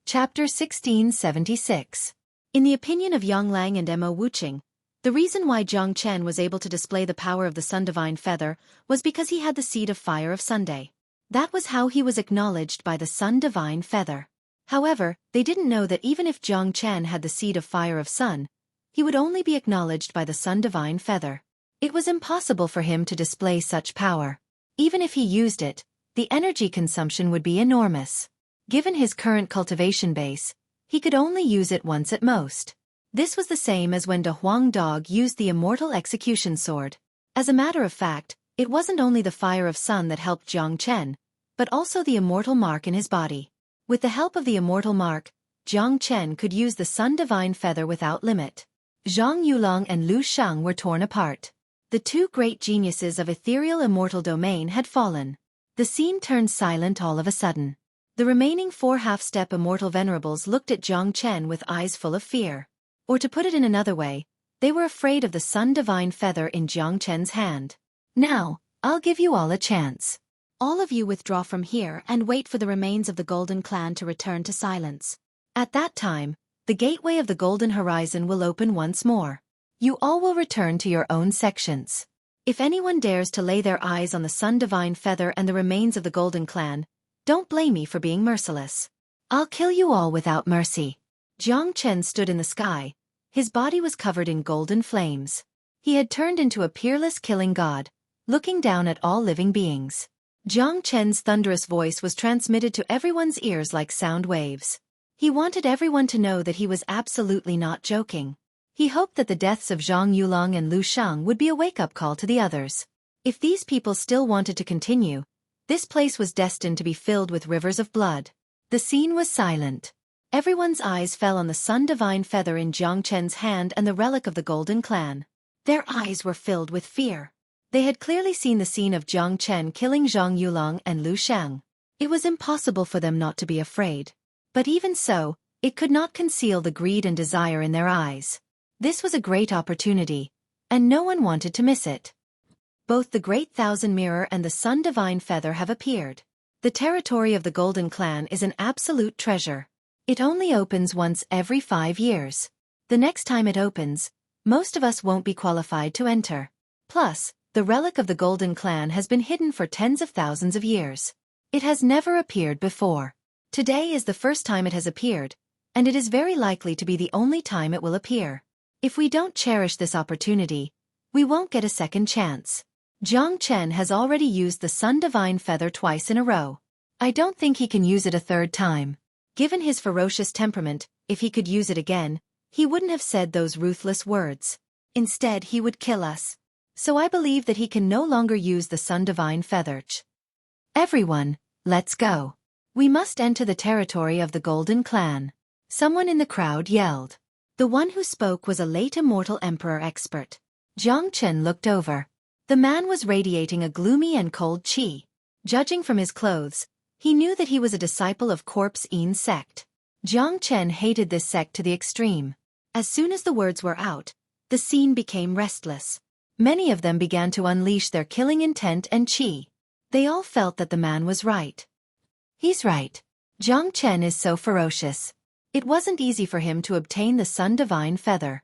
Chapter 1676. In the opinion of Yang Lang and Mo Wuqing, the reason why Jiang Chen was able to display the power of the Sun Divine Feather was because he had the seed of fire of Sunday. That was how he was acknowledged by the Sun Divine Feather. However, they didn't know that even if Jiang Chen had the seed of fire of Sun, he would only be acknowledged by the Sun Divine Feather. It was impossible for him to display such power. Even if he used it, the energy consumption would be enormous. Given his current cultivation base, he could only use it once at most. This was the same as when De Huang Dog used the immortal execution sword. As a matter of fact, it wasn't only the fire of Sun that helped Jiang Chen, but also the immortal mark in his body. With the help of the immortal mark, Jiang Chen could use the Sun Divine Feather without limit. Zhang Yulong and Lu Sheng were torn apart. The two great geniuses of ethereal immortal domain had fallen. The scene turned silent all of a sudden. The remaining 4 half-step immortal venerables looked at Jiang Chen with eyes full of fear. Or to put it in another way, they were afraid of the Sun Divine Feather in Jiang Chen's hand. Now, I'll give you all a chance. All of you withdraw from here and wait for the remains of the Golden Clan to return to silence. At that time, the gateway of the Golden Horizon will open once more. You all will return to your own sections. If anyone dares to lay their eyes on the Sun Divine Feather and the remains of the Golden Clan, don't blame me for being merciless. I'll kill you all without mercy. Jiang Chen stood in the sky. His body was covered in golden flames. He had turned into a peerless killing god, looking down at all living beings. Jiang Chen's thunderous voice was transmitted to everyone's ears like sound waves. He wanted everyone to know that he was absolutely not joking. He hoped that the deaths of Zhang Yulong and Lu Sheng would be a wake-up call to the others. If these people still wanted to continue, this place was destined to be filled with rivers of blood. The scene was silent. Everyone's eyes fell on the Sun Divine Feather in Jiang Chen's hand and the relic of the Golden Clan. Their eyes were filled with fear. They had clearly seen the scene of Jiang Chen killing Zhang Yulong and Lu Sheng. It was impossible for them not to be afraid. But even so, it could not conceal the greed and desire in their eyes. This was a great opportunity, and no one wanted to miss it. Both the Great Thousand Mirror and the Sun Divine Feather have appeared. The territory of the Golden Clan is an absolute treasure. It only opens once every 5 years. The next time it opens, most of us won't be qualified to enter. Plus, the relic of the Golden Clan has been hidden for tens of thousands of years. It has never appeared before. Today is the first time it has appeared, and it is very likely to be the only time it will appear. If we don't cherish this opportunity, we won't get a second chance. Jiang Chen has already used the Sun Divine Feather twice in a row. I don't think he can use it a third time. Given his ferocious temperament, if he could use it again, he wouldn't have said those ruthless words. Instead, he would kill us. So I believe that he can no longer use the Sun Divine Feather. Everyone, let's go. We must enter the territory of the Golden Clan. Someone in the crowd yelled. The one who spoke was a late immortal emperor expert. Jiang Chen looked over. The man was radiating a gloomy and cold qi. Judging from his clothes, he knew that he was a disciple of Corpse Yin sect. Jiang Chen hated this sect to the extreme. As soon as the words were out, the scene became restless. Many of them began to unleash their killing intent and qi. They all felt that the man was right. He's right. Jiang Chen is so ferocious. It wasn't easy for him to obtain the Sun Divine Feather.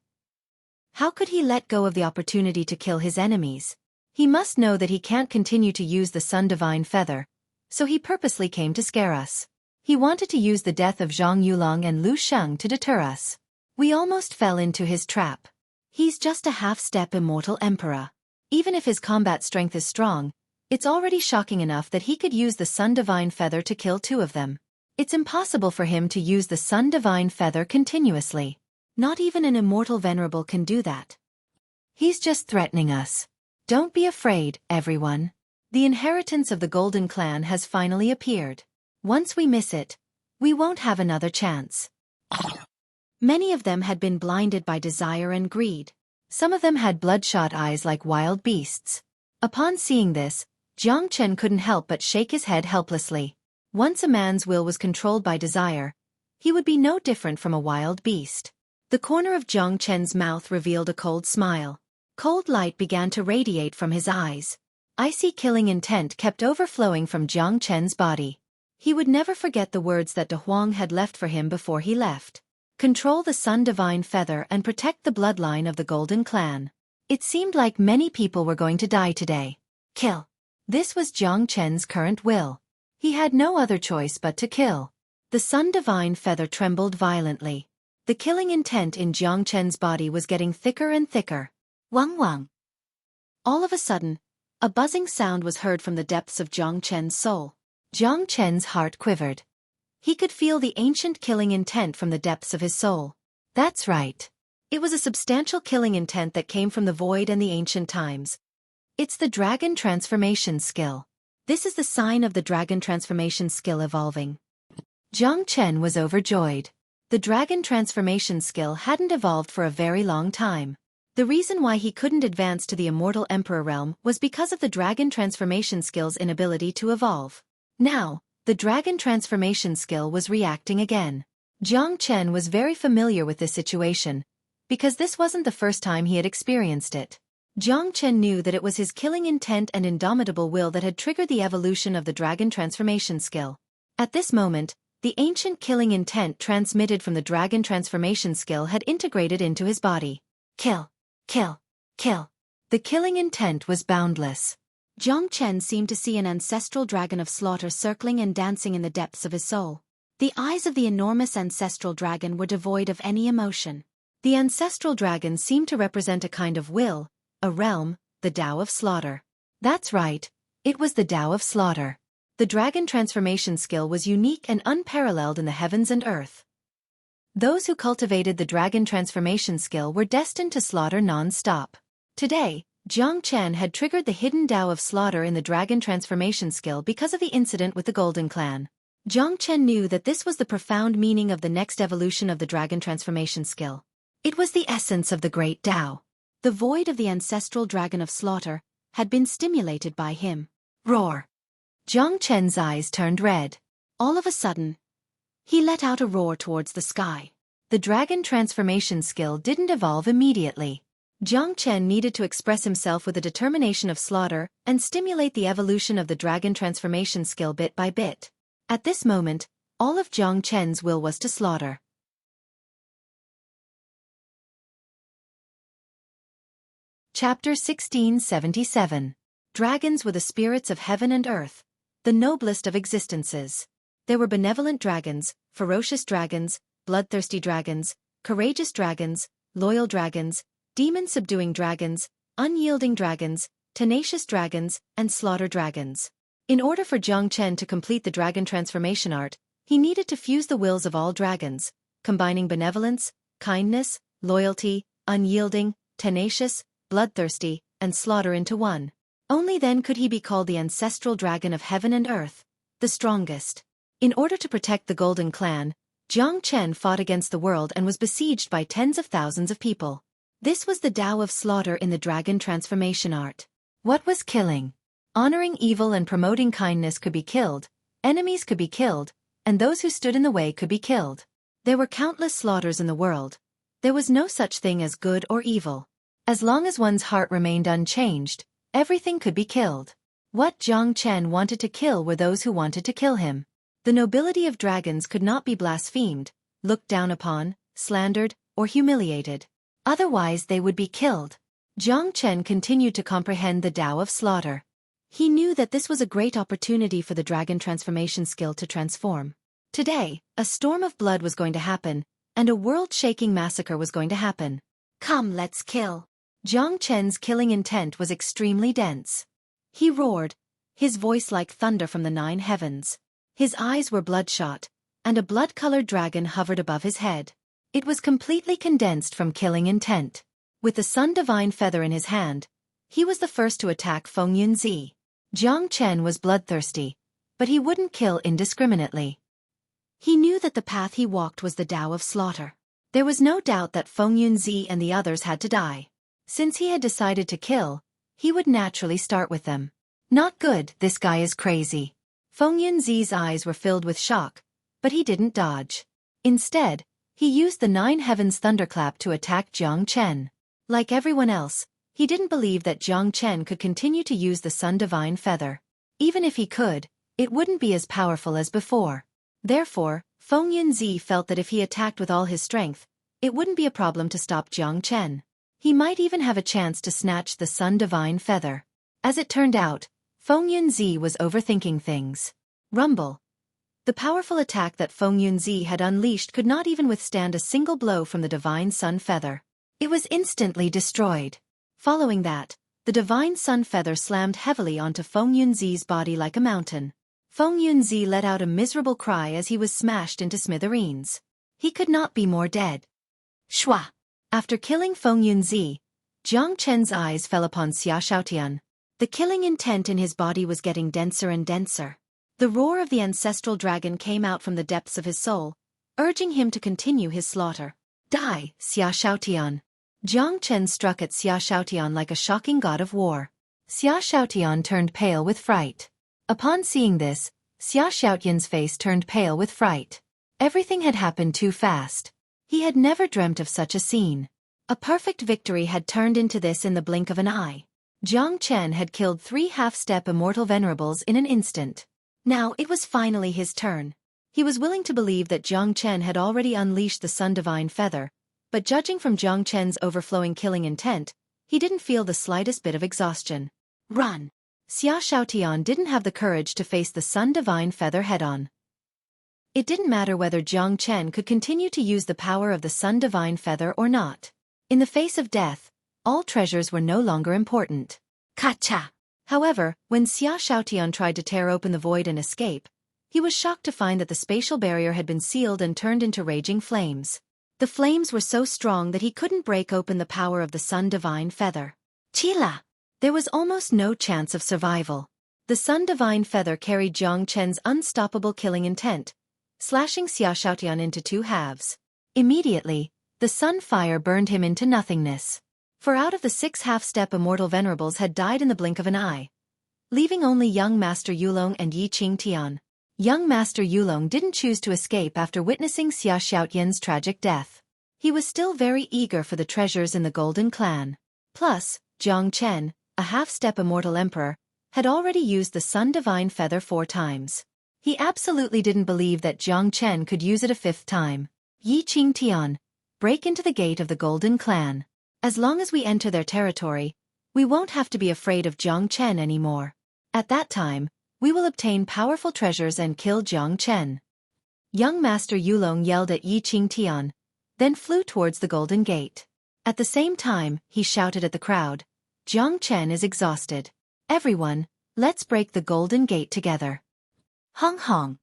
How could he let go of the opportunity to kill his enemies? He must know that he can't continue to use the Sun Divine Feather, so he purposely came to scare us. He wanted to use the death of Zhang Yulong and Lu Sheng to deter us. We almost fell into his trap. He's just a half-step immortal emperor. Even if his combat strength is strong, it's already shocking enough that he could use the Sun Divine Feather to kill 2 of them. It's impossible for him to use the Sun Divine Feather continuously. Not even an immortal venerable can do that. He's just threatening us. Don't be afraid, everyone. The inheritance of the Golden Clan has finally appeared. Once we miss it, we won't have another chance. Many of them had been blinded by desire and greed. Some of them had bloodshot eyes like wild beasts. Upon seeing this, Jiang Chen couldn't help but shake his head helplessly. Once a man's will was controlled by desire, he would be no different from a wild beast. The corner of Jiang Chen's mouth revealed a cold smile. Cold light began to radiate from his eyes. Icy killing intent kept overflowing from Jiang Chen's body. He would never forget the words that De Huang had left for him before he left. Control the Sun Divine Feather and protect the bloodline of the Golden Clan. It seemed like many people were going to die today. Kill. This was Jiang Chen's current will. He had no other choice but to kill. The Sun Divine Feather trembled violently. The killing intent in Jiang Chen's body was getting thicker and thicker. Wang wang. All of a sudden, a buzzing sound was heard from the depths of Jiang Chen's soul. Jiang Chen's heart quivered. He could feel the ancient killing intent from the depths of his soul. That's right. It was a substantial killing intent that came from the void and the ancient times. It's the dragon transformation skill. This is the sign of the dragon transformation skill evolving. Jiang Chen was overjoyed. The dragon transformation skill hadn't evolved for a very long time. The reason why he couldn't advance to the immortal emperor realm was because of the dragon transformation skill's inability to evolve. Now, the dragon transformation skill was reacting again. Jiang Chen was very familiar with this situation, because this wasn't the first time he had experienced it. Jiang Chen knew that it was his killing intent and indomitable will that had triggered the evolution of the dragon transformation skill. At this moment, the ancient killing intent transmitted from the dragon transformation skill had integrated into his body. Kill. Kill. Kill. The killing intent was boundless. Jiang Chen seemed to see an ancestral dragon of slaughter circling and dancing in the depths of his soul. The eyes of the enormous ancestral dragon were devoid of any emotion. The ancestral dragon seemed to represent a kind of will, a realm, the Tao of Slaughter. That's right, it was the Tao of Slaughter. The dragon transformation skill was unique and unparalleled in the heavens and earth. Those who cultivated the dragon transformation skill were destined to slaughter non-stop. Today, Jiang Chen had triggered the hidden Tao of Slaughter in the dragon transformation skill because of the incident with the Golden Clan. Jiang Chen knew that this was the profound meaning of the next evolution of the dragon transformation skill. It was the essence of the great Tao. The void of the ancestral dragon of slaughter had been stimulated by him. Roar! Jiang Chen's eyes turned red. All of a sudden, he let out a roar towards the sky. The dragon transformation skill didn't evolve immediately. Jiang Chen needed to express himself with a determination of slaughter and stimulate the evolution of the dragon transformation skill bit by bit. At this moment, all of Jiang Chen's will was to slaughter. Chapter 1677. Dragons were the spirits of heaven and earth, the noblest of existences. There were benevolent dragons, ferocious dragons, bloodthirsty dragons, courageous dragons, loyal dragons, demon-subduing dragons, unyielding dragons, tenacious dragons, and slaughter dragons. In order for Jiang Chen to complete the dragon transformation art, he needed to fuse the wills of all dragons, combining benevolence, kindness, loyalty, unyielding, tenacious, bloodthirsty, and slaughter into one. Only then could he be called the ancestral dragon of heaven and earth, the strongest. In order to protect the Golden Clan, Jiang Chen fought against the world and was besieged by tens of thousands of people. This was the Tao of Slaughter in the dragon transformation art. What was killing? Honoring evil and promoting kindness could be killed, enemies could be killed, and those who stood in the way could be killed. There were countless slaughters in the world. There was no such thing as good or evil. As long as one's heart remained unchanged, everything could be killed. What Jiang Chen wanted to kill were those who wanted to kill him. The nobility of dragons could not be blasphemed, looked down upon, slandered, or humiliated. Otherwise they would be killed. Jiang Chen continued to comprehend the Tao of Slaughter. He knew that this was a great opportunity for the dragon transformation skill to transform. Today, a storm of blood was going to happen, and a world-shaking massacre was going to happen. Come, let's kill. Jiang Chen's killing intent was extremely dense. He roared, his voice like thunder from the 9 heavens. His eyes were bloodshot, and a blood-colored dragon hovered above his head. It was completely condensed from killing intent. With the Sun Divine Feather in his hand, he was the first to attack Feng Yunzi. Jiang Chen was bloodthirsty, but he wouldn't kill indiscriminately. He knew that the path he walked was the Tao of Slaughter. There was no doubt that Feng Yunzi and the others had to die. Since he had decided to kill, he would naturally start with them. Not good, this guy is crazy. Feng Yunzi's eyes were filled with shock, but he didn't dodge. Instead, he used the Nine Heavens Thunderclap to attack Jiang Chen. Like everyone else, he didn't believe that Jiang Chen could continue to use the Sun Divine Feather. Even if he could, it wouldn't be as powerful as before. Therefore, Feng Yunzi felt that if he attacked with all his strength, it wouldn't be a problem to stop Jiang Chen. He might even have a chance to snatch the Sun Divine Feather. As it turned out, Feng Yunzi was overthinking things. Rumble. The powerful attack that Feng Yunzi had unleashed could not even withstand a single blow from the Divine Sun Feather. It was instantly destroyed. Following that, the Divine Sun Feather slammed heavily onto Feng Yunzi's body like a mountain. Feng Yunzi let out a miserable cry as he was smashed into smithereens. He could not be more dead. Shua! After killing Feng Yunzi, Jiang Chen's eyes fell upon Xia Xiaotian. The killing intent in his body was getting denser and denser. The roar of the ancestral dragon came out from the depths of his soul, urging him to continue his slaughter. Die, Xia Xiaotian! Jiang Chen struck at Xia Xiaotian like a shocking god of war. Xia Xiaotian turned pale with fright. Upon seeing this, Xia Xiaotian's face turned pale with fright. Everything had happened too fast. He had never dreamt of such a scene. A perfect victory had turned into this in the blink of an eye. Jiang Chen had killed 3 half-step immortal venerables in an instant. Now it was finally his turn. He was willing to believe that Jiang Chen had already unleashed the Sun Divine Feather, but judging from Jiang Chen's overflowing killing intent, he didn't feel the slightest bit of exhaustion. Run! Xia Xiaotian didn't have the courage to face the Sun Divine Feather head-on. It didn't matter whether Jiang Chen could continue to use the power of the Sun Divine Feather or not. In the face of death, all treasures were no longer important. Kacha! However, when Xia Xiaotian tried to tear open the void and escape, he was shocked to find that the spatial barrier had been sealed and turned into raging flames. The flames were so strong that he couldn't break open the power of the Sun Divine Feather. Chila! There was almost no chance of survival. The Sun Divine Feather carried Jiang Chen's unstoppable killing intent, slashing Xia Xiaotian into 2 halves. Immediately, the sun fire burned him into nothingness. For out of the 6 half-step immortal venerables had died in the blink of an eye, leaving only young Master Yulong and Yi Qingtian. Young Master Yulong didn't choose to escape after witnessing Xia Xiaotian's tragic death. He was still very eager for the treasures in the Golden Clan. Plus, Jiang Chen, a half-step immortal emperor, had already used the Sun Divine Feather 4 times. He absolutely didn't believe that Jiang Chen could use it a 5th time. Yi Qingtian, break into the gate of the Golden Clan. As long as we enter their territory, we won't have to be afraid of Jiang Chen anymore. At that time, we will obtain powerful treasures and kill Jiang Chen. Young Master Yulong yelled at Yi Qingtian, then flew towards the Golden Gate. At the same time, he shouted at the crowd, Jiang Chen is exhausted. Everyone, let's break the Golden Gate together. Hong Hong.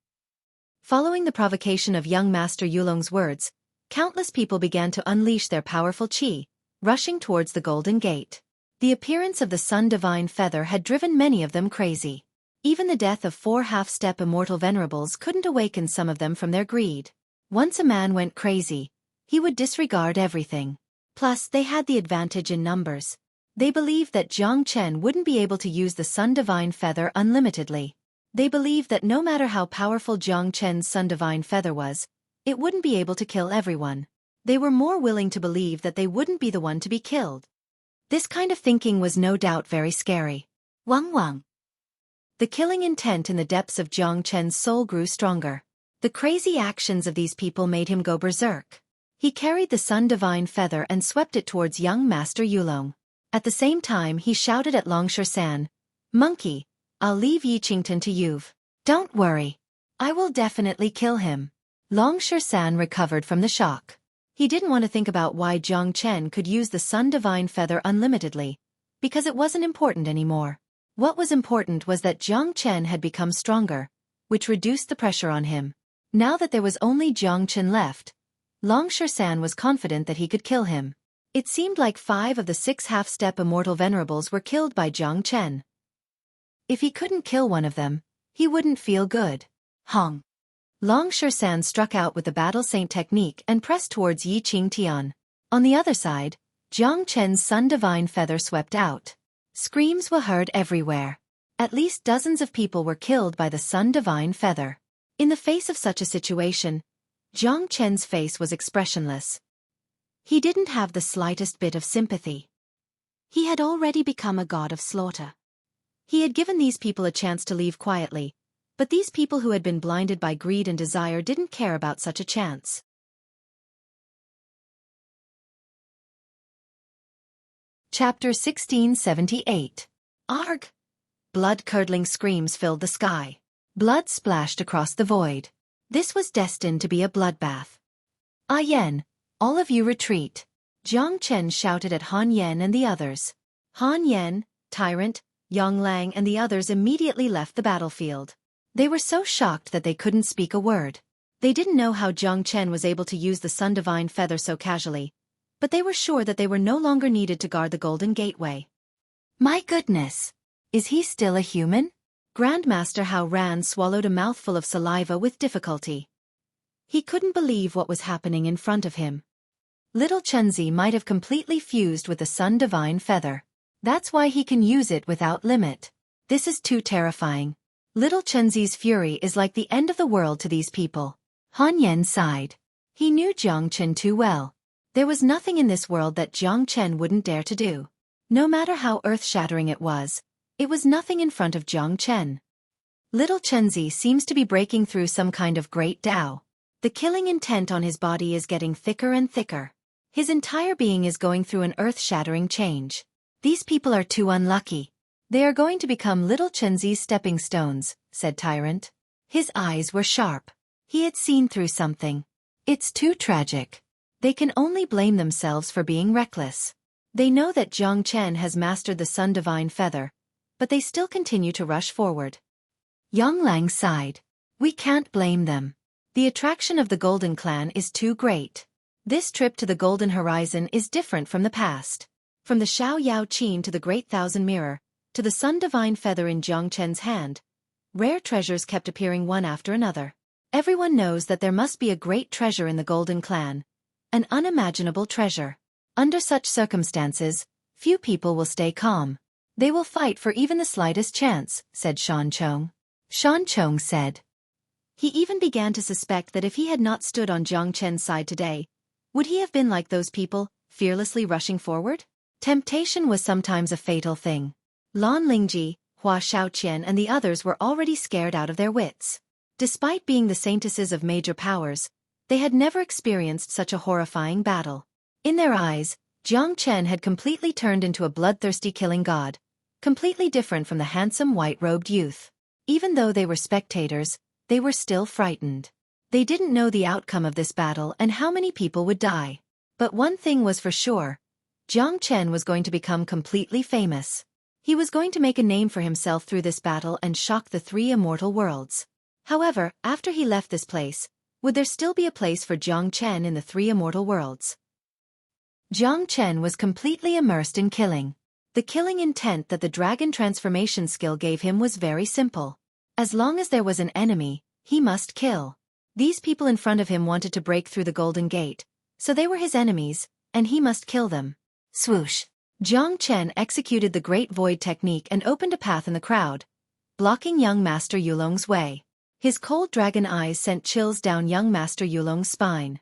Following the provocation of young Master Yulong's words, countless people began to unleash their powerful qi, rushing towards the Golden Gate. The appearance of the Sun Divine Feather had driven many of them crazy. Even the death of 4 half-step immortal venerables couldn't awaken some of them from their greed. Once a man went crazy, he would disregard everything. Plus, they had the advantage in numbers. They believed that Jiang Chen wouldn't be able to use the Sun Divine Feather unlimitedly. They believed that no matter how powerful Jiang Chen's Sun Divine Feather was, it wouldn't be able to kill everyone. They were more willing to believe that they wouldn't be the one to be killed. This kind of thinking was no doubt very scary. Wang Wang. The killing intent in the depths of Jiang Chen's soul grew stronger. The crazy actions of these people made him go berserk. He carried the Sun Divine Feather and swept it towards young Master Yulong. At the same time he shouted at Longshan, Monkey, I'll leave Yi Qingtian to you. Don't worry. I will definitely kill him. Longshan recovered from the shock. He didn't want to think about why Jiang Chen could use the Sun Divine Feather unlimitedly, because it wasn't important anymore. What was important was that Jiang Chen had become stronger, which reduced the pressure on him. Now that there was only Jiang Chen left, Longshan was confident that he could kill him. It seemed like 5 of the 6 half-step immortal venerables were killed by Jiang Chen. If he couldn't kill one of them, he wouldn't feel good. Hong. Longshan struck out with the Battle Saint technique and pressed towards Yi Qingtian. On the other side, Jiang Chen's Sun Divine Feather swept out. Screams were heard everywhere. At least dozens of people were killed by the Sun Divine Feather. In the face of such a situation, Jiang Chen's face was expressionless. He didn't have the slightest bit of sympathy. He had already become a god of slaughter. He had given these people a chance to leave quietly, but these people who had been blinded by greed and desire didn't care about such a chance. Chapter 1678. Arg! Blood-curdling screams filled the sky. Blood splashed across the void. This was destined to be a bloodbath. Ah Yan, all of you retreat. Jiang Chen shouted at Han Yan and the others. Han Yan, Tyrant, Yang Lang and the others immediately left the battlefield. They were so shocked that they couldn't speak a word. They didn't know how Jiang Chen was able to use the Sun Divine Feather so casually, but they were sure that they were no longer needed to guard the Golden Gateway. My goodness! Is he still a human? Grandmaster Hao Ran swallowed a mouthful of saliva with difficulty. He couldn't believe what was happening in front of him. Little Chunzi might have completely fused with the Sun Divine Feather. That's why he can use it without limit. This is too terrifying. Little Chunzi's fury is like the end of the world to these people. Han Yan sighed. He knew Jiang Chen too well. There was nothing in this world that Jiang Chen wouldn't dare to do. No matter how earth-shattering it was nothing in front of Jiang Chen. Little Chunzi seems to be breaking through some kind of great Tao. The killing intent on his body is getting thicker and thicker. His entire being is going through an earth-shattering change. These people are too unlucky. They are going to become Little Chunzi's stepping stones, said Tyrant. His eyes were sharp. He had seen through something. It's too tragic. They can only blame themselves for being reckless. They know that Jiang Chen has mastered the Sun Divine Feather, but they still continue to rush forward. Yang Lang sighed. We can't blame them. The attraction of the Golden Clan is too great. This trip to the Golden Horizon is different from the past. From the Xiao Yao Qin to the Great Thousand Mirror, to the Sun Divine Feather in Jiang Chen's hand, rare treasures kept appearing one after another. Everyone knows that there must be a great treasure in the Golden Clan. An unimaginable treasure. Under such circumstances, few people will stay calm. They will fight for even the slightest chance, said Shan Chong. Shan Chong said. He even began to suspect that if he had not stood on Jiang Chen's side today, would he have been like those people, fearlessly rushing forward? Temptation was sometimes a fatal thing. Lan Lingji, Hua Shaoqian and the others were already scared out of their wits. Despite being the saintesses of major powers, they had never experienced such a horrifying battle. In their eyes, Jiang Chen had completely turned into a bloodthirsty killing god, completely different from the handsome white-robed youth. Even though they were spectators, they were still frightened. They didn't know the outcome of this battle and how many people would die. But one thing was for sure. Jiang Chen was going to become completely famous. He was going to make a name for himself through this battle and shock the three immortal worlds. However, after he left this place, would there still be a place for Jiang Chen in the three immortal worlds? Jiang Chen was completely immersed in killing. The killing intent that the dragon transformation skill gave him was very simple. As long as there was an enemy, he must kill. These people in front of him wanted to break through the Golden Gate, so they were his enemies, and he must kill them. Swoosh! Jiang Chen executed the Great Void technique and opened a path in the crowd, blocking young Master Yulong's way. His cold dragon eyes sent chills down young Master Yulong's spine.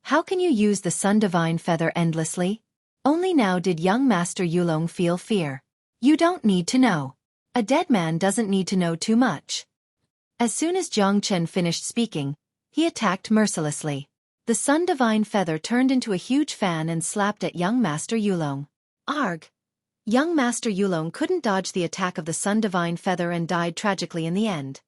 How can you use the Sun Divine Feather endlessly? Only now did young Master Yulong feel fear. You don't need to know. A dead man doesn't need to know too much. As soon as Jiang Chen finished speaking, he attacked mercilessly. The Sun Divine Feather turned into a huge fan and slapped at young Master Yulong. Arg! Young Master Yulong couldn't dodge the attack of the Sun Divine Feather and died tragically in the end.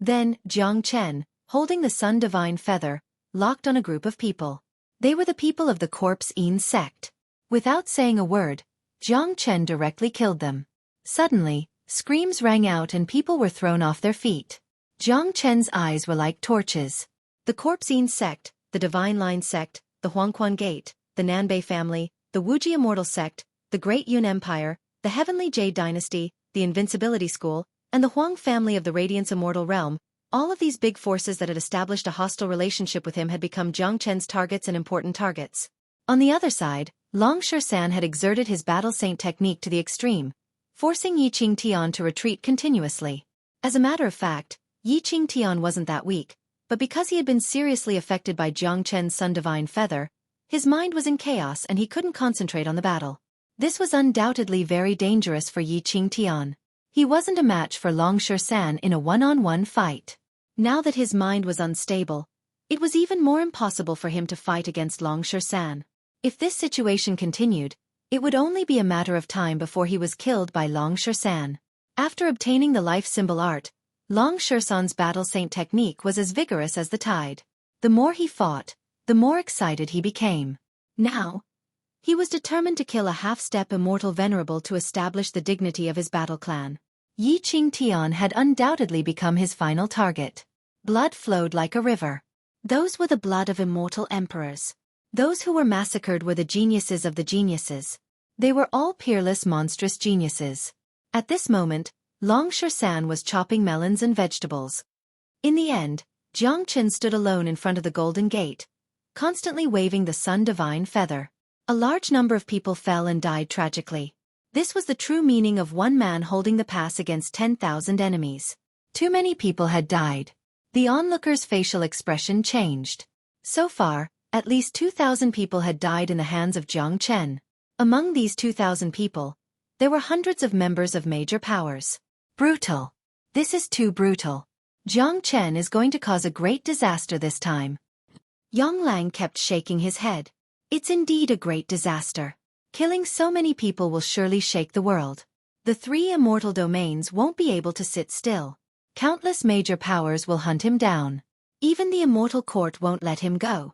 Then, Jiang Chen, holding the Sun Divine Feather, locked on a group of people. They were the people of the Corpse Een sect. Without saying a word, Jiang Chen directly killed them. Suddenly, screams rang out and people were thrown off their feet. Jiang Chen's eyes were like torches. The Corpse Een sect, the Divine Line sect, the Huangquan Gate, the Nanbei family, the Wuji Immortal sect, the Great Yun Empire, the Heavenly Jade Dynasty, the Invincibility School, and the Huang family of the Radiance Immortal Realm, all of these big forces that had established a hostile relationship with him had become Jiang Chen's targets and important targets. On the other side, Long San had exerted his battle saint technique to the extreme, forcing Yi Qingtian to retreat continuously. As a matter of fact, Yi Qingtian wasn't that weak, but because he had been seriously affected by Jiang Chen's Sun Divine Feather, his mind was in chaos and he couldn't concentrate on the battle. This was undoubtedly very dangerous for Yi Qingtian. He wasn't a match for Long San in a one-on-one fight. Now that his mind was unstable, it was even more impossible for him to fight against Long San. If this situation continued, it would only be a matter of time before he was killed by Long San. After obtaining the life symbol art, Long San's battle saint technique was as vigorous as the tide. The more he fought, the more excited he became. Now, he was determined to kill a half-step immortal venerable to establish the dignity of his battle clan. Yi Qingtian had undoubtedly become his final target. Blood flowed like a river. Those were the blood of immortal emperors. Those who were massacred were the geniuses of the geniuses. They were all peerless monstrous geniuses. At this moment, Long San was chopping melons and vegetables. In the end, Jiang Chen stood alone in front of the Golden Gate, constantly waving the Sun Divine Feather. A large number of people fell and died tragically. This was the true meaning of one man holding the pass against 10,000 enemies. Too many people had died. The onlookers' facial expression changed. So far, at least 2,000 people had died in the hands of Jiang Chen. Among these 2,000 people, there were hundreds of members of major powers. Brutal. This is too brutal. Jiang Chen is going to cause a great disaster this time. Yang Lang kept shaking his head. It's indeed a great disaster. Killing so many people will surely shake the world. The 3 immortal domains won't be able to sit still. Countless major powers will hunt him down. Even the immortal court won't let him go.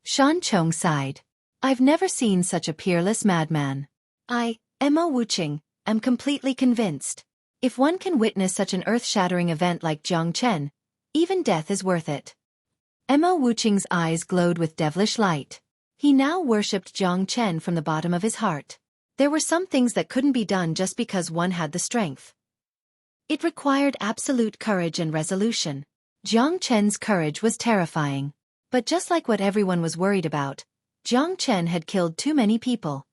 Shan Chong sighed. I've never seen such a peerless madman. Mo Wuqing, am completely convinced. If one can witness such an earth-shattering event like Jiang Chen, even death is worth it. Mo Wuqing's eyes glowed with devilish light. He now worshipped Jiang Chen from the bottom of his heart. There were some things that couldn't be done just because one had the strength. It required absolute courage and resolution. Jiang Chen's courage was terrifying. But just like what everyone was worried about, Jiang Chen had killed too many people.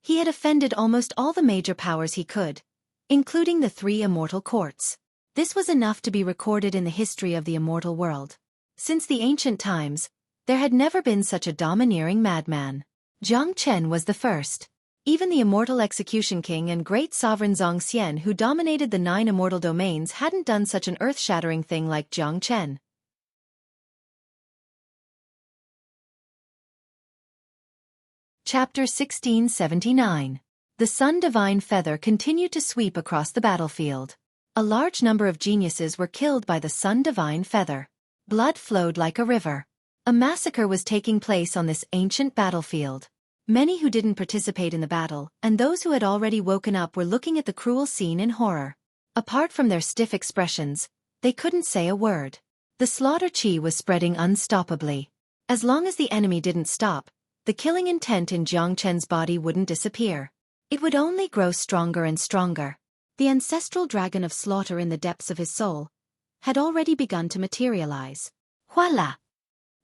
He had offended almost all the major powers he could, including the 3 immortal courts. This was enough to be recorded in the history of the immortal world. Since the ancient times, there had never been such a domineering madman. Jiang Chen was the first. Even the immortal execution king and great sovereign Zongxian who dominated the 9 immortal domains hadn't done such an earth-shattering thing like Jiang Chen. Chapter 1679. The Sun Divine Feather continued to sweep across the battlefield. A large number of geniuses were killed by the Sun Divine Feather. Blood flowed like a river. A massacre was taking place on this ancient battlefield. Many who didn't participate in the battle, and those who had already woken up were looking at the cruel scene in horror. Apart from their stiff expressions, they couldn't say a word. The slaughter qi was spreading unstoppably. As long as the enemy didn't stop, the killing intent in Jiang Chen's body wouldn't disappear. It would only grow stronger and stronger. The ancestral dragon of slaughter in the depths of his soul had already begun to materialize. Voila!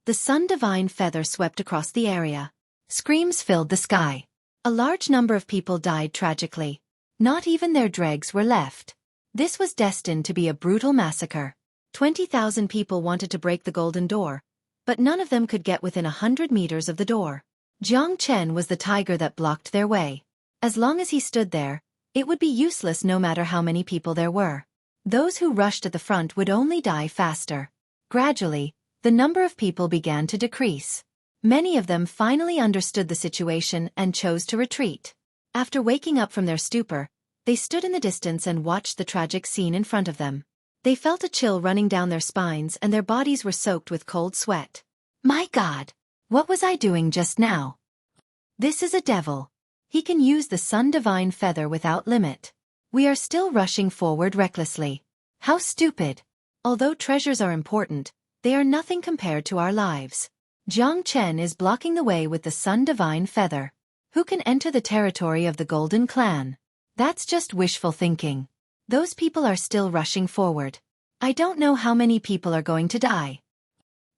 The Sun Divine Feather swept across the area. Screams filled the sky. A large number of people died tragically. Not even their dregs were left. This was destined to be a brutal massacre. 20,000 people wanted to break the golden door, but none of them could get within 100 meters of the door. Jiang Chen was the tiger that blocked their way. As long as he stood there, it would be useless no matter how many people there were. Those who rushed at the front would only die faster. Gradually, the number of people began to decrease. Many of them finally understood the situation and chose to retreat. After waking up from their stupor, they stood in the distance and watched the tragic scene in front of them. They felt a chill running down their spines and their bodies were soaked with cold sweat. My God! What was I doing just now? This is a devil. He can use the Sun Divine Feather without limit. We are still rushing forward recklessly. How stupid! Although treasures are important, they are nothing compared to our lives. Jiang Chen is blocking the way with the Sun Divine Feather. Who can enter the territory of the Golden Clan? That's just wishful thinking. Those people are still rushing forward. I don't know how many people are going to die.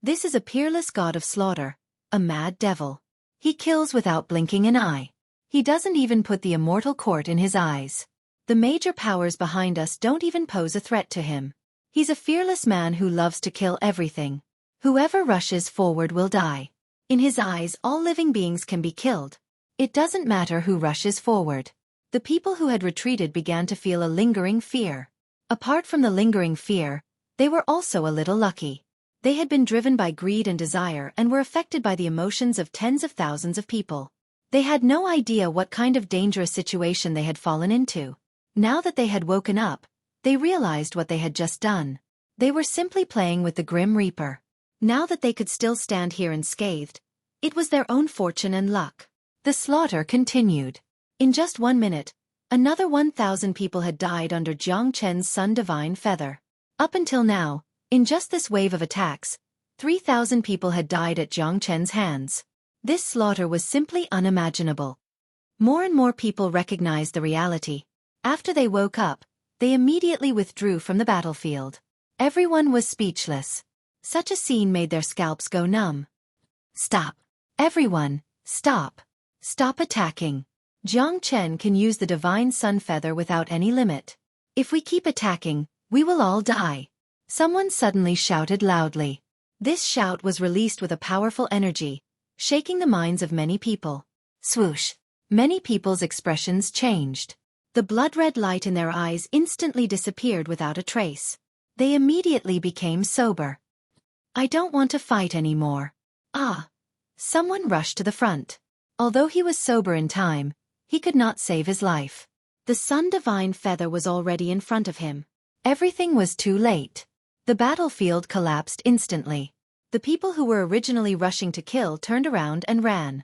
This is a peerless god of slaughter, a mad devil. He kills without blinking an eye. He doesn't even put the immortal court in his eyes. The major powers behind us don't even pose a threat to him. He's a fearless man who loves to kill everything. Whoever rushes forward will die. In his eyes, all living beings can be killed. It doesn't matter who rushes forward. The people who had retreated began to feel a lingering fear. Apart from the lingering fear, they were also a little lucky. They had been driven by greed and desire and were affected by the emotions of tens of thousands of people. They had no idea what kind of dangerous situation they had fallen into. Now that they had woken up, they realized what they had just done. They were simply playing with the Grim Reaper. Now that they could still stand here unscathed, it was their own fortune and luck. The slaughter continued. In just 1 minute, another 1,000 people had died under Jiang Chen's Sun Divine Feather. Up until now, in just this wave of attacks, 3,000 people had died at Jiang Chen's hands. This slaughter was simply unimaginable. More and more people recognized the reality. After they woke up, they immediately withdrew from the battlefield. Everyone was speechless. Such a scene made their scalps go numb. Stop. Everyone, stop. Stop attacking. Jiang Chen can use the Divine Sun Feather without any limit. If we keep attacking, we will all die. Someone suddenly shouted loudly. This shout was released with a powerful energy, shaking the minds of many people. Swoosh. Many people's expressions changed. The blood-red light in their eyes instantly disappeared without a trace. They immediately became sober. I don't want to fight anymore. Ah. Someone rushed to the front. Although he was sober in time, he could not save his life. The Sun Divine Feather was already in front of him. Everything was too late. The battlefield collapsed instantly. The people who were originally rushing to kill turned around and ran.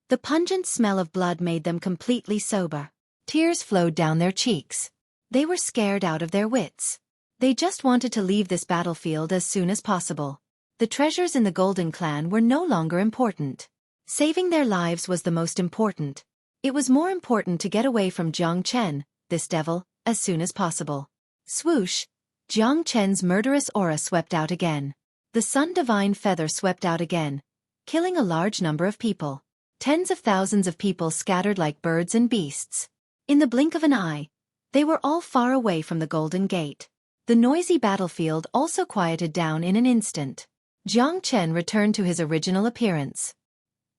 The pungent smell of blood made them completely sober. Tears flowed down their cheeks. They were scared out of their wits. They just wanted to leave this battlefield as soon as possible. The treasures in the Golden Clan were no longer important. Saving their lives was the most important. It was more important to get away from Jiang Chen, this devil, as soon as possible. Swoosh! Jiang Chen's murderous aura swept out again. The Sun Divine Feather swept out again, killing a large number of people. Tens of thousands of people scattered like birds and beasts. In the blink of an eye, they were all far away from the Golden Gate. The noisy battlefield also quieted down in an instant. Jiang Chen returned to his original appearance.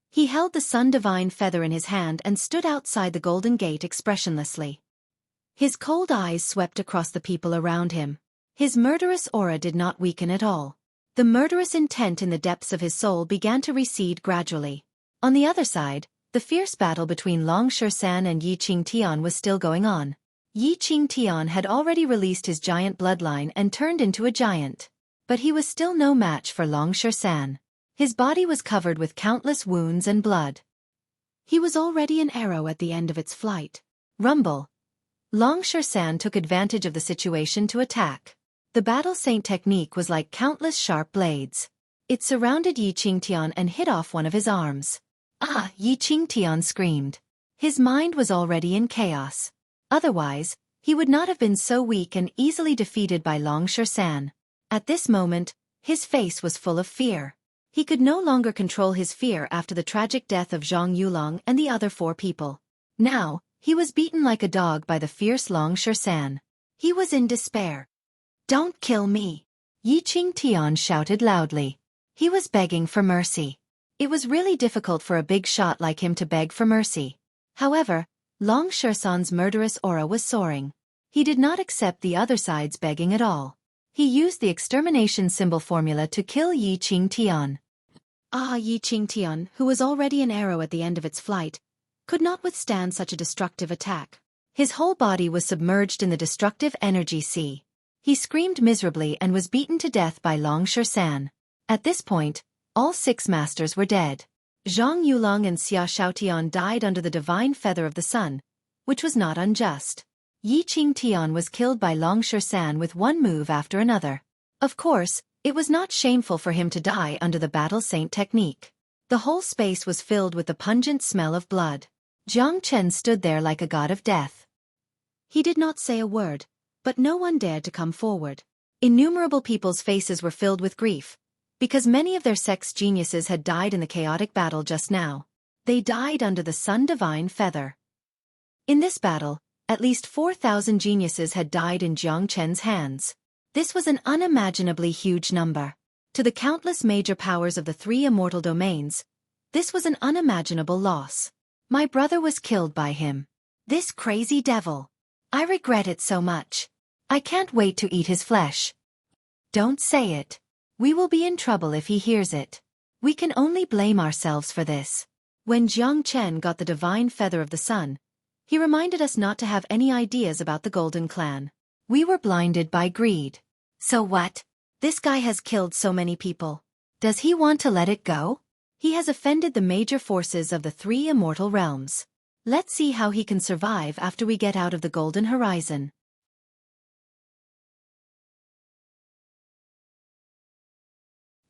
He held the Sun Divine Feather in his hand and stood outside the Golden Gate expressionlessly. His cold eyes swept across the people around him. His murderous aura did not weaken at all. The murderous intent in the depths of his soul began to recede gradually. On the other side, the fierce battle between Long Shan and Yi Qingtian was still going on. Yi Qingtian had already released his giant bloodline and turned into a giant. But he was still no match for Long Shan. His body was covered with countless wounds and blood. He was already an arrow at the end of its flight. Rumble. Long Shan took advantage of the situation to attack. The Battle Saint technique was like countless sharp blades. It surrounded Yi Qingtian and hit off one of his arms. Ah! Yi Qingtian screamed. His mind was already in chaos. Otherwise, he would not have been so weak and easily defeated by Long Shan. At this moment, his face was full of fear. He could no longer control his fear after the tragic death of Zhang Yulong and the other 4 people. Now, he was beaten like a dog by the fierce Long Shan. He was in despair. Don't kill me! Yi Qingtian shouted loudly. He was begging for mercy. It was really difficult for a big shot like him to beg for mercy. However, Long Shan's murderous aura was soaring. He did not accept the other side's begging at all. He used the extermination symbol formula to kill Yi Qingtian. Ah! Yi Qingtian, who was already an arrow at the end of its flight, could not withstand such a destructive attack. His whole body was submerged in the destructive energy sea. He screamed miserably and was beaten to death by Long Shan. At this point, all 6 masters were dead. Zhang Yulong and Xia Shaotian died under the divine feather of the sun, which was not unjust. Yi Qingtian was killed by Long Shan with one move after another. Of course, it was not shameful for him to die under the Battle Saint technique. The whole space was filled with the pungent smell of blood. Jiang Chen stood there like a god of death. He did not say a word, but no one dared to come forward. Innumerable people's faces were filled with grief. because many of their sect's geniuses had died in the chaotic battle just now. They died under the Sun Divine Feather. In this battle, at least 4,000 geniuses had died in Jiang Chen's hands. This was an unimaginably huge number. To the countless major powers of the three immortal domains, this was an unimaginable loss. My brother was killed by him. This crazy devil. I regret it so much. I can't wait to eat his flesh. Don't say it. We will be in trouble if he hears it. We can only blame ourselves for this. When Jiang Chen got the divine feather of the sun, he reminded us not to have any ideas about the Golden Clan. We were blinded by greed. So what? This guy has killed so many people. Does he want to let it go? He has offended the major forces of the three immortal realms. Let's see how he can survive after we get out of the Golden Horizon.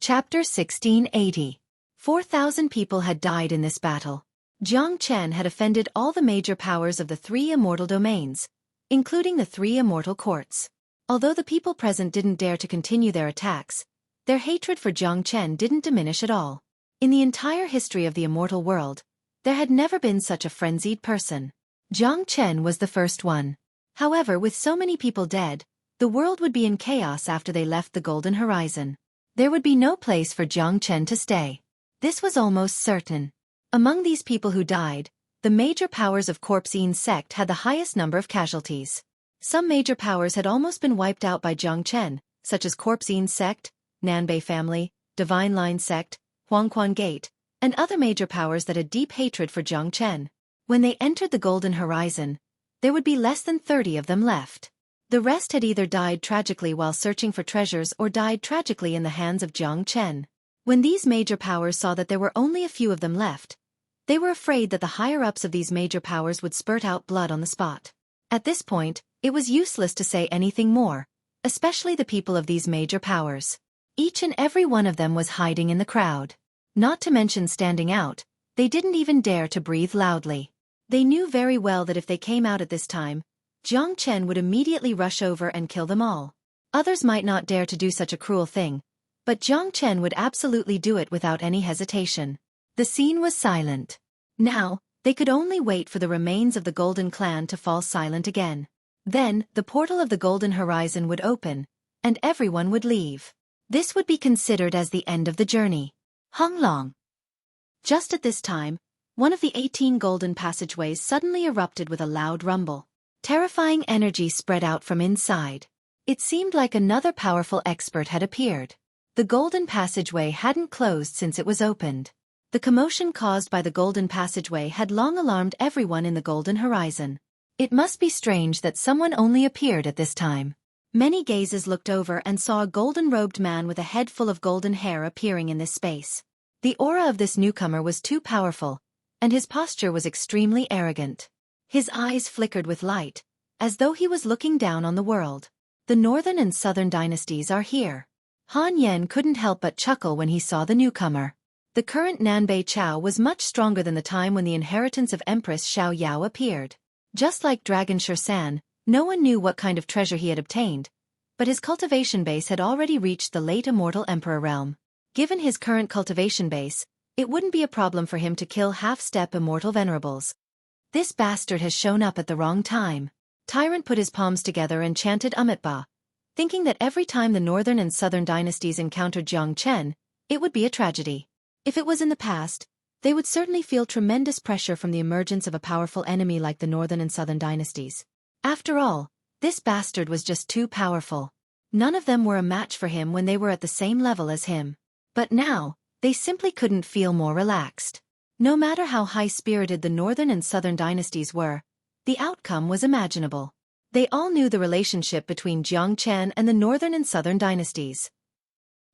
Chapter 1680. 4,000 people had died in this battle. Jiang Chen had offended all the major powers of the three immortal domains, including the three immortal courts. Although the people present didn't dare to continue their attacks, their hatred for Jiang Chen didn't diminish at all. In the entire history of the immortal world, there had never been such a frenzied person. Jiang Chen was the first one. However, with so many people dead, the world would be in chaos after they left the Golden Horizon. There would be no place for Jiang Chen to stay. This was almost certain. Among these people who died, the major powers of Corpse Ean's sect had the highest number of casualties. Some major powers had almost been wiped out by Jiang Chen, such as Corpse Ean's sect, Nanbei family, Divine Line sect, Huangquan Gate, and other major powers that had deep hatred for Jiang Chen. When they entered the Golden Horizon, there would be less than 30 of them left. The rest had either died tragically while searching for treasures or died tragically in the hands of Jiang Chen. When these major powers saw that there were only a few of them left, they were afraid that the higher-ups of these major powers would spurt out blood on the spot. At this point, it was useless to say anything more, especially the people of these major powers. Each and every one of them was hiding in the crowd. Not to mention standing out, they didn't even dare to breathe loudly. They knew very well that if they came out at this time, Jiang Chen would immediately rush over and kill them all. Others might not dare to do such a cruel thing, but Jiang Chen would absolutely do it without any hesitation. The scene was silent. Now, they could only wait for the remains of the Golden Clan to fall silent again. Then, the portal of the Golden Horizon would open, and everyone would leave. This would be considered as the end of the journey. Hung Long. Just at this time, one of the 18 golden passageways suddenly erupted with a loud rumble. Terrifying energy spread out from inside. It seemed like another powerful expert had appeared. The golden passageway hadn't closed since it was opened. The commotion caused by the golden passageway had long alarmed everyone in the Golden Horizon. It must be strange that someone only appeared at this time. Many gazes looked over and saw a golden-robed man with a head full of golden hair appearing in this space. The aura of this newcomer was too powerful, and his posture was extremely arrogant. His eyes flickered with light, as though he was looking down on the world. The northern and southern dynasties are here. Han Yen couldn't help but chuckle when he saw the newcomer. The current Nanbei Chao was much stronger than the time when the inheritance of Empress Xiao Yao appeared. Just like Dragon Shersan, no one knew what kind of treasure he had obtained, but his cultivation base had already reached the late immortal emperor realm. Given his current cultivation base, it wouldn't be a problem for him to kill half-step immortal venerables. This bastard has shown up at the wrong time. Tyrant put his palms together and chanted Amitba, thinking that every time the northern and southern dynasties encountered Jiang Chen, it would be a tragedy. If it was in the past, they would certainly feel tremendous pressure from the emergence of a powerful enemy like the northern and southern dynasties. After all, this bastard was just too powerful. None of them were a match for him when they were at the same level as him. But now, they simply couldn't feel more relaxed. No matter how high-spirited the northern and southern dynasties were, the outcome was imaginable. They all knew the relationship between Jiang Chen and the northern and southern dynasties.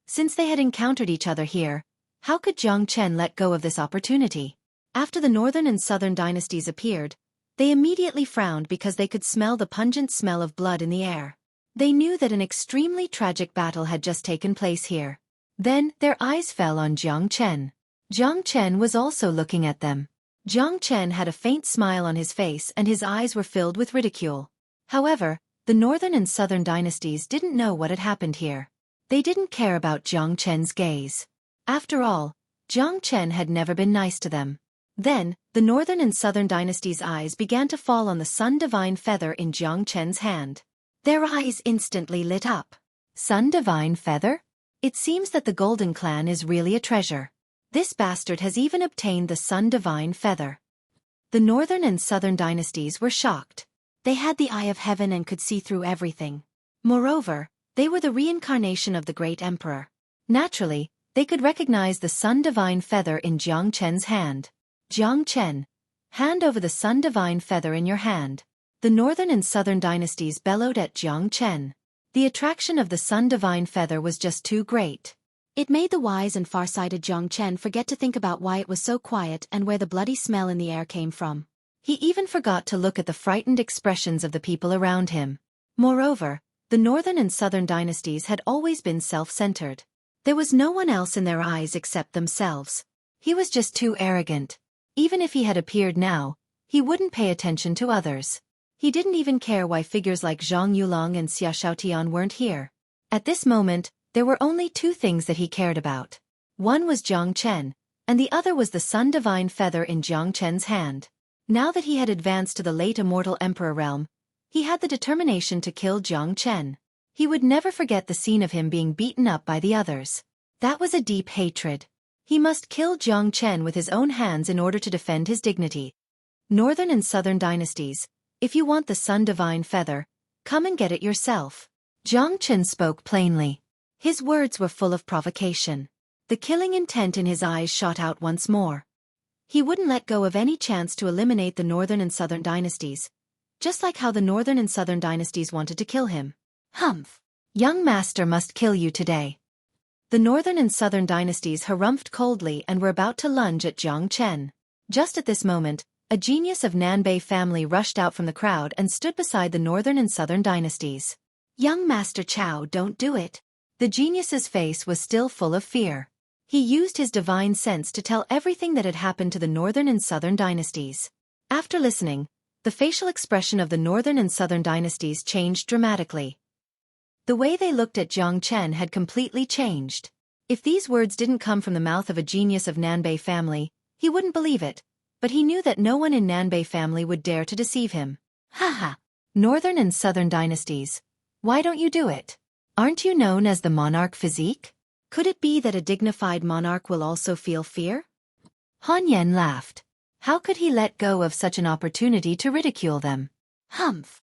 Since they had encountered each other here, how could Jiang Chen let go of this opportunity? After the northern and southern dynasties appeared, they immediately frowned because they could smell the pungent smell of blood in the air. They knew that an extremely tragic battle had just taken place here. Then, their eyes fell on Jiang Chen. Jiang Chen was also looking at them. Jiang Chen had a faint smile on his face and his eyes were filled with ridicule. However, the northern and southern dynasties didn't know what had happened here. They didn't care about Jiang Chen's gaze. After all, Jiang Chen had never been nice to them. Then, the northern and southern dynasties' eyes began to fall on the Sun Divine Feather in Jiang Chen's hand. Their eyes instantly lit up. Sun Divine Feather? It seems that the Golden Clan is really a treasure. This bastard has even obtained the Sun Divine Feather. The northern and southern dynasties were shocked. They had the eye of heaven and could see through everything. Moreover, they were the reincarnation of the great emperor. Naturally, they could recognize the Sun Divine Feather in Jiang Chen's hand. Jiang Chen, hand over the Sun Divine Feather in your hand. The northern and southern dynasties bellowed at Jiang Chen. The attraction of the Sun Divine Feather was just too great. It made the wise and far-sighted Jiang Chen forget to think about why it was so quiet and where the bloody smell in the air came from. He even forgot to look at the frightened expressions of the people around him. Moreover, the northern and southern dynasties had always been self-centered. There was no one else in their eyes except themselves. He was just too arrogant. Even if he had appeared now, he wouldn't pay attention to others. He didn't even care why figures like Zhang Yulong and Xia Shaotian weren't here. At this moment, there were only two things that he cared about. One was Jiang Chen, and the other was the Sun Divine Feather in Jiang Chen's hand. Now that he had advanced to the late immortal emperor realm, he had the determination to kill Jiang Chen. He would never forget the scene of him being beaten up by the others. That was a deep hatred. He must kill Jiang Chen with his own hands in order to defend his dignity. Northern and southern dynasties, if you want the Sun Divine Feather, come and get it yourself. Jiang Chen spoke plainly. His words were full of provocation. The killing intent in his eyes shot out once more. He wouldn't let go of any chance to eliminate the northern and southern dynasties, just like how the northern and southern dynasties wanted to kill him. Humph! Young master must kill you today. The northern and southern dynasties harumphed coldly and were about to lunge at Jiang Chen. Just at this moment, a genius of Nanbei family rushed out from the crowd and stood beside the northern and southern dynasties. Young Master Chao, don't do it. The genius's face was still full of fear. He used his divine sense to tell everything that had happened to the northern and southern dynasties. After listening, the facial expression of the northern and southern dynasties changed dramatically. The way they looked at Jiang Chen had completely changed. If these words didn't come from the mouth of a genius of Nanbei family, he wouldn't believe it, but he knew that no one in Nanbei family would dare to deceive him. Haha! Northern and southern dynasties. Why don't you do it? Aren't you known as the monarch physique? Could it be that a dignified monarch will also feel fear? Han Yen laughed. How could he let go of such an opportunity to ridicule them? Humph!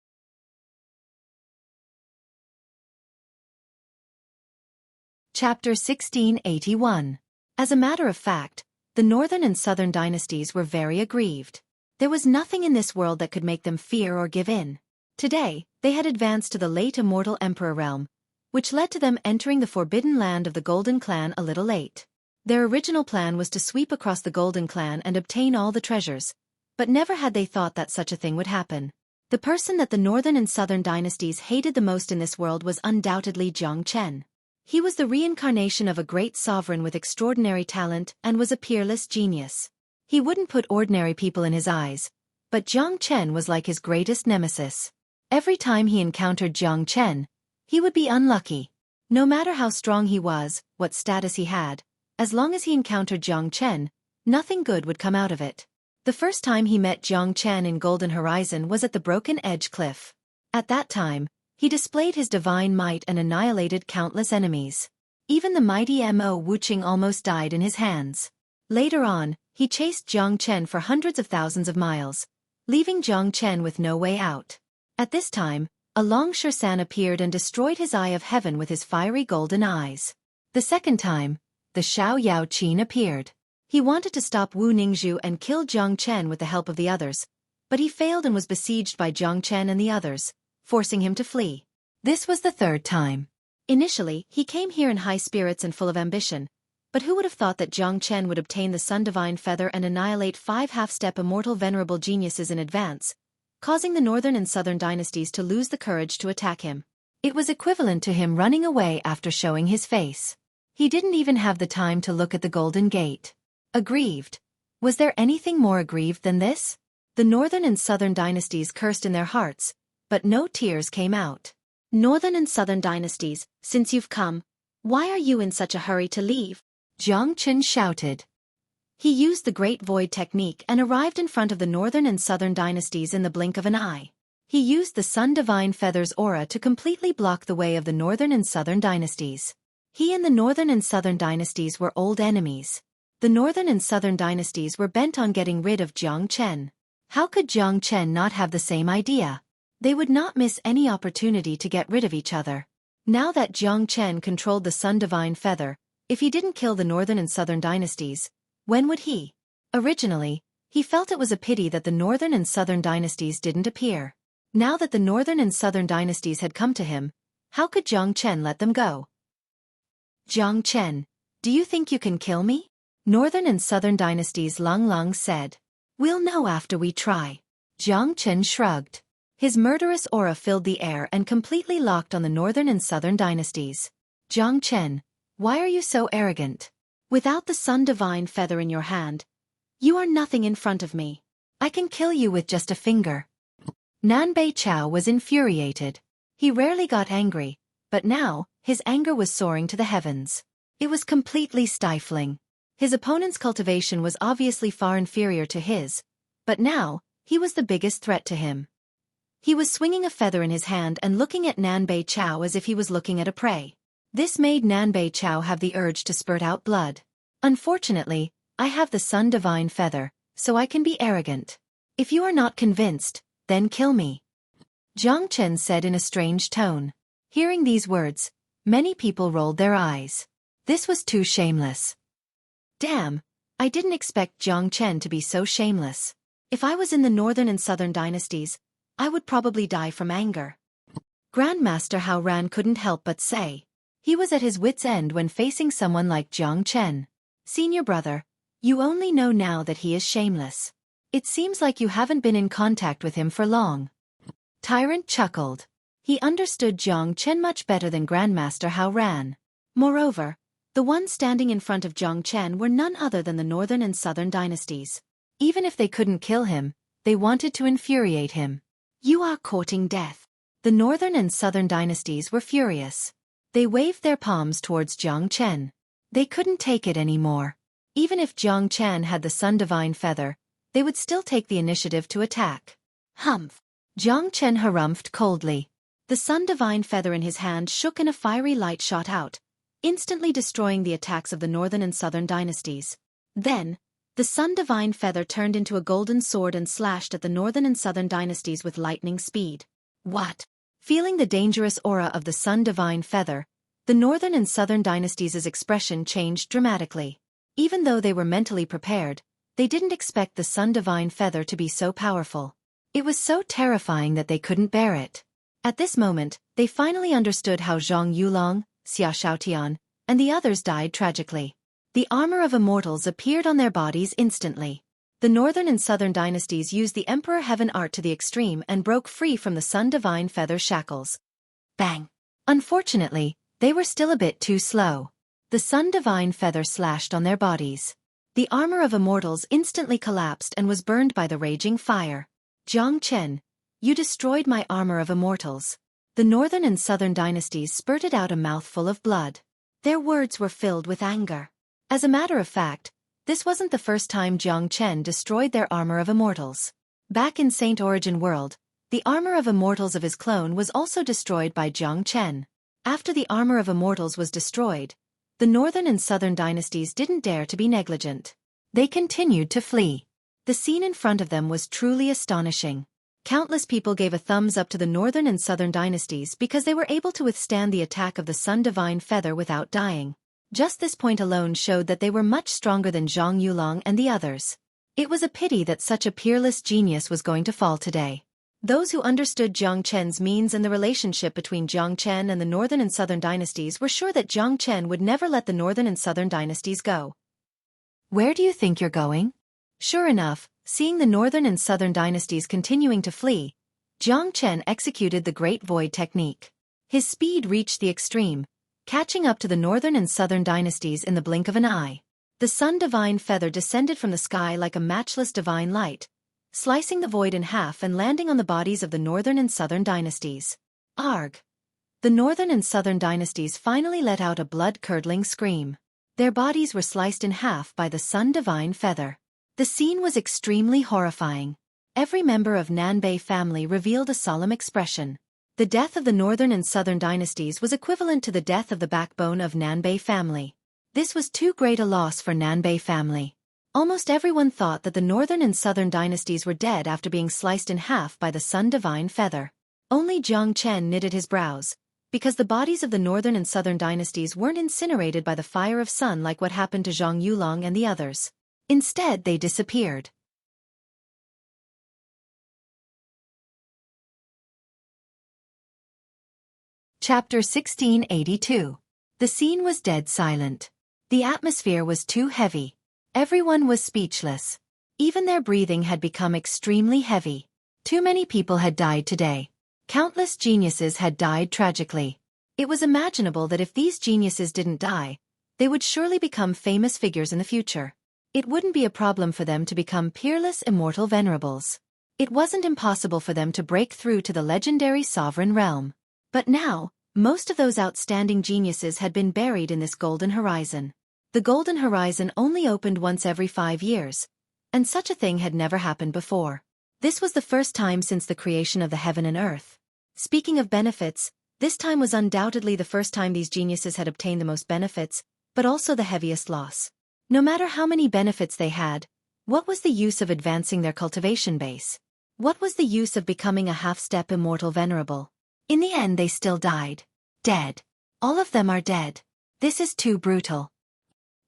Chapter 1681. As a matter of fact, the northern and southern dynasties were very aggrieved. There was nothing in this world that could make them fear or give in. Today, they had advanced to the late immortal emperor realm, which led to them entering the forbidden land of the Golden Clan a little late. Their original plan was to sweep across the Golden Clan and obtain all the treasures, but never had they thought that such a thing would happen. The person that the northern and southern dynasties hated the most in this world was undoubtedly Jiang Chen. He was the reincarnation of a great sovereign with extraordinary talent and was a peerless genius. He wouldn't put ordinary people in his eyes, but Jiang Chen was like his greatest nemesis. Every time he encountered Jiang Chen, he would be unlucky. No matter how strong he was, what status he had, as long as he encountered Jiang Chen, nothing good would come out of it. The first time he met Jiang Chen in Golden Horizon was at the Broken Edge Cliff. At that time, he displayed his divine might and annihilated countless enemies. Even the mighty Mo Wuqing almost died in his hands. Later on, he chased Jiang Chen for hundreds of thousands of miles, leaving Jiang Chen with no way out. At this time, a Long Shersan appeared and destroyed his eye of heaven with his fiery golden eyes. The second time, the Xiao Yao Qin appeared. He wanted to stop Wu Ningzhu and kill Jiang Chen with the help of the others, but he failed and was besieged by Jiang Chen and the others, forcing him to flee. This was the third time. Initially, he came here in high spirits and full of ambition, but who would have thought that Jiang Chen would obtain the Sun Divine Feather and annihilate 5 half-step immortal venerable geniuses in advance, causing the northern and southern dynasties to lose the courage to attack him. It was equivalent to him running away after showing his face. He didn't even have the time to look at the Golden Gate. Aggrieved. Was there anything more aggrieved than this? The northern and southern dynasties cursed in their hearts, but no tears came out. Northern and southern dynasties, since you've come, Why are you in such a hurry to leave? Jiang Chen shouted. He used the Great Void technique and arrived in front of the northern and southern dynasties in the blink of an eye. He used the Sun Divine Feather's aura to completely block the way of the northern and southern dynasties. He and the northern and southern dynasties were old enemies. The northern and southern dynasties were bent on getting rid of Jiang Chen. How could Jiang Chen not have the same idea? They would not miss any opportunity to get rid of each other. Now that Jiang Chen controlled the Sun Divine Feather, if he didn't kill the northern and southern dynasties, when would he? Originally, he felt it was a pity that the northern and southern dynasties didn't appear. Now that the northern and southern dynasties had come to him, how could Jiang Chen let them go? Jiang Chen, do you think you can kill me? Northern and southern dynasties Lang said. We'll know after we try. Jiang Chen shrugged. His murderous aura filled the air and completely locked on the northern and southern dynasties. Jiang Chen, why are you so arrogant? Without the Sun Divine Feather in your hand, you are nothing in front of me. I can kill you with just a finger. Nanbei Chao was infuriated. He rarely got angry, but now, his anger was soaring to the heavens. It was completely stifling. His opponent's cultivation was obviously far inferior to his, but now, he was the biggest threat to him. He was swinging a feather in his hand and looking at Nanbei Chao as if he was looking at a prey. This made Nanbei Chao have the urge to spurt out blood. Unfortunately, I have the Sun Divine Feather, so I can be arrogant. If you are not convinced, then kill me. Jiang Chen said in a strange tone. Hearing these words, many people rolled their eyes. This was too shameless. Damn, I didn't expect Jiang Chen to be so shameless. If I was in the northern and southern dynasties, I would probably die from anger. Grandmaster Hao Ran couldn't help but say. He was at his wit's end when facing someone like Jiang Chen. Senior brother, you only know now that he is shameless. It seems like you haven't been in contact with him for long. Tyrant chuckled. He understood Jiang Chen much better than Grandmaster Hao Ran. Moreover, the ones standing in front of Jiang Chen were none other than the northern and southern dynasties. Even if they couldn't kill him, they wanted to infuriate him. You are courting death. The northern and southern dynasties were furious. They waved their palms towards Jiang Chen. They couldn't take it anymore. Even if Jiang Chen had the Sun Divine Feather, they would still take the initiative to attack. Humph. Jiang Chen harumphed coldly. The Sun Divine Feather in his hand shook and a fiery light shot out, instantly destroying the attacks of the northern and southern dynasties. Then, the Sun Divine Feather turned into a golden sword and slashed at the northern and southern dynasties with lightning speed. What? Feeling the dangerous aura of the Sun Divine Feather, the northern and southern dynasties' expression changed dramatically. Even though they were mentally prepared, they didn't expect the Sun Divine Feather to be so powerful. It was so terrifying that they couldn't bear it. At this moment, they finally understood how Zhang Yulong, Xia Shaotian, and the others died tragically. The armor of immortals appeared on their bodies instantly. The northern and southern dynasties used the Emperor Heaven art to the extreme and broke free from the Sun Divine Feather shackles. Bang! Unfortunately, they were still a bit too slow. The Sun Divine Feather slashed on their bodies. The armor of immortals instantly collapsed and was burned by the raging fire. Jiang Chen, you destroyed my armor of immortals. The northern and southern dynasties spurted out a mouthful of blood. Their words were filled with anger. As a matter of fact, this wasn't the first time Jiang Chen destroyed their armor of immortals. Back in Saint Origin World, the armor of immortals of his clone was also destroyed by Jiang Chen. After the armor of immortals was destroyed, the northern and southern dynasties didn't dare to be negligent. They continued to flee. The scene in front of them was truly astonishing. Countless people gave a thumbs up to the northern and southern dynasties because they were able to withstand the attack of the Sun Divine Feather without dying. Just this point alone showed that they were much stronger than Zhang Yulong and the others. It was a pity that such a peerless genius was going to fall today. Those who understood Jiang Chen's means and the relationship between Jiang Chen and the northern and southern dynasties were sure that Jiang Chen would never let the northern and southern dynasties go. Where do you think you're going? Sure enough, seeing the northern and southern dynasties continuing to flee, Jiang Chen executed the Great Void technique. His speed reached the extreme, catching up to the northern and southern dynasties in the blink of an eye. The Sun Divine Feather descended from the sky like a matchless divine light, slicing the void in half and landing on the bodies of the northern and southern dynasties. Arg! The northern and southern dynasties finally let out a blood-curdling scream. Their bodies were sliced in half by the Sun Divine Feather. The scene was extremely horrifying. Every member of Nanbei family revealed a solemn expression. The death of the northern and southern dynasties was equivalent to the death of the backbone of Nanbei family. This was too great a loss for Nanbei family. Almost everyone thought that the northern and southern dynasties were dead after being sliced in half by the Sun Divine Feather. Only Jiang Chen knitted his brows, because the bodies of the northern and southern dynasties weren't incinerated by the fire of sun like what happened to Zhang Yulong and the others. Instead, they disappeared. Chapter 1682. The scene was dead silent. The atmosphere was too heavy. Everyone was speechless. Even their breathing had become extremely heavy. Too many people had died today. Countless geniuses had died tragically. It was imaginable that if these geniuses didn't die, they would surely become famous figures in the future. It wouldn't be a problem for them to become peerless immortal venerables. It wasn't impossible for them to break through to the legendary sovereign realm. But now, most of those outstanding geniuses had been buried in this golden horizon. The golden horizon only opened once every 5 years, and such a thing had never happened before. This was the first time since the creation of the heaven and earth. Speaking of benefits, this time was undoubtedly the first time these geniuses had obtained the most benefits, but also the heaviest loss. No matter how many benefits they had, what was the use of advancing their cultivation base? What was the use of becoming a half-step immortal venerable? In the end they still died. Dead. All of them are dead. This is too brutal.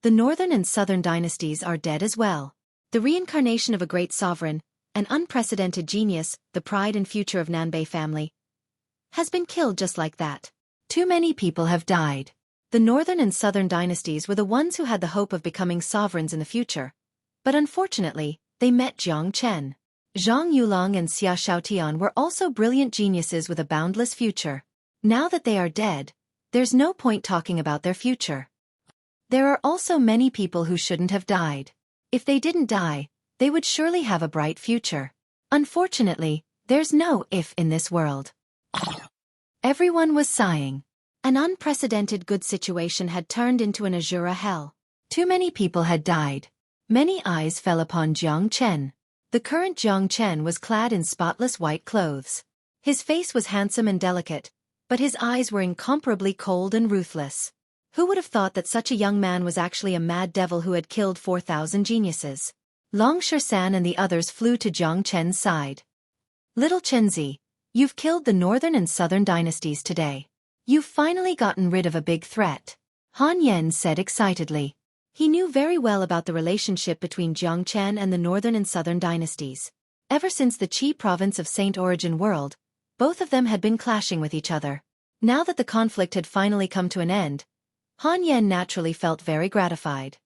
The northern and southern dynasties are dead as well. The reincarnation of a great sovereign, an unprecedented genius, the pride and future of Nanbei family, has been killed just like that. Too many people have died. The northern and southern dynasties were the ones who had the hope of becoming sovereigns in the future. But unfortunately, they met Jiang Chen. Zhang Yulong and Xia Shaotian were also brilliant geniuses with a boundless future. Now that they are dead, there's no point talking about their future. There are also many people who shouldn't have died. If they didn't die, they would surely have a bright future. Unfortunately, there's no if in this world. Everyone was sighing. An unprecedented good situation had turned into an Azura hell. Too many people had died. Many eyes fell upon Jiang Chen. The current Jiang Chen was clad in spotless white clothes. His face was handsome and delicate, but his eyes were incomparably cold and ruthless. Who would have thought that such a young man was actually a mad devil who had killed 4,000 geniuses? Long Shersan and the others flew to Jiang Chen's side. Little Chenzi, you've killed the northern and southern dynasties today. You've finally gotten rid of a big threat. Han Yen said excitedly. He knew very well about the relationship between Jiang Chen and the northern and southern dynasties. Ever since the Qi province of Saint Origin World, both of them had been clashing with each other. Now that the conflict had finally come to an end, Han Yen naturally felt very gratified.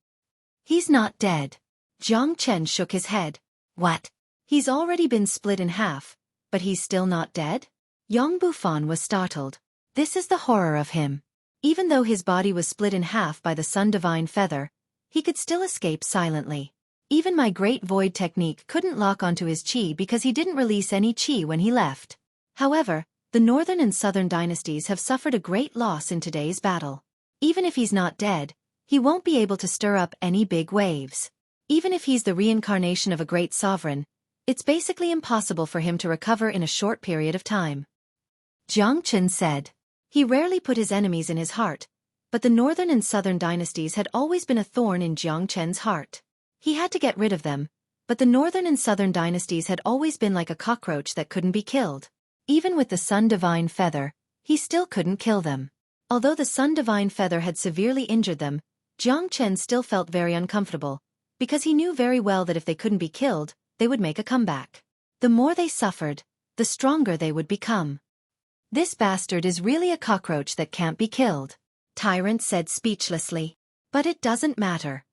He's not dead. Jiang Chen shook his head. What? He's already been split in half, but he's still not dead? Yang Bufan was startled. This is the horror of him. Even though his body was split in half by the Sun Divine Feather, he could still escape silently. Even my Great Void technique couldn't lock onto his qi because he didn't release any qi when he left. However, the northern and southern dynasties have suffered a great loss in today's battle. Even if he's not dead, he won't be able to stir up any big waves. Even if he's the reincarnation of a great sovereign, it's basically impossible for him to recover in a short period of time. Jiang Chen said. He rarely put his enemies in his heart, but the northern and southern dynasties had always been a thorn in Jiang Chen's heart. He had to get rid of them, but the northern and southern dynasties had always been like a cockroach that couldn't be killed. Even with the Sun Divine Feather, he still couldn't kill them. Although the Sun Divine Feather had severely injured them, Jiang Chen still felt very uncomfortable, because he knew very well that if they couldn't be killed, they would make a comeback. The more they suffered, the stronger they would become. This bastard is really a cockroach that can't be killed, Tyrant said speechlessly. But it doesn't matter.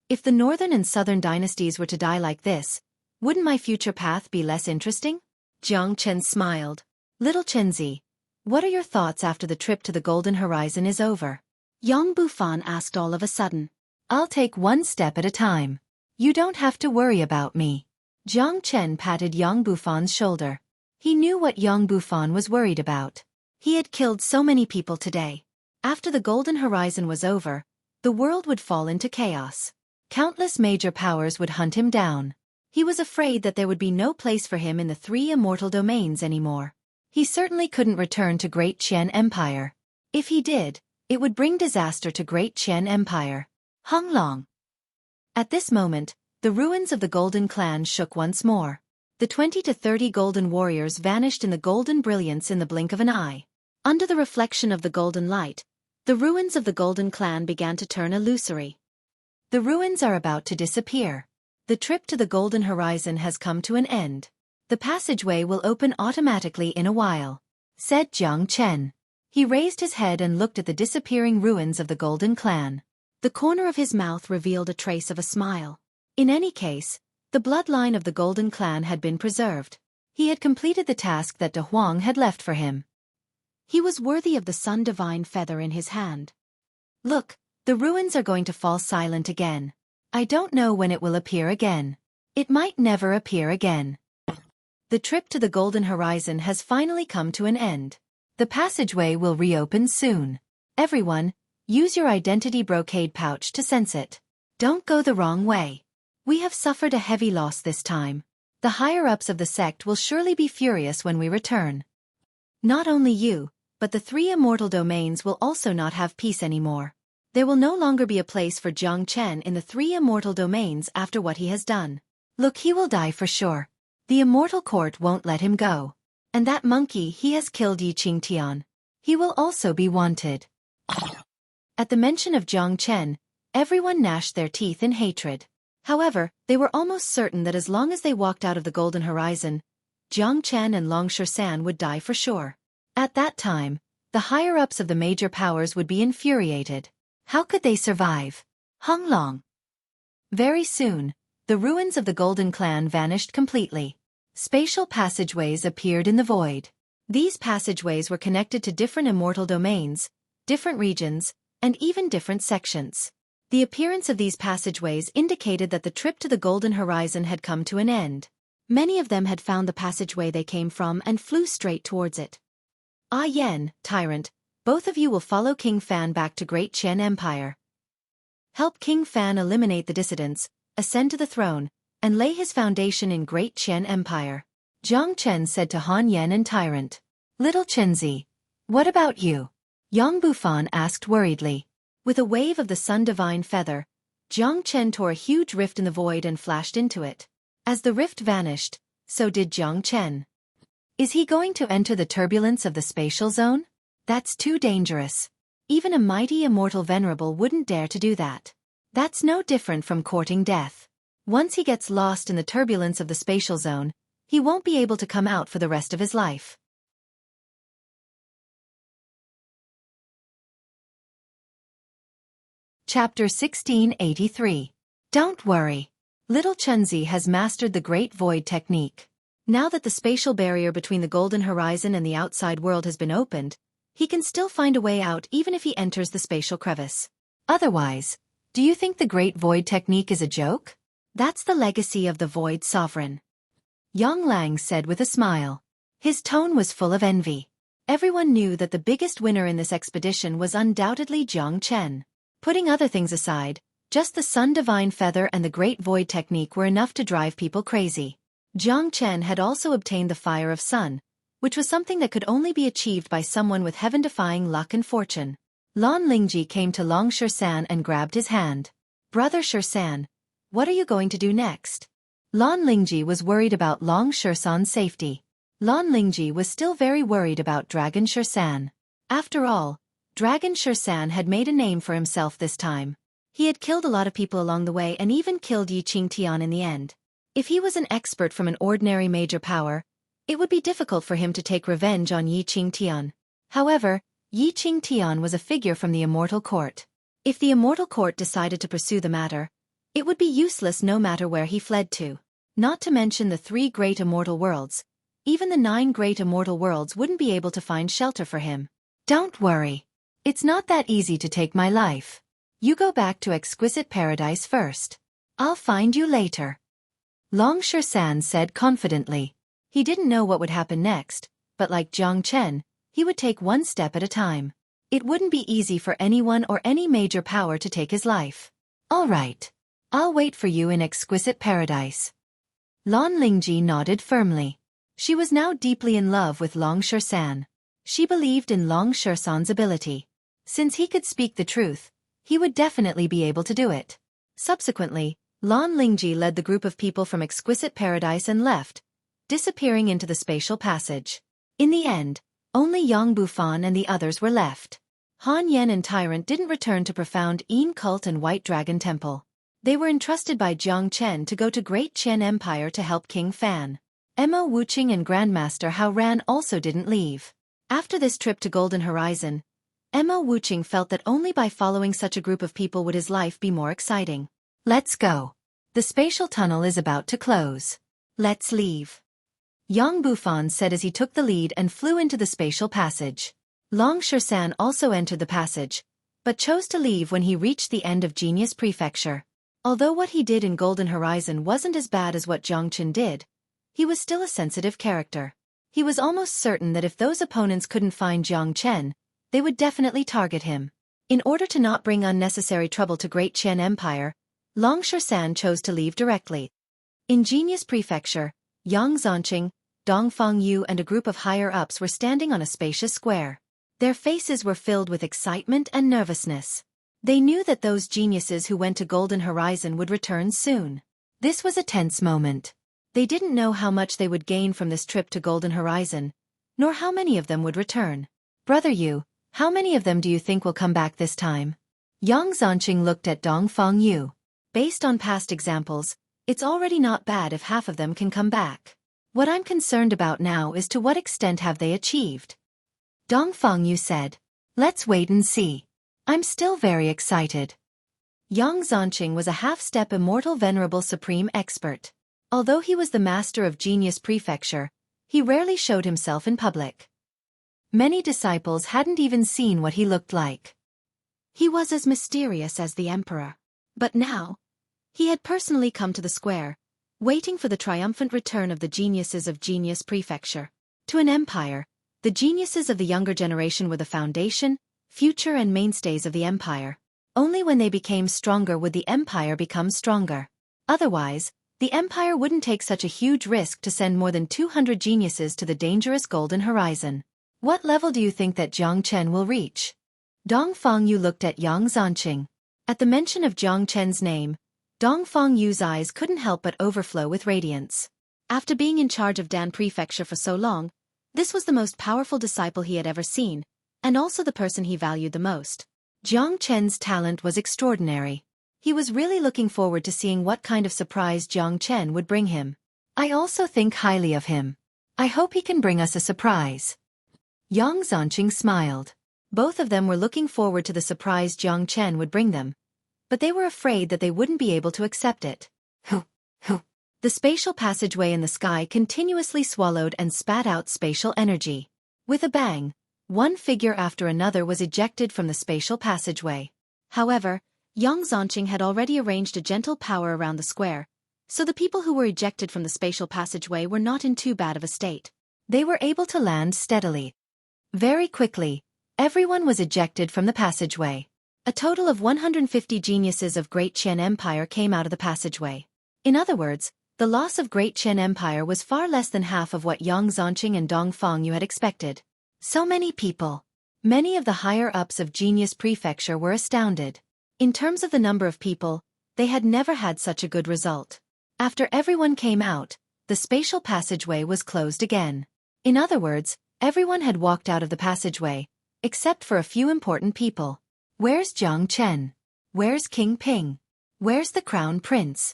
If the northern and southern dynasties were to die like this, wouldn't my future path be less interesting? Jiang Chen smiled. Little Chenzi, what are your thoughts after the trip to the Golden Horizon is over? Yang Bufan asked all of a sudden. I'll take one step at a time. You don't have to worry about me. Jiang Chen patted Yang Bufan's shoulder. He knew what Yang Bufan was worried about. He had killed so many people today. After the Golden Horizon was over, the world would fall into chaos. Countless major powers would hunt him down. He was afraid that there would be no place for him in the three immortal domains anymore. He certainly couldn't return to Great Qian Empire. If he did, it would bring disaster to Great Qian Empire. Honglong. At this moment, the ruins of the Golden Clan shook once more. The 20 to 30 golden warriors vanished in the golden brilliance in the blink of an eye. Under the reflection of the golden light, the ruins of the Golden Clan began to turn illusory. The ruins are about to disappear. The trip to the Golden Horizon has come to an end. The passageway will open automatically in a while, said Jiang Chen. He raised his head and looked at the disappearing ruins of the Golden Clan. The corner of his mouth revealed a trace of a smile. In any case, the bloodline of the Golden Clan had been preserved. He had completed the task that De Huang had left for him. He was worthy of the Sun Divine Feather in his hand. Look, the ruins are going to fall silent again. I don't know when it will appear again. It might never appear again. The trip to the Golden Horizon has finally come to an end. The passageway will reopen soon. Everyone, use your identity brocade pouch to sense it. Don't go the wrong way. We have suffered a heavy loss this time. The higher-ups of the sect will surely be furious when we return. Not only you, but the three immortal domains will also not have peace anymore. There will no longer be a place for Jiang Chen in the three immortal domains after what he has done. Look, he will die for sure. The immortal court won't let him go. And that monkey he has killed Yi Qingtian. He will also be wanted. At the mention of Jiang Chen, everyone gnashed their teeth in hatred. However, they were almost certain that as long as they walked out of the Golden Horizon, Jiang Chen and Long Shan would die for sure. At that time, the higher-ups of the major powers would be infuriated. How could they survive? Honglong. Very soon, the ruins of the Golden Clan vanished completely. Spatial passageways appeared in the void. These passageways were connected to different immortal domains, different regions, and even different sections. The appearance of these passageways indicated that the trip to the Golden Horizon had come to an end. Many of them had found the passageway they came from and flew straight towards it. Ah Yen, Tyrant, both of you will follow King Fan back to Great Qian Empire. Help King Fan eliminate the dissidents, ascend to the throne, and lay his foundation in Great Qian Empire. Jiang Chen said to Han Yen and Tyrant. Little Chenzi, what about you? Yang Bufan asked worriedly. With a wave of the Sun Divine Feather, Jiang Chen tore a huge rift in the void and flashed into it. As the rift vanished, so did Jiang Chen. Is he going to enter the turbulence of the spatial zone? That's too dangerous. Even a mighty immortal venerable wouldn't dare to do that. That's no different from courting death. Once he gets lost in the turbulence of the spatial zone, he won't be able to come out for the rest of his life. Chapter 1683. Don't worry. Little Chunzi has mastered the Great Void technique. Now that the spatial barrier between the Golden Horizon and the outside world has been opened, he can still find a way out even if he enters the spatial crevice. Otherwise, do you think the Great Void technique is a joke? That's the legacy of the Void Sovereign. Yang Lang said with a smile. His tone was full of envy. Everyone knew that the biggest winner in this expedition was undoubtedly Jiang Chen. Putting other things aside, just the Sun Divine Feather and the Great Void technique were enough to drive people crazy. Jiang Chen had also obtained the Fire of Sun, which was something that could only be achieved by someone with heaven-defying luck and fortune. Lan Lingji came to Long Shan and grabbed his hand. Brother Shan, what are you going to do next? Lan Lingji was worried about Long Shan's safety. Lan Lingji was still very worried about Dragon Shan. After all, Dragon Shan had made a name for himself this time. He had killed a lot of people along the way and even killed Yi Qingtian in the end. If he was an expert from an ordinary major power, it would be difficult for him to take revenge on Yi Qingtian. However, Yi Qingtian was a figure from the Immortal Court. If the Immortal Court decided to pursue the matter, it would be useless no matter where he fled to. Not to mention the 3 great immortal worlds. Even the 9 great immortal worlds wouldn't be able to find shelter for him. Don't worry. It's not that easy to take my life. You go back to Exquisite Paradise first. I'll find you later. Long Shan said confidently. He didn't know what would happen next, but like Jiang Chen, He would take one step at a time. It wouldn't be easy for anyone or any major power to take his life. All right. I'll wait for you in exquisite paradise. Lan Lingji nodded firmly. She was now deeply in love with Long Shersan. She believed in Long Shersan's ability. Since he could speak the truth, he would definitely be able to do it. Subsequently, Lan Lingji led the group of people from exquisite paradise and left, disappearing into the spatial passage. In the end, only Yang Bufan and the others were left. Han Yen and Tyrant didn't return to Profound Een Cult and White Dragon Temple. They were entrusted by Jiang Chen to go to Great Qian Empire to help King Fan. Mo Wuqing and Grandmaster Hao Ran also didn't leave. After this trip to Golden Horizon, Mo Wuqing felt that only by following such a group of people would his life be more exciting. Let's go. The spatial tunnel is about to close. Let's leave. Yang Bufan said as he took the lead and flew into the spatial passage. Long Shersan also entered the passage, but chose to leave when he reached the end of Genius Prefecture. Although what he did in Golden Horizon wasn't as bad as what Jiang Chen did, he was still a sensitive character. He was almost certain that if those opponents couldn't find Jiang Chen, they would definitely target him. In order to not bring unnecessary trouble to Great Qian Empire, Long Shersan chose to leave directly. In Genius Prefecture, Yang Zonqing, Dong Fangyu and a group of higher-ups were standing on a spacious square. Their faces were filled with excitement and nervousness. They knew that those geniuses who went to Golden Horizon would return soon. This was a tense moment. They didn't know how much they would gain from this trip to Golden Horizon, nor how many of them would return. Brother Yu, how many of them do you think will come back this time? Yang Zonqing looked at Dong Fangyu. Based on past examples, it's already not bad if half of them can come back. What I'm concerned about now is to what extent have they achieved. Dong Fangyu said. Let's wait and see. I'm still very excited. Yang Zonqing was a half-step immortal venerable supreme expert. Although he was the master of Genius Prefecture, he rarely showed himself in public. Many disciples hadn't even seen what he looked like. He was as mysterious as the emperor. But now, he had personally come to the square, waiting for the triumphant return of the geniuses of Genius Prefecture. To an empire, the geniuses of the younger generation were the foundation, future and mainstays of the empire. Only when they became stronger would the empire become stronger. Otherwise, the empire wouldn't take such a huge risk to send more than 200 geniuses to the dangerous Golden Horizon. What level do you think that Jiang Chen will reach? Dong Fangyu looked at Yang Zonqing. At the mention of Jiang Chen's name, Dong Fangyu's eyes couldn't help but overflow with radiance. After being in charge of Dan Prefecture for so long, this was the most powerful disciple he had ever seen, and also the person he valued the most. Jiang Chen's talent was extraordinary. He was really looking forward to seeing what kind of surprise Jiang Chen would bring him. I also think highly of him. I hope he can bring us a surprise. Yang Zonqing smiled. Both of them were looking forward to the surprise Jiang Chen would bring them, but they were afraid that they wouldn't be able to accept it. The spatial passageway in the sky continuously swallowed and spat out spatial energy. With a bang, one figure after another was ejected from the spatial passageway. However, Yang Zonqing had already arranged a gentle power around the square, so the people who were ejected from the spatial passageway were not in too bad of a state. They were able to land steadily. Very quickly, everyone was ejected from the passageway. A total of 150 geniuses of Great Qian Empire came out of the passageway. In other words, the loss of Great Qian Empire was far less than half of what Yang Zonqing and Dong Fangyu had expected. So many people. Many of the higher-ups of Genius Prefecture were astounded. In terms of the number of people, they had never had such a good result. After everyone came out, the spatial passageway was closed again. In other words, everyone had walked out of the passageway, except for a few important people. Where's Jiang Chen? Where's King Ping? Where's the Crown Prince?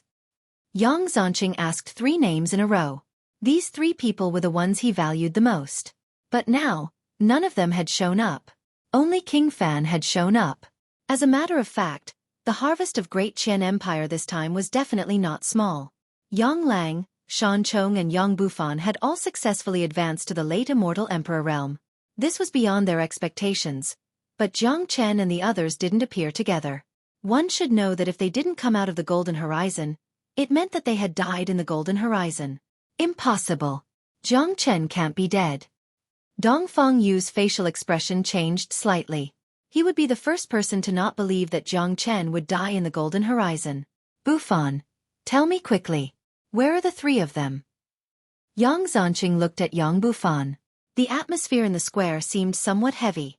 Yang Zonqing asked 3 names in a row. These 3 people were the ones he valued the most. But now, none of them had shown up. Only King Fan had shown up. As a matter of fact, the harvest of Great Qian Empire this time was definitely not small. Yang Lang, Shan Chong and Yang Bufan had all successfully advanced to the late immortal emperor realm. This was beyond their expectations, but Jiang Chen and the others didn't appear together. One should know that if they didn't come out of the Golden Horizon, it meant that they had died in the Golden Horizon. Impossible. Jiang Chen can't be dead. Dongfeng Yu's facial expression changed slightly. He would be the first person to not believe that Jiang Chen would die in the Golden Horizon. Bufan, tell me quickly. Where are the three of them? Yang Zanqing looked at Yang Bufan. The atmosphere in the square seemed somewhat heavy.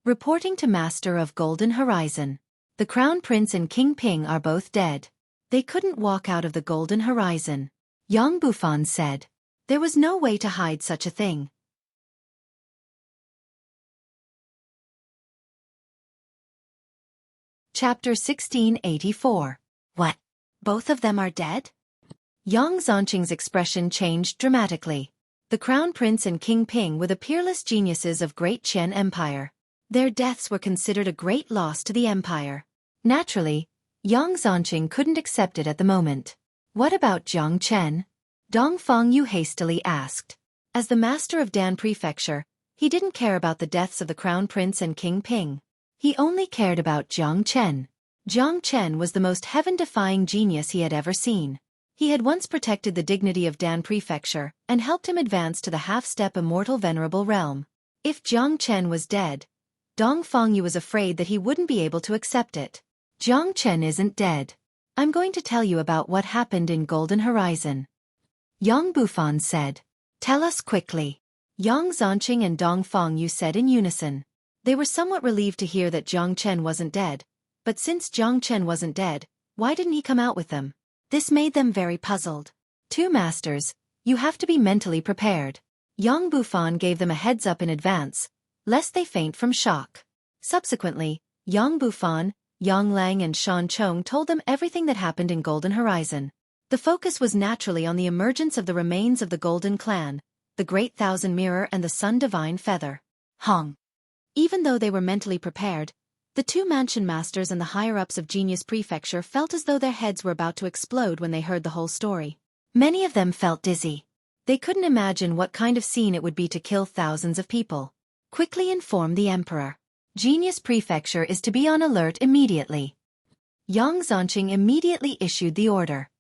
Reporting to Master of Golden Horizon. The Crown Prince and King Ping are both dead. They couldn't walk out of the Golden Horizon. Yang Bufan said. There was no way to hide such a thing. Chapter 1684. What? Both of them are dead? Yang Zanqing's expression changed dramatically. The Crown Prince and King Ping were the peerless geniuses of Great Qian Empire. Their deaths were considered a great loss to the empire. Naturally, Yang Zanqing couldn't accept it at the moment. What about Jiang Chen? Dongfeng Yu hastily asked. As the master of Dan Prefecture, he didn't care about the deaths of the Crown Prince and King Ping. He only cared about Jiang Chen. Jiang Chen was the most heaven-defying genius he had ever seen. He had once protected the dignity of Dan Prefecture and helped him advance to the half-step immortal venerable realm. If Jiang Chen was dead, Dongfeng Yu was afraid that he wouldn't be able to accept it. Jiang Chen isn't dead. I'm going to tell you about what happened in Golden Horizon. Yang Bufan said. Tell us quickly. Yang Zanqing and Dongfeng Yu said in unison. They were somewhat relieved to hear that Jiang Chen wasn't dead, but since Jiang Chen wasn't dead, why didn't he come out with them? This made them very puzzled. Two masters, you have to be mentally prepared. Yang Bufan gave them a heads-up in advance, lest they faint from shock. Subsequently, Yang Bufan, Yang Lang and Shan Chong told them everything that happened in Golden Horizon. The focus was naturally on the emergence of the remains of the Golden Clan, the Great Thousand Mirror and the Sun Divine Feather. Hong. Even though they were mentally prepared, the two mansion masters and the higher-ups of Genius Prefecture felt as though their heads were about to explode when they heard the whole story. Many of them felt dizzy. They couldn't imagine what kind of scene it would be to kill thousands of people. Quickly inform the Emperor. Genius Prefecture is to be on alert immediately. Yang Zanqing immediately issued the order.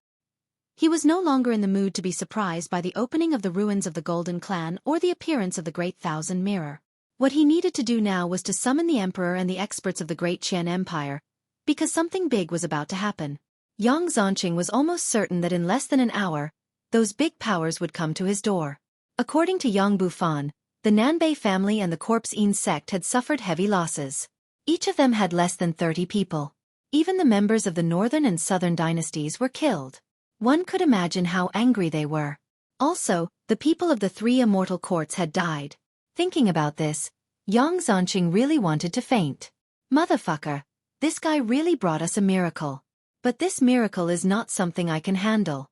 He was no longer in the mood to be surprised by the opening of the ruins of the Golden Clan or the appearance of the Great Thousand Mirror. What he needed to do now was to summon the Emperor and the experts of the Great Qian Empire, because something big was about to happen. Yang Zanqing was almost certain that in less than an hour, those big powers would come to his door. According to Yang Bufan, the Nanbei family and the Corpse Yin sect had suffered heavy losses. Each of them had less than 30 people. Even the members of the northern and southern dynasties were killed. One could imagine how angry they were. Also, the people of the three immortal courts had died. Thinking about this, Yang Zanqing really wanted to faint. Motherfucker, this guy really brought us a miracle. But this miracle is not something I can handle.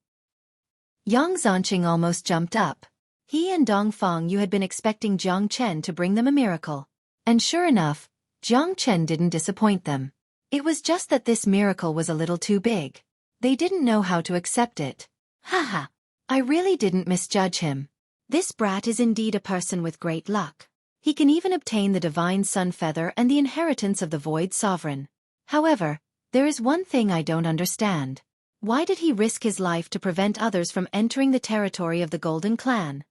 Yang Zanqing almost jumped up. He and Dongfeng Yu had been expecting Jiang Chen to bring them a miracle. And sure enough, Jiang Chen didn't disappoint them. It was just that this miracle was a little too big. They didn't know how to accept it. Haha, I really didn't misjudge him. This brat is indeed a person with great luck. He can even obtain the divine sun feather and the inheritance of the Void Sovereign. However, there is one thing I don't understand. Why did he risk his life to prevent others from entering the territory of the Golden Clan?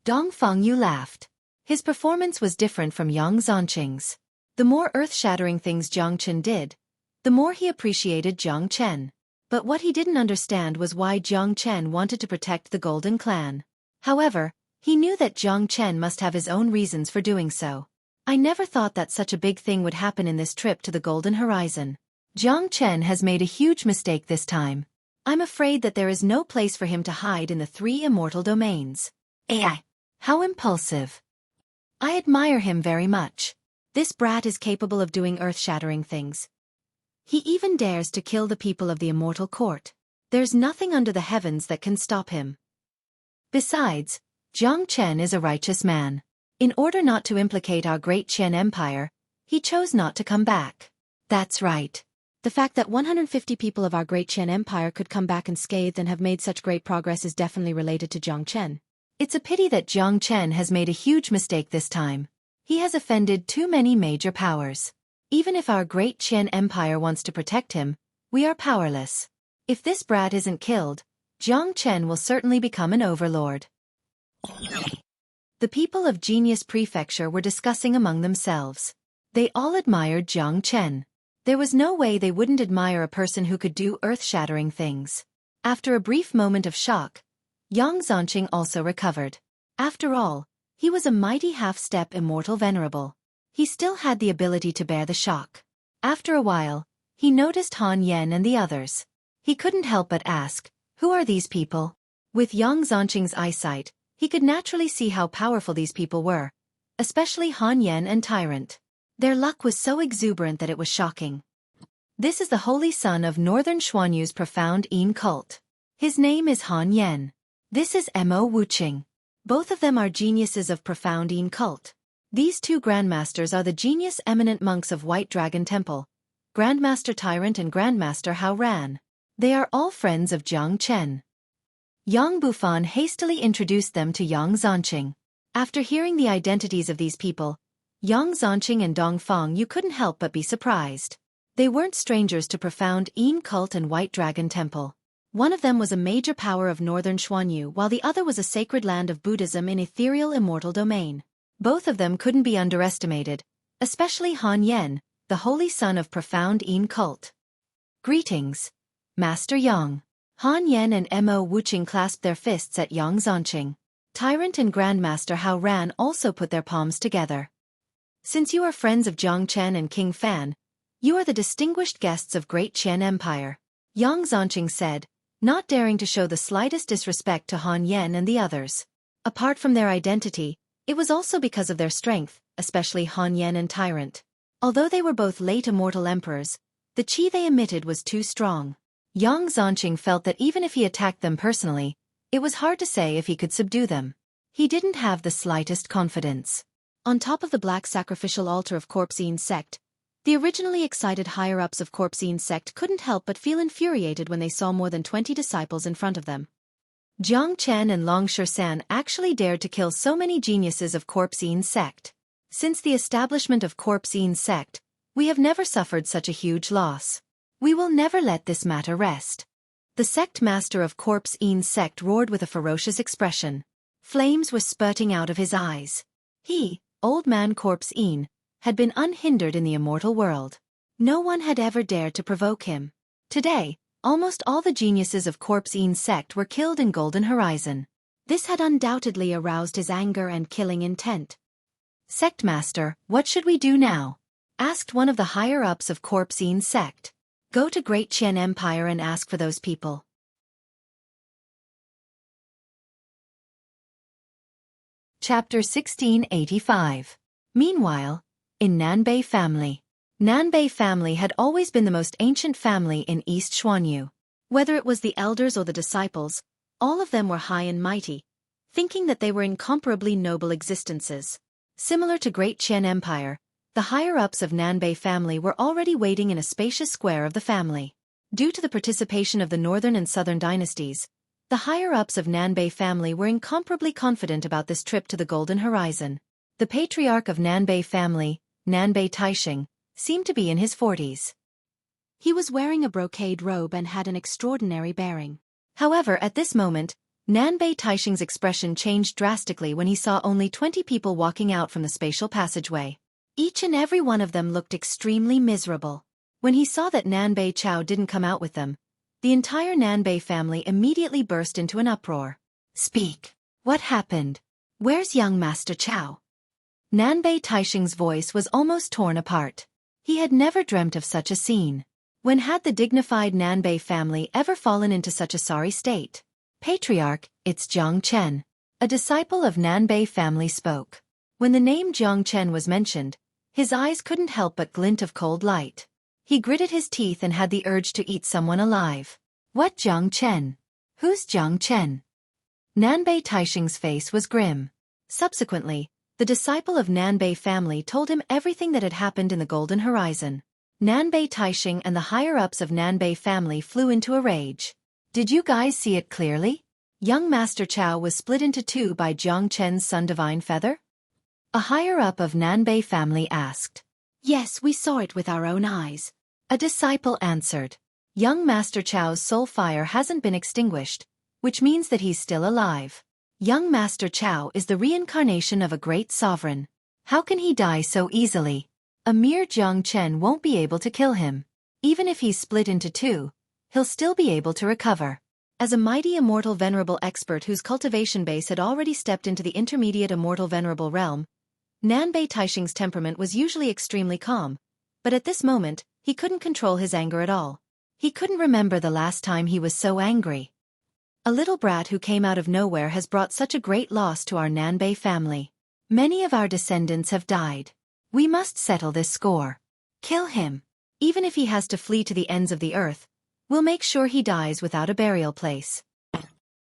Dongfeng Yu laughed. His performance was different from Yang Zanqing's. The more earth-shattering things Jiang Chen did, the more he appreciated Jiang Chen. But what he didn't understand was why Jiang Chen wanted to protect the Golden Clan. However, he knew that Jiang Chen must have his own reasons for doing so. I never thought that such a big thing would happen in this trip to the Golden Horizon. Jiang Chen has made a huge mistake this time. I'm afraid that there is no place for him to hide in the three immortal domains. AI. How impulsive. I admire him very much. This brat is capable of doing earth-shattering things. He even dares to kill the people of the immortal court. There's nothing under the heavens that can stop him. Besides, Jiang Chen is a righteous man. In order not to implicate our great Qian Empire, he chose not to come back. That's right. The fact that 150 people of our great Qian Empire could come back unscathed and have made such great progress is definitely related to Jiang Chen. It's a pity that Jiang Chen has made a huge mistake this time. He has offended too many major powers. Even if our great Qian Empire wants to protect him, we are powerless. If this brat isn't killed, Jiang Chen will certainly become an overlord. The people of Genius Prefecture were discussing among themselves. They all admired Jiang Chen. There was no way they wouldn't admire a person who could do earth-shattering things. After a brief moment of shock, Yang Zonqing also recovered. After all, he was a mighty half-step immortal venerable. He still had the ability to bear the shock. After a while, he noticed Han Yen and the others. He couldn't help but ask, who are these people? With Yang Zonqing's eyesight, he could naturally see how powerful these people were, especially Han Yen and Tyrant. Their luck was so exuberant that it was shocking. This is the holy son of Northern Xuanyu's profound Yin cult. His name is Han Yen. This is Mo Wuqing. Both of them are geniuses of profound Yin cult. These two grandmasters are the genius eminent monks of White Dragon Temple, Grandmaster Tyrant and Grandmaster Hao Ran. They are all friends of Jiang Chen. Yang Bufan hastily introduced them to Yang Zonqing. After hearing the identities of these people, Yang Zonqing and Dong Feng, you couldn't help but be surprised. They weren't strangers to profound Yin cult and White Dragon Temple. One of them was a major power of Northern Xuanyu, while the other was a sacred land of Buddhism in ethereal immortal domain. Both of them couldn't be underestimated, especially Han Yen, the holy son of profound Yin cult. Greetings, Master Yang. Han Yen and Mo Wuqing clasped their fists at Yang Zonqing. Tyrant and Grandmaster Hao Ran also put their palms together. Since you are friends of Jiang Chen and King Fan, you are the distinguished guests of Great Qian Empire, Yang Zonqing said, not daring to show the slightest disrespect to Han Yen and the others. Apart from their identity, it was also because of their strength, especially Han Yen and Tyrant. Although they were both late immortal emperors, the qi they emitted was too strong. Yang Zonqing felt that even if he attacked them personally, it was hard to say if he could subdue them. He didn't have the slightest confidence. On top of the black sacrificial altar of Corpsine sect, the originally excited higher-ups of Corpsine sect couldn't help but feel infuriated when they saw more than 20 disciples in front of them. Jiang Chen and Long Shersan actually dared to kill so many geniuses of Corpsine sect. Since the establishment of Corpsine sect, we have never suffered such a huge loss. We will never let this matter rest. The sect master of Corpsine sect roared with a ferocious expression. Flames were spurting out of his eyes. He, old man Corpsine, had been unhindered in the immortal world. No one had ever dared to provoke him. Today, almost all the geniuses of Corpsine sect were killed in Golden Horizon. This had undoubtedly aroused his anger and killing intent. Sect master, what should we do now? Asked one of the higher-ups of Corpsine sect. Go to Great Qian Empire and ask for those people. Chapter 1685. Meanwhile, in Nanbei family. Nanbei family had always been the most ancient family in East Xuanyu. Whether it was the elders or the disciples, all of them were high and mighty, thinking that they were incomparably noble existences. Similar to Great Qian Empire, the higher-ups of Nanbei family were already waiting in a spacious square of the family. Due to the participation of the northern and southern dynasties, the higher-ups of Nanbei family were incomparably confident about this trip to the Golden Horizon. The patriarch of Nanbei family, Nanbei Taixing, seemed to be in his 40s. He was wearing a brocade robe and had an extraordinary bearing. However, at this moment, Nanbei Taixing's expression changed drastically when he saw only 20 people walking out from the spatial passageway. Each and every one of them looked extremely miserable. When he saw that Nanbei Chao didn't come out with them, the entire Nanbei family immediately burst into an uproar. Speak. What happened? Where's young Master Chao? Nanbei Taixing's voice was almost torn apart. He had never dreamt of such a scene. When had the dignified Nanbei family ever fallen into such a sorry state? Patriarch, it's Jiang Chen. A disciple of Nanbei family spoke. When the name Jiang Chen was mentioned, his eyes couldn't help but glint of cold light. He gritted his teeth and had the urge to eat someone alive. What Jiang Chen? Who's Jiang Chen? Nanbei Taixing's face was grim. Subsequently, the disciple of Nanbei family told him everything that had happened in the Golden Horizon. Nanbei Taixing and the higher-ups of Nanbei family flew into a rage. Did you guys see it clearly? Young Master Chao was split into two by Jiang Chen's son Divine Feather? A higher-up of Nanbei family asked. Yes, we saw it with our own eyes. A disciple answered. Young Master Chao's soul fire hasn't been extinguished, which means that he's still alive. Young Master Chao is the reincarnation of a great sovereign. How can he die so easily? A mere Jiang Chen won't be able to kill him. Even if he's split into two, he'll still be able to recover. As a mighty immortal venerable expert whose cultivation base had already stepped into the intermediate immortal venerable realm, Nanbei Taixing's temperament was usually extremely calm, but at this moment, he couldn't control his anger at all. He couldn't remember the last time he was so angry. A little brat who came out of nowhere has brought such a great loss to our Nanbei family. Many of our descendants have died. We must settle this score. Kill him. Even if he has to flee to the ends of the earth, we'll make sure he dies without a burial place.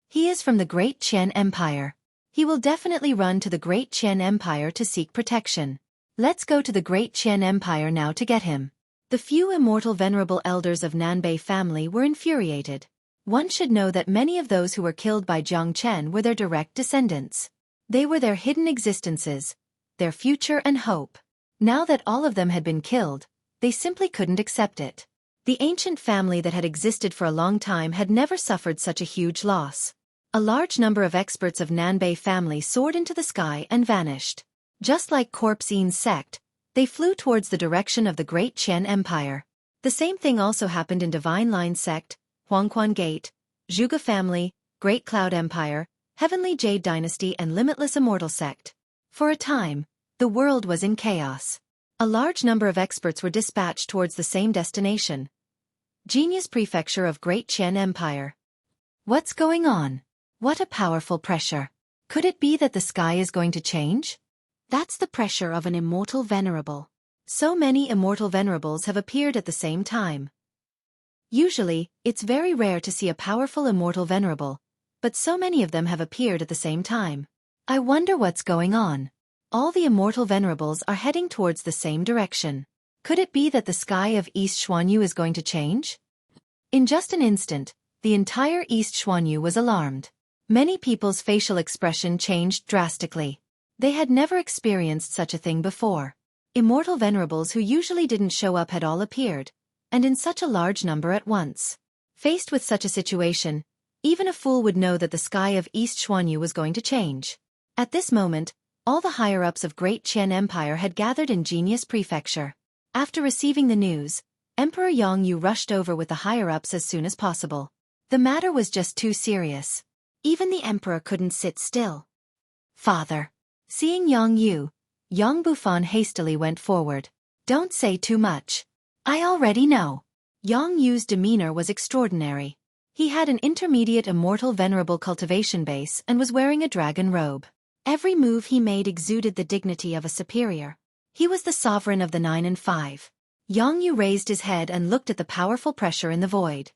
He is from the Great Qian Empire. He will definitely run to the Great Qian Empire to seek protection. Let's go to the Great Qian Empire now to get him. The few immortal venerable elders of Nanbei family were infuriated. One should know that many of those who were killed by Jiang Chen were their direct descendants. They were their hidden existences, their future and hope. Now that all of them had been killed, they simply couldn't accept it. The ancient family that had existed for a long time had never suffered such a huge loss. A large number of experts of Nanbei family soared into the sky and vanished. Just like Corpse Yin's sect, they flew towards the direction of the Great Qian Empire. The same thing also happened in Divine Line sect, Huangquan Gate, Zhuge family, Great Cloud Empire, Heavenly Jade Dynasty and Limitless Immortal sect. For a time, the world was in chaos. A large number of experts were dispatched towards the same destination. Genius Prefecture of Great Qian Empire. What's going on? What a powerful pressure. Could it be that the sky is going to change? That's the pressure of an immortal venerable. So many immortal venerables have appeared at the same time. Usually, it's very rare to see a powerful immortal venerable, but so many of them have appeared at the same time. I wonder what's going on. All the immortal venerables are heading towards the same direction. Could it be that the sky of East Xuanyu is going to change? In just an instant, the entire East Xuanyu was alarmed. Many people's facial expression changed drastically. They had never experienced such a thing before. Immortal venerables who usually didn't show up had all appeared, and in such a large number at once. Faced with such a situation, even a fool would know that the sky of East Xuanyu was going to change. At this moment, all the higher-ups of Great Qian Empire had gathered in Genius Prefecture. After receiving the news, Emperor Yang Yu rushed over with the higher-ups as soon as possible. The matter was just too serious. Even the emperor couldn't sit still. Father. Seeing Yang Yu, Yang Bufan hastily went forward. Don't say too much. I already know. Yang Yu's demeanor was extraordinary. He had an intermediate immortal venerable cultivation base and was wearing a dragon robe. Every move he made exuded the dignity of a superior. He was the sovereign of the 9 and 5. Yang Yu raised his head and looked at the powerful pressure in the void.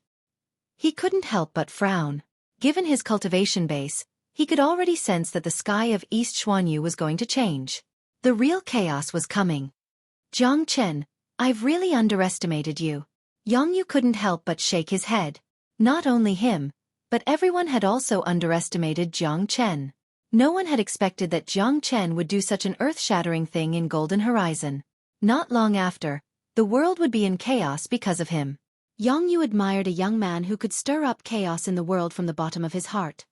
He couldn't help but frown. Given his cultivation base, he could already sense that the sky of East Xuanyu was going to change. The real chaos was coming. Jiang Chen, I've really underestimated you. Yang Yu couldn't help but shake his head. Not only him, but everyone had also underestimated Jiang Chen. No one had expected that Jiang Chen would do such an earth-shattering thing in Golden Horizon. Not long after, the world would be in chaos because of him. Yang Yu admired a young man who could stir up chaos in the world from the bottom of his heart.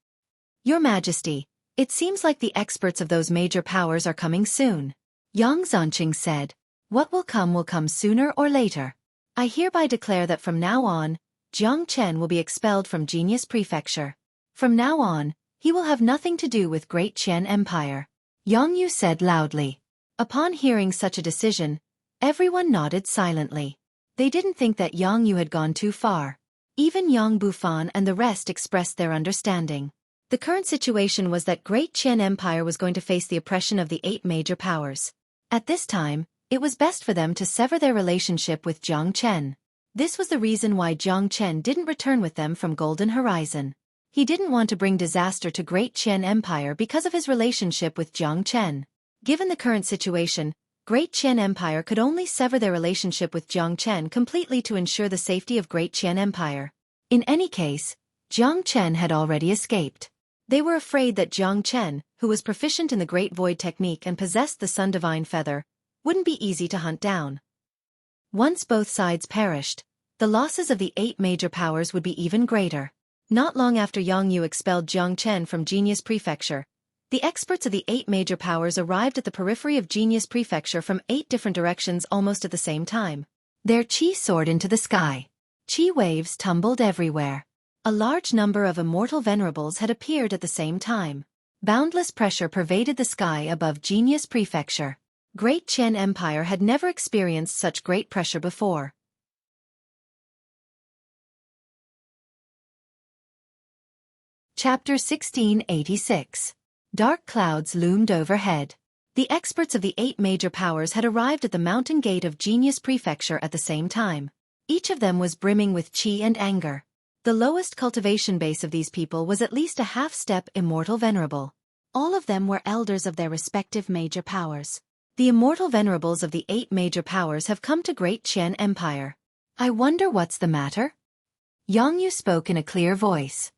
Your Majesty, it seems like the experts of those major powers are coming soon. Yang Zanqing said. What will come sooner or later. I hereby declare that from now on, Jiang Chen will be expelled from Genius Prefecture. From now on, he will have nothing to do with Great Qian Empire. Yang Yu said loudly. Upon hearing such a decision, everyone nodded silently. They didn't think that Yang Yu had gone too far. Even Yang Bufan and the rest expressed their understanding. The current situation was that Great Qian Empire was going to face the oppression of the 8 major powers. At this time, it was best for them to sever their relationship with Jiang Chen. This was the reason why Jiang Chen didn't return with them from Golden Horizon. He didn't want to bring disaster to Great Qian Empire because of his relationship with Jiang Chen. Given the current situation, Great Qian Empire could only sever their relationship with Jiang Chen completely to ensure the safety of Great Qian Empire. In any case, Jiang Chen had already escaped. They were afraid that Jiang Chen, who was proficient in the Great Void technique and possessed the Sun Divine Feather, wouldn't be easy to hunt down. Once both sides perished, the losses of the 8 major powers would be even greater. Not long after Yang Yu expelled Jiang Chen from Genius Prefecture, the experts of the 8 major powers arrived at the periphery of Genius Prefecture from 8 different directions almost at the same time. Their qi soared into the sky. Qi waves tumbled everywhere. A large number of immortal venerables had appeared at the same time. Boundless pressure pervaded the sky above Genius Prefecture. Great Qian Empire had never experienced such great pressure before. Chapter 1686. Dark clouds loomed overhead. The experts of the 8 major powers had arrived at the mountain gate of Genius Prefecture at the same time. Each of them was brimming with qi and anger. The lowest cultivation base of these people was at least a half-step immortal venerable. All of them were elders of their respective major powers. The immortal venerables of the 8 major powers have come to Great Qian Empire. I wonder what's the matter? Yang Yu spoke in a clear voice.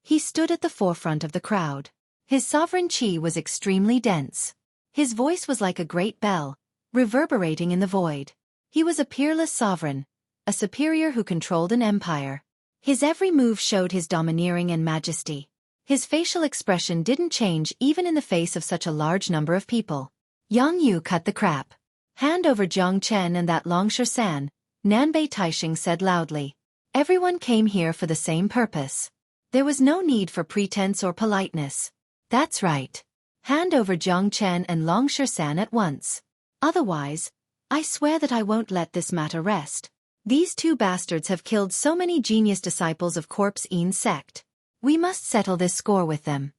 He stood at the forefront of the crowd. His sovereign qi was extremely dense. His voice was like a great bell, reverberating in the void. He was a peerless sovereign, a superior who controlled an empire. His every move showed his domineering and majesty. His facial expression didn't change even in the face of such a large number of people. Yang Yu cut the crap. Hand over Jiang Chen and that Longsha San, Nanbei Taixing said loudly. Everyone came here for the same purpose. There was no need for pretense or politeness. That's right. Hand over Jiang Chen and Longsha San at once. Otherwise, I swear that I won't let this matter rest. These 2 bastards have killed so many genius disciples of Corpse Yin's sect. We must settle this score with them.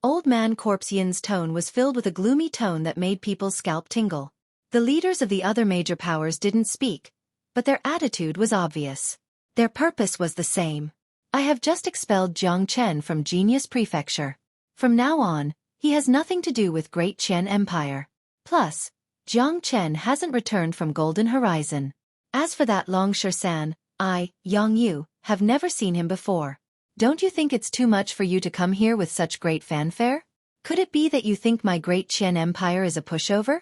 Old man Corpse Yin's tone was filled with a gloomy tone that made people's scalp tingle. The leaders of the other major powers didn't speak, but their attitude was obvious. Their purpose was the same. I have just expelled Jiang Chen from Genius Prefecture. From now on, he has nothing to do with Great Qian Empire. Plus, Jiang Chen hasn't returned from Golden Horizon. As for that Longsha San, I, Yang Yu, have never seen him before. Don't you think it's too much for you to come here with such great fanfare? Could it be that you think my Great Qian Empire is a pushover?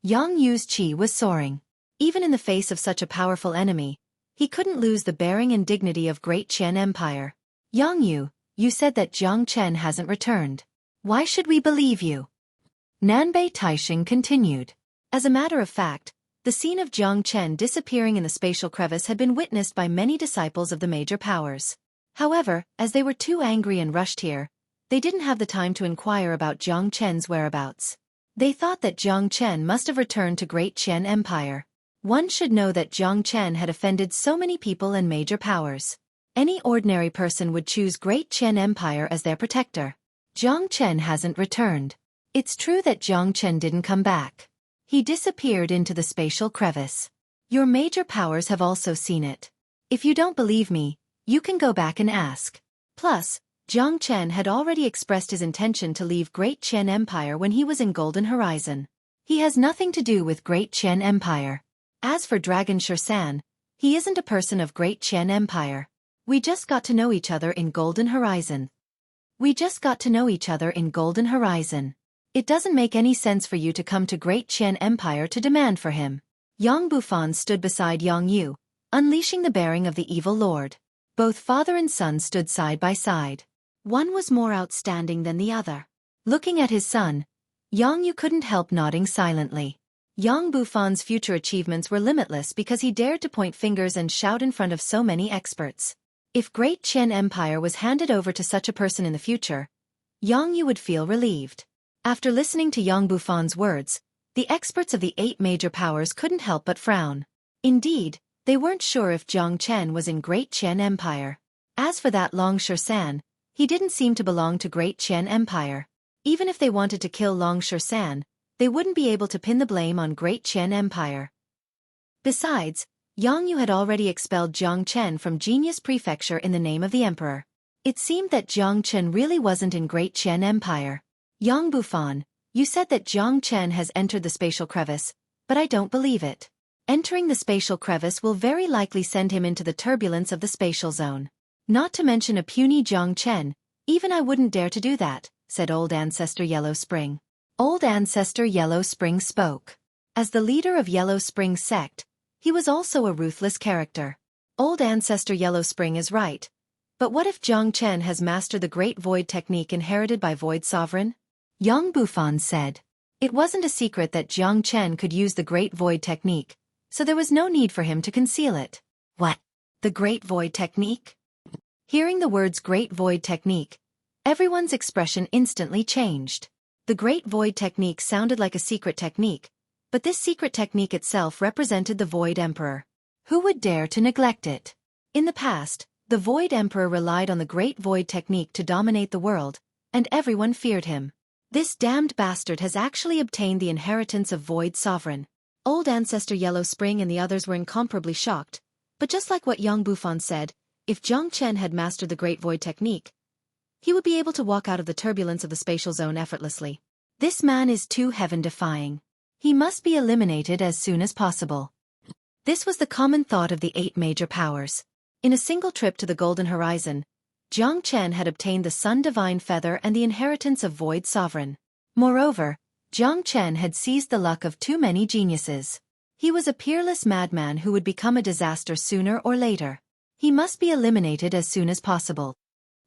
Yang Yu's qi was soaring. Even in the face of such a powerful enemy, he couldn't lose the bearing and dignity of Great Qian Empire. Yang Yu, you said that Jiang Chen hasn't returned. Why should we believe you? Nanbei Taixing continued. As a matter of fact, the scene of Jiang Chen disappearing in the spatial crevice had been witnessed by many disciples of the major powers. However, as they were too angry and rushed here, they didn't have the time to inquire about Jiang Chen's whereabouts. They thought that Jiang Chen must have returned to Great Qian Empire. One should know that Jiang Chen had offended so many people and major powers. Any ordinary person would choose Great Qian Empire as their protector. Jiang Chen hasn't returned. It's true that Jiang Chen didn't come back. He disappeared into the spatial crevice. Your major powers have also seen it. If you don't believe me, you can go back and ask. Plus, Jiang Chen had already expressed his intention to leave Great Qian Empire when he was in Golden Horizon. He has nothing to do with Great Qian Empire. As for Dragon Shursan, he isn't a person of Great Qian Empire. We just got to know each other in Golden Horizon. It doesn't make any sense for you to come to Great Qian Empire to demand for him. Yang Bufan stood beside Yang Yu, unleashing the bearing of the evil lord. Both father and son stood side by side. One was more outstanding than the other. Looking at his son, Yang Yu couldn't help nodding silently. Yang Bufan's future achievements were limitless because he dared to point fingers and shout in front of so many experts. If Great Qian Empire was handed over to such a person in the future, Yang Yu would feel relieved. After listening to Yang Bufan's words, the experts of the 8 major powers couldn't help but frown. Indeed, they weren't sure if Jiang Chen was in Great Qian Empire. As for that Longsha San, he didn't seem to belong to Great Qian Empire. Even if they wanted to kill Longsha San, they wouldn't be able to pin the blame on Great Qian Empire. Besides, Yang Yu had already expelled Jiang Chen from Genius Prefecture in the name of the Emperor. It seemed that Jiang Chen really wasn't in Great Qian Empire. Yang Bufan, you said that Jiang Chen has entered the spatial crevice, but I don't believe it. Entering the spatial crevice will very likely send him into the turbulence of the spatial zone. Not to mention a puny Jiang Chen, even I wouldn't dare to do that, said Old Ancestor Yellow Spring. Old Ancestor Yellow Spring spoke. As the leader of Yellow Spring's sect, he was also a ruthless character. Old Ancestor Yellow Spring is right. But what if Jiang Chen has mastered the Great Void technique inherited by Void Sovereign? Yang Bufan said. It wasn't a secret that Jiang Chen could use the Great Void technique, so there was no need for him to conceal it. What? The Great Void technique? Hearing the words Great Void technique, everyone's expression instantly changed. The Great Void technique sounded like a secret technique, but this secret technique itself represented the Void Emperor. Who would dare to neglect it? In the past, the Void Emperor relied on the Great Void technique to dominate the world, and everyone feared him. This damned bastard has actually obtained the inheritance of Void Sovereign. Old Ancestor Yellow Spring and the others were incomparably shocked, but just like what Yang Bufan said, if Jiang Chen had mastered the Great Void technique, he would be able to walk out of the turbulence of the spatial zone effortlessly. This man is too heaven-defying. He must be eliminated as soon as possible. This was the common thought of the 8 major powers. In a single trip to the Golden Horizon, Jiang Chen had obtained the Sun Divine Feather and the inheritance of Void Sovereign. Moreover, Jiang Chen had seized the luck of too many geniuses. He was a peerless madman who would become a disaster sooner or later. He must be eliminated as soon as possible.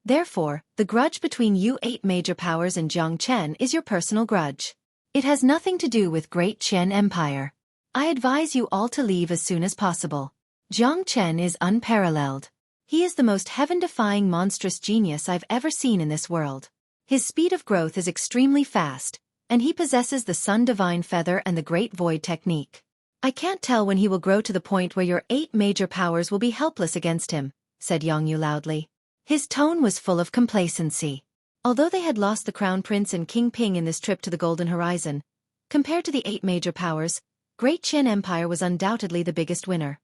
Therefore, the grudge between you 8 major powers and Jiang Chen is your personal grudge. It has nothing to do with Great Chen Empire. I advise you all to leave as soon as possible. Jiang Chen is unparalleled. He is the most heaven-defying monstrous genius I've ever seen in this world. His speed of growth is extremely fast, and he possesses the Sun Divine Feather and the Great Void technique. I can't tell when he will grow to the point where your 8 major powers will be helpless against him, said Yang Yu loudly. His tone was full of complacency. Although they had lost the Crown Prince and King Ping in this trip to the Golden Horizon, compared to the 8 major powers, Great Chen Empire was undoubtedly the biggest winner.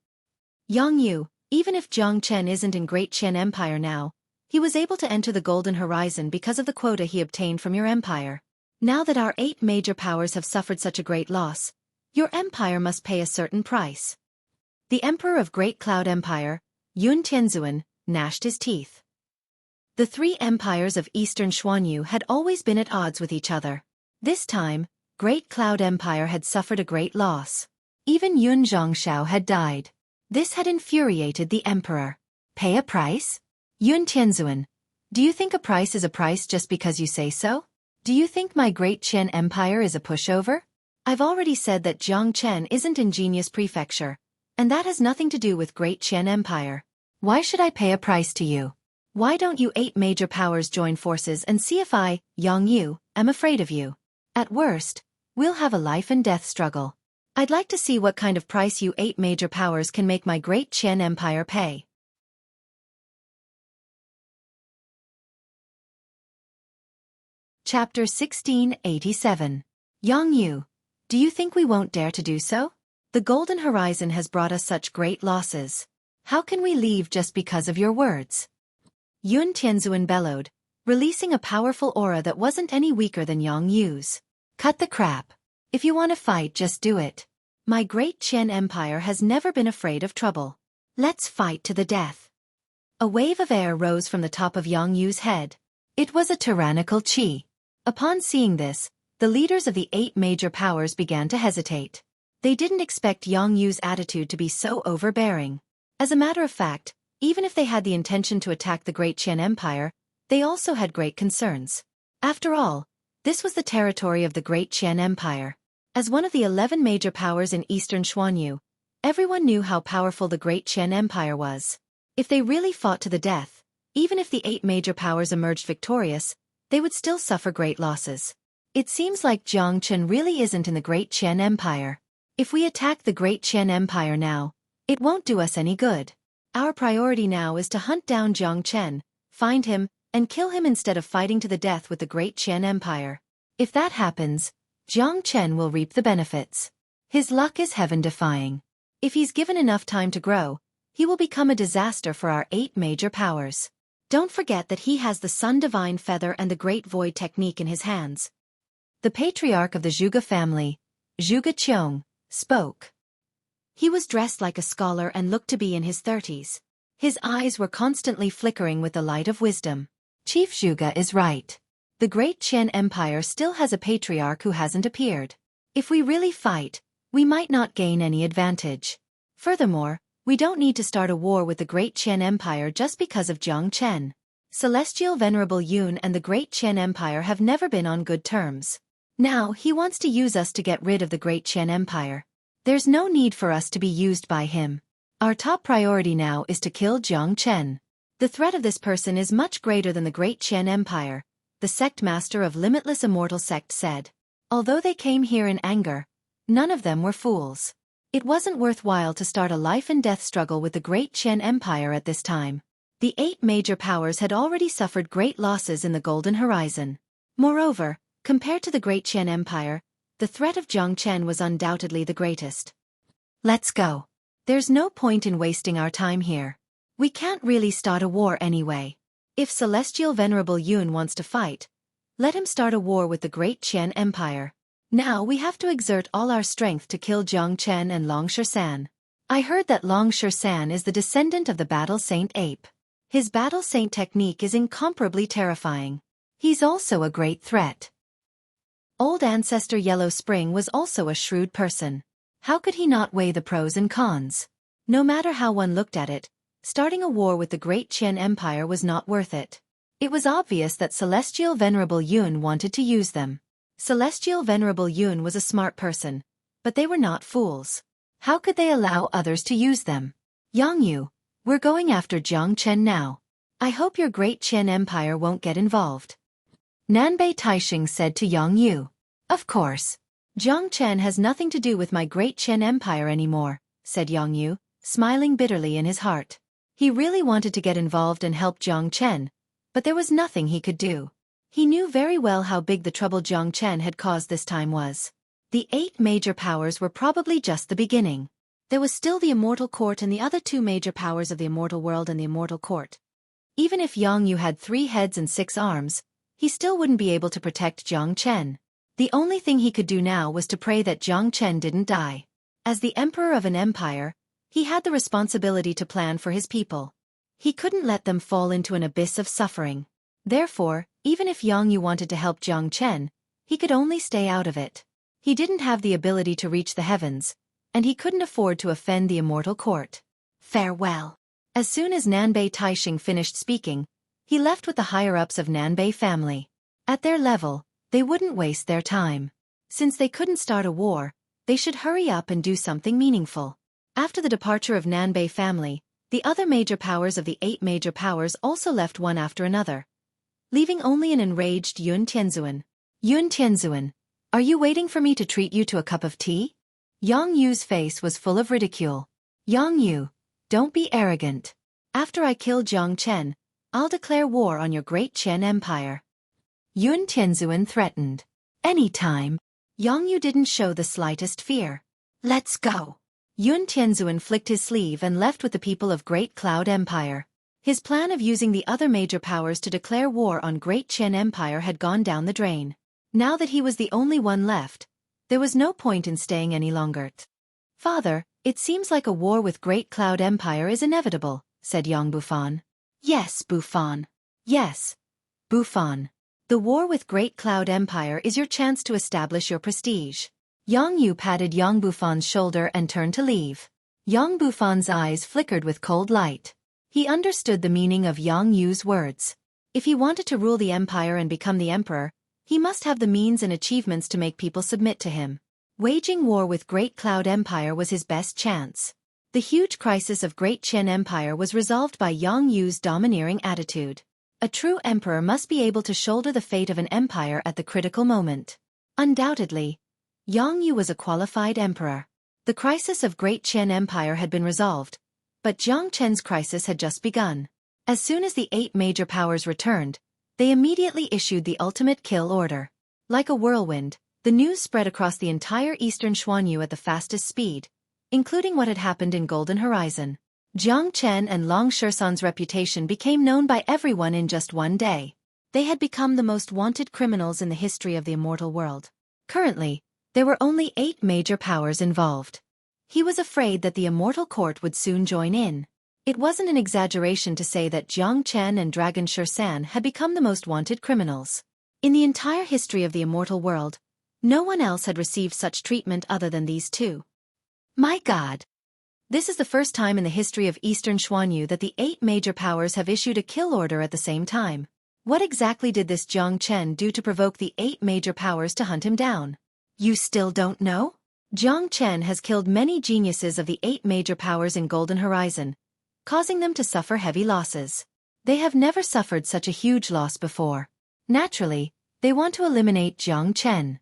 Yang Yu, even if Jiang Chen isn't in Great Chen Empire now, he was able to enter the Golden Horizon because of the quota he obtained from your empire. Now that our 8 major powers have suffered such a great loss, your empire must pay a certain price. The Emperor of Great Cloud Empire, Yun Tianzuan, gnashed his teeth. The 3 empires of Eastern Xuanyu had always been at odds with each other. This time, Great Cloud Empire had suffered a great loss. Even Yun Zhongxiao had died. This had infuriated the emperor. Pay a price? Yun Tianzuan, do you think a price is a price just because you say so? Do you think my Great Chen Empire is a pushover? I've already said that Jiang Chen isn't in Genius Prefecture, and that has nothing to do with Great Chen Empire. Why should I pay a price to you? Why don't you 8 major powers join forces and see if I, Yang Yu, am afraid of you? At worst, we'll have a life and death struggle. I'd like to see what kind of price you 8 major powers can make my Great Chen Empire pay. Chapter 1687. Yang Yu, do you think we won't dare to do so? The Golden Horizon has brought us such great losses. How can we leave just because of your words? Yun Tianzuan bellowed, releasing a powerful aura that wasn't any weaker than Yang Yu's. Cut the crap. If you want to fight, just do it. My Great Chen Empire has never been afraid of trouble. Let's fight to the death. A wave of air rose from the top of Yang Yu's head. It was a tyrannical qi. Upon seeing this, the leaders of the 8 major powers began to hesitate. They didn't expect Yang Yu's attitude to be so overbearing. As a matter of fact, even if they had the intention to attack the Great Chen Empire, they also had great concerns. After all, this was the territory of the Great Chen Empire. As one of the 11 major powers in Eastern Xuanyu, everyone knew how powerful the Great Chen Empire was. If they really fought to the death, even if the 8 major powers emerged victorious, they would still suffer great losses. It seems like Jiang Chen really isn't in the Great Chen Empire. If we attack the Great Chen Empire now, it won't do us any good. Our priority now is to hunt down Jiang Chen, find him, and kill him instead of fighting to the death with the Great Chen Empire. If that happens, Jiang Chen will reap the benefits. His luck is heaven-defying. If he's given enough time to grow, he will become a disaster for our 8 major powers. Don't forget that he has the Sun Divine Feather and the Great Void technique in his hands. The patriarch of the Zhuge family, Zhuge Qiong, spoke. He was dressed like a scholar and looked to be in his 30s. His eyes were constantly flickering with the light of wisdom. Chief Zhuge is right. The Great Chen Empire still has a patriarch who hasn't appeared. If we really fight, we might not gain any advantage. Furthermore, We don't need to start a war with the Great Qian Empire just because of Jiang Chen. Celestial Venerable Yun and the Great Qian Empire have never been on good terms. Now he wants to use us to get rid of the Great Qian Empire. There's no need for us to be used by him. Our top priority now is to kill Jiang Chen. The threat of this person is much greater than the Great Qian Empire, the sect master of Limitless Immortal Sect said. Although they came here in anger, none of them were fools. It wasn't worthwhile to start a life-and-death struggle with the Great Qian Empire at this time. The 8 major powers had already suffered great losses in the Golden Horizon. Moreover, compared to the Great Qian Empire, the threat of Jiang Chen was undoubtedly the greatest. Let's go. There's no point in wasting our time here. We can't really start a war anyway. If Celestial Venerable Yun wants to fight, let him start a war with the Great Qian Empire. Now we have to exert all our strength to kill Jiang Chen and Long Shersan. I heard that Long Shersan is the descendant of the Battle Saint Ape. His Battle Saint technique is incomparably terrifying. He's also a great threat. Old Ancestor Yellow Spring was also a shrewd person. How could he not weigh the pros and cons? No matter how one looked at it, starting a war with the Great Qian Empire was not worth it. It was obvious that Celestial Venerable Yun wanted to use them. Celestial Venerable Yun was a smart person, but they were not fools. How could they allow others to use them? Yang Yu, we're going after Jiang Chen now. I hope your Great Qian Empire won't get involved. Nanbei Taixing said to Yang Yu. Of course. Jiang Chen has nothing to do with my Great Qian Empire anymore, said Yang Yu, smiling bitterly in his heart. He really wanted to get involved and help Jiang Chen, but there was nothing he could do. He knew very well how big the trouble Jiang Chen had caused this time was. The 8 major powers were probably just the beginning. There was still the Immortal Court and the other 2 major powers of the Immortal World and the Immortal Court. Even if Yang Yu had 3 heads and 6 arms, he still wouldn't be able to protect Jiang Chen. The only thing he could do now was to pray that Jiang Chen didn't die. As the emperor of an empire, he had the responsibility to plan for his people. He couldn't let them fall into an abyss of suffering. Therefore, even if Yang Yu wanted to help Jiang Chen, he could only stay out of it. He didn't have the ability to reach the heavens, and he couldn't afford to offend the Immortal Court. Farewell. As soon as Nanbei Taixing finished speaking, he left with the higher-ups of Nanbei family. At their level, they wouldn't waste their time. Since they couldn't start a war, they should hurry up and do something meaningful. After the departure of Nanbei family, the other major powers of the 8 major powers also left one after another, leaving only an enraged Yun Tianzuan. Yun Tianzuan, are you waiting for me to treat you to a cup of tea? Yang Yu's face was full of ridicule. Yang Yu, don't be arrogant. After I kill Jiang Chen, I'll declare war on your Great Qian Empire. Yun Tianzuan threatened. Any time. Yang Yu didn't show the slightest fear. Let's go. Yun Tianzuan flicked his sleeve and left with the people of Great Cloud Empire. His plan of using the other major powers to declare war on Great Qian Empire had gone down the drain. Now that he was the only one left, there was no point in staying any longer. Father, it seems like a war with Great Cloud Empire is inevitable, said Yang Bufan. Yes, Bufan. Yes, Bufan. The war with Great Cloud Empire is your chance to establish your prestige. Yang Yu patted Yang Bufan's shoulder and turned to leave. Yang Bufan's eyes flickered with cold light. He understood the meaning of Yang Yu's words. If he wanted to rule the empire and become the emperor, he must have the means and achievements to make people submit to him. Waging war with Great Cloud Empire was his best chance. The huge crisis of Great Qian Empire was resolved by Yang Yu's domineering attitude. A true emperor must be able to shoulder the fate of an empire at the critical moment. Undoubtedly, Yang Yu was a qualified emperor. The crisis of Great Qian Empire had been resolved, but Jiang Chen's crisis had just begun. As soon as the 8 major powers returned, they immediately issued the ultimate kill order. Like a whirlwind, the news spread across the entire eastern Xuanyu at the fastest speed, including what had happened in Golden Horizon. Jiang Chen and Long Shersan's reputation became known by everyone in just one day. They had become the most wanted criminals in the history of the immortal world. Currently, there were only 8 major powers involved. He was afraid that the Immortal Court would soon join in. It wasn't an exaggeration to say that Jiang Chen and Dragon Shersan had become the most wanted criminals. In the entire history of the immortal world, no one else had received such treatment other than these 2. My God! This is the first time in the history of Eastern Xuanyu that the 8 major powers have issued a kill order at the same time. What exactly did this Jiang Chen do to provoke the 8 major powers to hunt him down? You still don't know? Jiang Chen has killed many geniuses of the 8 major powers in Golden Horizon, causing them to suffer heavy losses. They have never suffered such a huge loss before. Naturally, they want to eliminate Jiang Chen.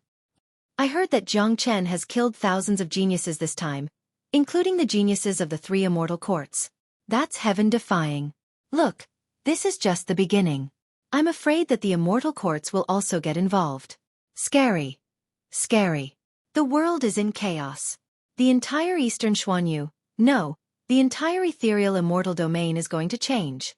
I heard that Jiang Chen has killed thousands of geniuses this time, including the geniuses of the 3 immortal courts. That's heaven-defying. Look, this is just the beginning. I'm afraid that the immortal courts will also get involved. Scary. Scary. The world is in chaos. The entire Eastern Xuanyu, no, the entire ethereal immortal domain is going to change.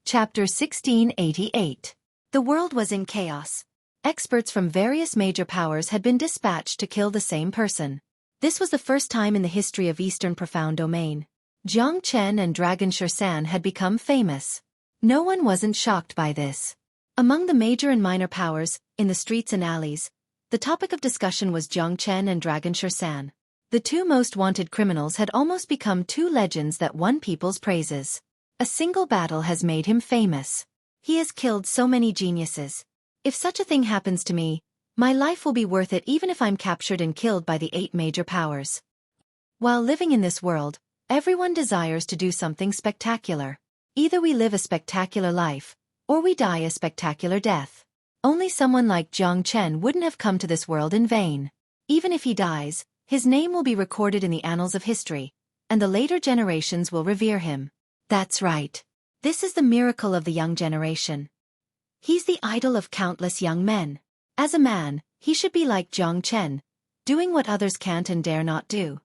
Chapter 1688. The world was in chaos. Experts from various major powers had been dispatched to kill the same person. This was the first time in the history of Eastern Profound Domain. Jiang Chen and Dragon Shursan had become famous. No one wasn't shocked by this. Among the major and minor powers, in the streets and alleys, the topic of discussion was Jiang Chen and Dragon Shursan. The 2 most wanted criminals had almost become 2 legends that won people's praises. A single battle has made him famous. He has killed so many geniuses. If such a thing happens to me, my life will be worth it even if I'm captured and killed by the 8 major powers. While living in this world, everyone desires to do something spectacular. Either we live a spectacular life, or we die a spectacular death. Only someone like Jiang Chen wouldn't have come to this world in vain. Even if he dies, his name will be recorded in the annals of history, and the later generations will revere him. That's right. This is the miracle of the young generation. He's the idol of countless young men. As a man, he should be like Jiang Chen, doing what others can't and dare not do.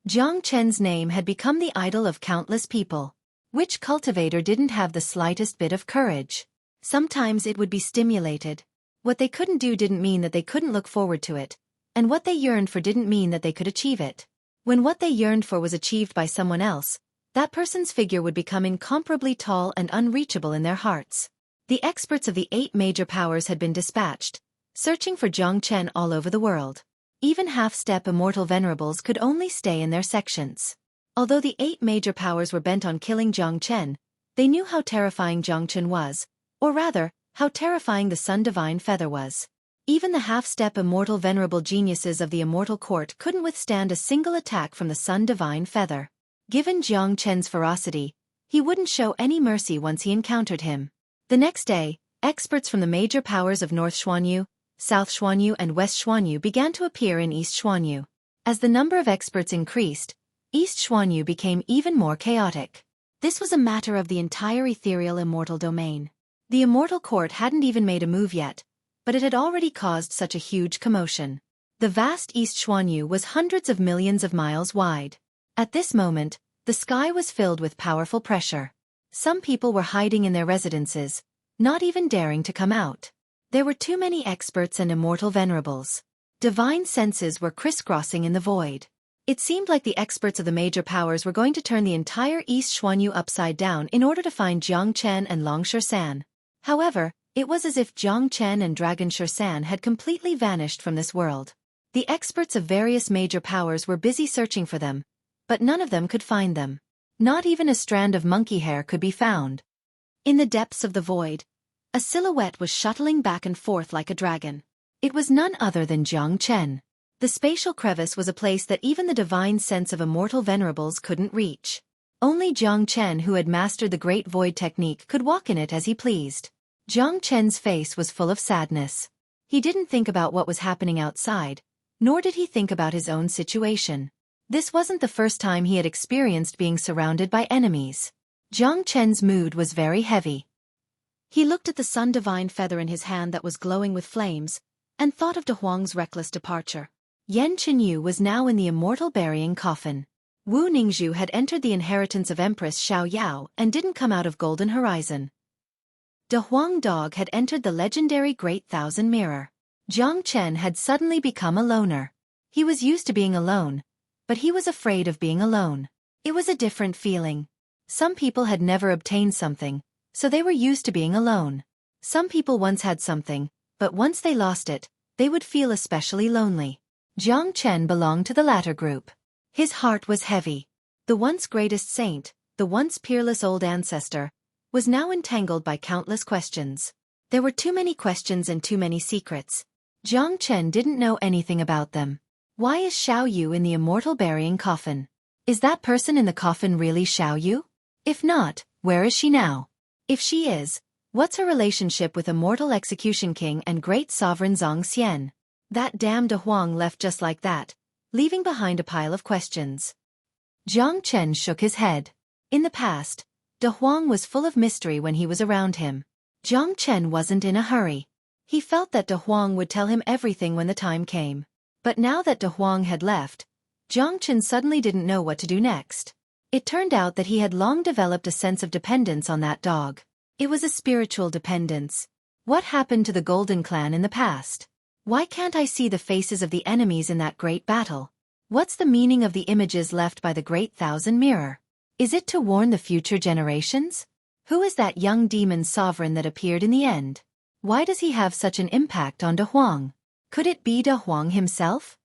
Jiang Chen's name had become the idol of countless people. Which cultivator didn't have the slightest bit of courage? Sometimes it would be stimulated. What they couldn't do didn't mean that they couldn't look forward to it, and what they yearned for didn't mean that they could achieve it. When what they yearned for was achieved by someone else, that person's figure would become incomparably tall and unreachable in their hearts. The experts of the 8 major powers had been dispatched, searching for Jiang Chen all over the world. Even half-step immortal venerables could only stay in their sections. Although the 8 major powers were bent on killing Jiang Chen, they knew how terrifying Jiang Chen was, or rather, how terrifying the Sun Divine Feather was. Even the half-step immortal venerable geniuses of the immortal court couldn't withstand a single attack from the Sun Divine Feather. Given Jiang Chen's ferocity, he wouldn't show any mercy once he encountered him. The next day, experts from the major powers of North Xuanyu, South Xuanyu and West Xuanyu began to appear in East Xuanyu. As the number of experts increased, East Xuanyu became even more chaotic. This was a matter of the entire ethereal immortal domain. The immortal court hadn't even made a move yet, but it had already caused such a huge commotion. The vast East Xuanyu was hundreds of millions of miles wide. At this moment, the sky was filled with powerful pressure. Some people were hiding in their residences, not even daring to come out. There were too many experts and immortal venerables. Divine senses were crisscrossing in the void. It seemed like the experts of the major powers were going to turn the entire East Xuanyu upside down in order to find Jiang Chen and Long Shursan. However, it was as if Jiang Chen and Dragon Shursan had completely vanished from this world. The experts of various major powers were busy searching for them, but none of them could find them. Not even a strand of monkey hair could be found. In the depths of the void, a silhouette was shuttling back and forth like a dragon. It was none other than Jiang Chen. The spatial crevice was a place that even the divine sense of immortal venerables couldn't reach. Only Jiang Chen, who had mastered the Great Void technique, could walk in it as he pleased. Jiang Chen's face was full of sadness. He didn't think about what was happening outside, nor did he think about his own situation. This wasn't the first time he had experienced being surrounded by enemies. Jiang Chen's mood was very heavy. He looked at the Sun Divine Feather in his hand that was glowing with flames, and thought of De Huang's reckless departure. Yan Chenyu was now in the immortal burying coffin. Wu Ningzhu had entered the inheritance of Empress Xiao Yao and didn't come out of Golden Horizon. De Huang Dog had entered the legendary Great Thousand Mirror. Jiang Chen had suddenly become a loner. He was used to being alone, but he was afraid of being alone. It was a different feeling. Some people had never obtained something, so they were used to being alone. Some people once had something, but once they lost it, they would feel especially lonely. Jiang Chen belonged to the latter group. His heart was heavy. The once greatest saint, the once peerless old ancestor, was now entangled by countless questions. There were too many questions and too many secrets. Jiang Chen didn't know anything about them. Why is Xiao Yu in the immortal burying coffin? Is that person in the coffin really Xiao Yu? If not, where is she now? If she is, what's her relationship with immortal execution king and great sovereign Zhang Xian? That damn De Huang left just like that, leaving behind a pile of questions. Jiang Chen shook his head. In the past, De Huang was full of mystery when he was around him. Jiang Chen wasn't in a hurry. He felt that De Huang would tell him everything when the time came. But now that De Huang had left, Jiang Chen suddenly didn't know what to do next. It turned out that he had long developed a sense of dependence on that dog. It was a spiritual dependence. What happened to the Golden Clan in the past? Why can't I see the faces of the enemies in that great battle? What's the meaning of the images left by the Great Thousand Mirror? Is it to warn the future generations? Who is that young demon sovereign that appeared in the end? Why does he have such an impact on De Huang? Could it be De Huang himself?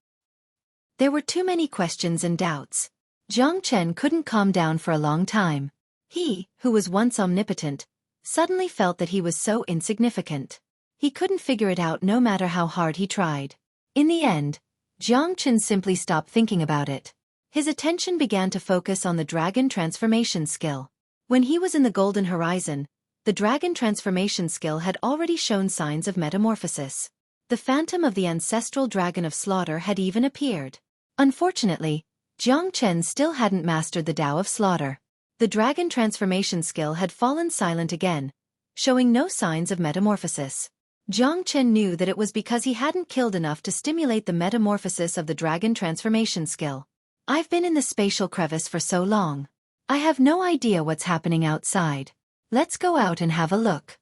There were too many questions and doubts. Jiang Chen couldn't calm down for a long time. He, who was once omnipotent, suddenly felt that he was so insignificant. He couldn't figure it out no matter how hard he tried. In the end, Jiang Chen simply stopped thinking about it. His attention began to focus on the dragon transformation skill. When he was in the Golden Horizon, the dragon transformation skill had already shown signs of metamorphosis. The phantom of the ancestral dragon of slaughter had even appeared. Unfortunately, Jiang Chen still hadn't mastered the Tao of slaughter. The dragon transformation skill had fallen silent again, showing no signs of metamorphosis. Jiang Chen knew that it was because he hadn't killed enough to stimulate the metamorphosis of the dragon transformation skill. I've been in the spatial crevice for so long. I have no idea what's happening outside. Let's go out and have a look.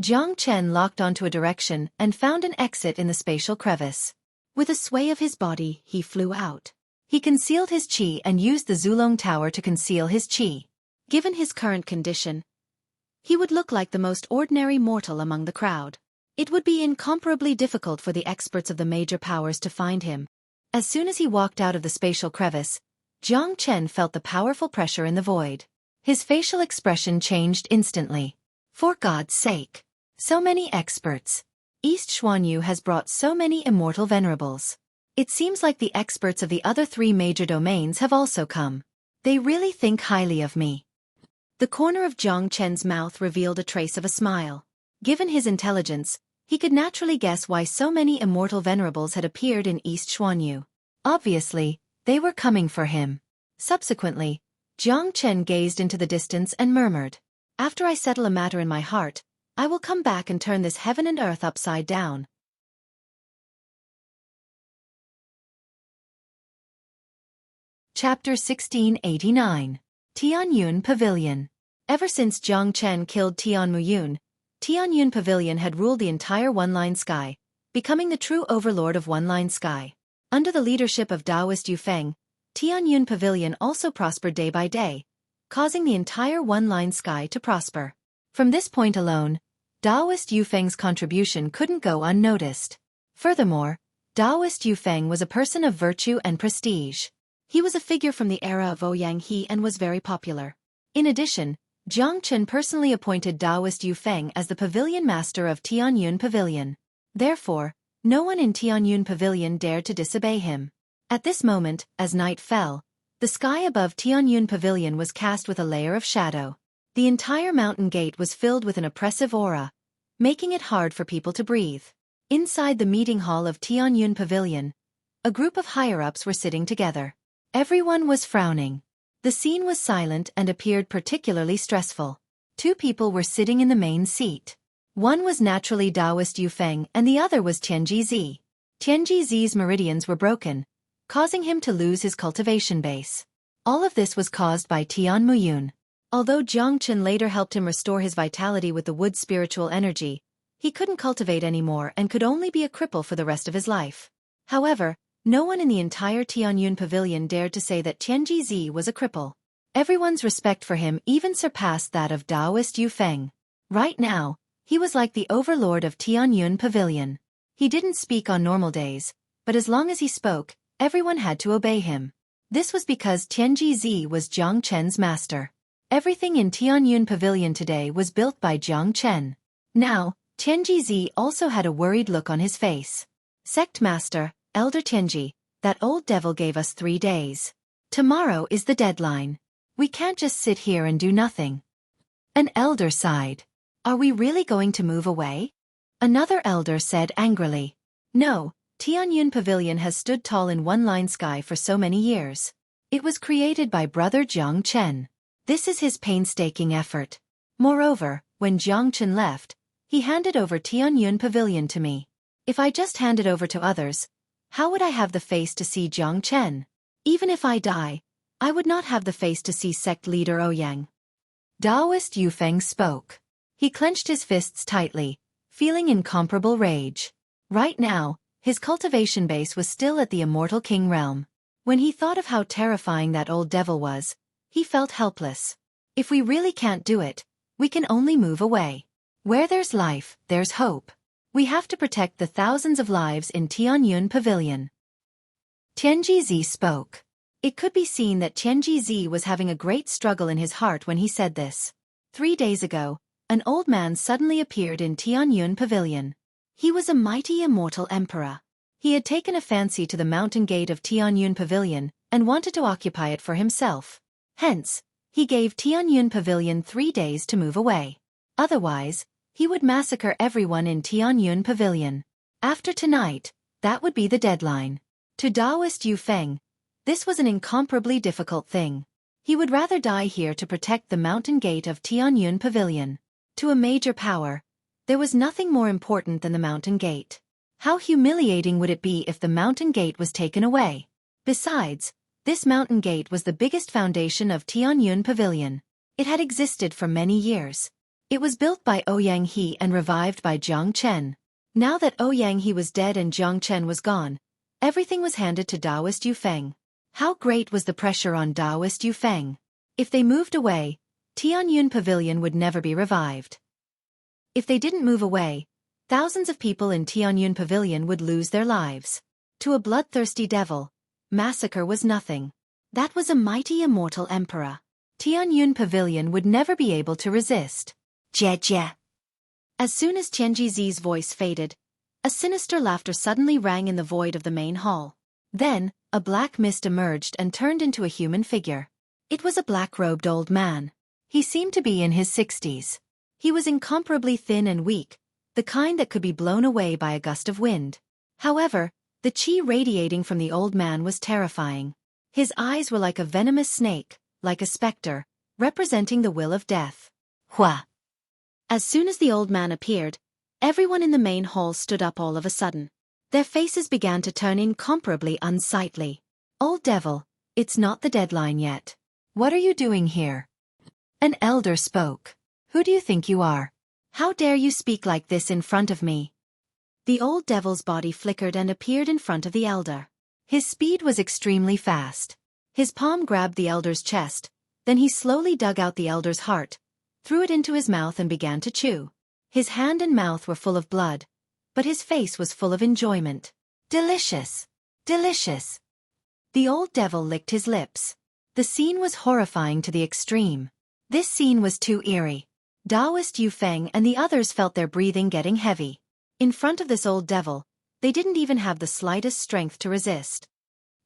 Jiang Chen locked onto a direction and found an exit in the spatial crevice. With a sway of his body, he flew out. He concealed his qi and used the Zulong Tower to conceal his qi. Given his current condition, he would look like the most ordinary mortal among the crowd. It would be incomparably difficult for the experts of the major powers to find him. As soon as he walked out of the spatial crevice, Jiang Chen felt the powerful pressure in the void. His facial expression changed instantly. For God's sake! So many experts. East Xuanyu has brought so many immortal venerables. It seems like the experts of the other 3 major domains have also come. They really think highly of me. The corner of Jiang Chen's mouth revealed a trace of a smile. Given his intelligence, he could naturally guess why so many immortal venerables had appeared in East Xuanyu. Obviously, they were coming for him. Subsequently, Jiang Chen gazed into the distance and murmured, "After I settle a matter in my heart, I will come back and turn this heaven and earth upside down." Chapter 1689. Tianyun Pavilion. Ever since Jiang Chen killed Tian Muyun, Tianyun Pavilion had ruled the entire One-Line Sky, becoming the true overlord of One-Line Sky. Under the leadership of Taoist Yufeng, Tianyun Pavilion also prospered day by day, causing the entire One-Line Sky to prosper. From this point alone, Taoist Yufeng's contribution couldn't go unnoticed. Furthermore, Taoist Yufeng was a person of virtue and prestige. He was a figure from the era of Ouyang He and was very popular. In addition, Jiang Chen personally appointed Taoist Yufeng as the pavilion master of Tianyun Pavilion. Therefore, no one in Tianyun Pavilion dared to disobey him. At this moment, as night fell, the sky above Tianyun Pavilion was cast with a layer of shadow. The entire mountain gate was filled with an oppressive aura, making it hard for people to breathe. Inside the meeting hall of Tianyun Pavilion, a group of higher-ups were sitting together. Everyone was frowning. The scene was silent and appeared particularly stressful. 2 people were sitting in the main seat. One was naturally Taoist Yufeng and the other was Tianji Zi. Tianji Zi's meridians were broken, causing him to lose his cultivation base. All of this was caused by Tian Muyun. Although Jiang Chen later helped him restore his vitality with the wood's spiritual energy, he couldn't cultivate anymore and could only be a cripple for the rest of his life. However, no one in the entire Tianyun Pavilion dared to say that Tianji Zi was a cripple. Everyone's respect for him even surpassed that of Taoist Yufeng. Right now, He was like the overlord of Tianyun Pavilion. He didn't speak on normal days, but as long as he spoke, everyone had to obey him. This was because Tianji Zi was Jiang Chen's master. Everything in Tianyun Pavilion today was built by Jiang Chen. Now, Tianji Zi also had a worried look on his face. Sect Master, Elder Tianji, that old devil gave us 3 days. Tomorrow is the deadline. We can't just sit here and do nothing. An elder sighed. Are we really going to move away? Another elder said angrily. No, Tianyun Pavilion has stood tall in one-line sky for so many years. It was created by Brother Jiang Chen. This is his painstaking effort. Moreover, when Jiang Chen left, he handed over Tianyun Pavilion to me. If I just hand it over to others, how would I have the face to see Jiang Chen? Even if I die, I would not have the face to see sect leader Ouyang. Taoist Yufeng spoke. He clenched his fists tightly, feeling incomparable rage. Right now, his cultivation base was still at the immortal king realm. When he thought of how terrifying that old devil was, he felt helpless. If we really can't do it, we can only move away. Where there's life, there's hope. We have to protect the thousands of lives in Tianyun Pavilion. Tianji Zi spoke. It could be seen that Tianji Zi was having a great struggle in his heart when he said this. 3 days ago, an old man suddenly appeared in Tianyun Pavilion. He was a mighty immortal emperor. He had taken a fancy to the mountain gate of Tianyun Pavilion and wanted to occupy it for himself. Hence, he gave Tianyun Pavilion 3 days to move away. Otherwise, he would massacre everyone in Tianyun Pavilion. After tonight, that would be the deadline. To Taoist Yufeng, this was an incomparably difficult thing. He would rather die here to protect the mountain gate of Tianyun Pavilion. To a major power, there was nothing more important than the mountain gate. How humiliating would it be if the mountain gate was taken away? Besides, this mountain gate was the biggest foundation of Tianyun Pavilion. It had existed for many years. It was built by Ouyang He and revived by Jiang Chen. Now that Ouyang He was dead and Jiang Chen was gone, everything was handed to Taoist Yufeng. How great was the pressure on Taoist Yufeng? If they moved away, Tianyun Pavilion would never be revived. If they didn't move away, thousands of people in Tianyun Pavilion would lose their lives. To a bloodthirsty devil, massacre was nothing. That was a mighty immortal emperor. Tianyun Pavilion would never be able to resist. Jie jie. As soon as Tianji Zi's voice faded, a sinister laughter suddenly rang in the void of the main hall. Then, a black mist emerged and turned into a human figure. It was a black-robed old man. He seemed to be in his 60s. He was incomparably thin and weak, the kind that could be blown away by a gust of wind. However, the qi radiating from the old man was terrifying. His eyes were like a venomous snake, like a specter, representing the will of death. Hua! As soon as the old man appeared, everyone in the main hall stood up all of a sudden. Their faces began to turn incomparably unsightly. Old devil, it's not the deadline yet. What are you doing here? An elder spoke. Who do you think you are? How dare you speak like this in front of me? The old devil's body flickered and appeared in front of the elder. His speed was extremely fast. His palm grabbed the elder's chest, then he slowly dug out the elder's heart, threw it into his mouth and began to chew. His hand and mouth were full of blood, but his face was full of enjoyment. Delicious! Delicious! The old devil licked his lips. The scene was horrifying to the extreme. This scene was too eerie. Taoist Yufeng and the others felt their breathing getting heavy. In front of this old devil, they didn't even have the slightest strength to resist.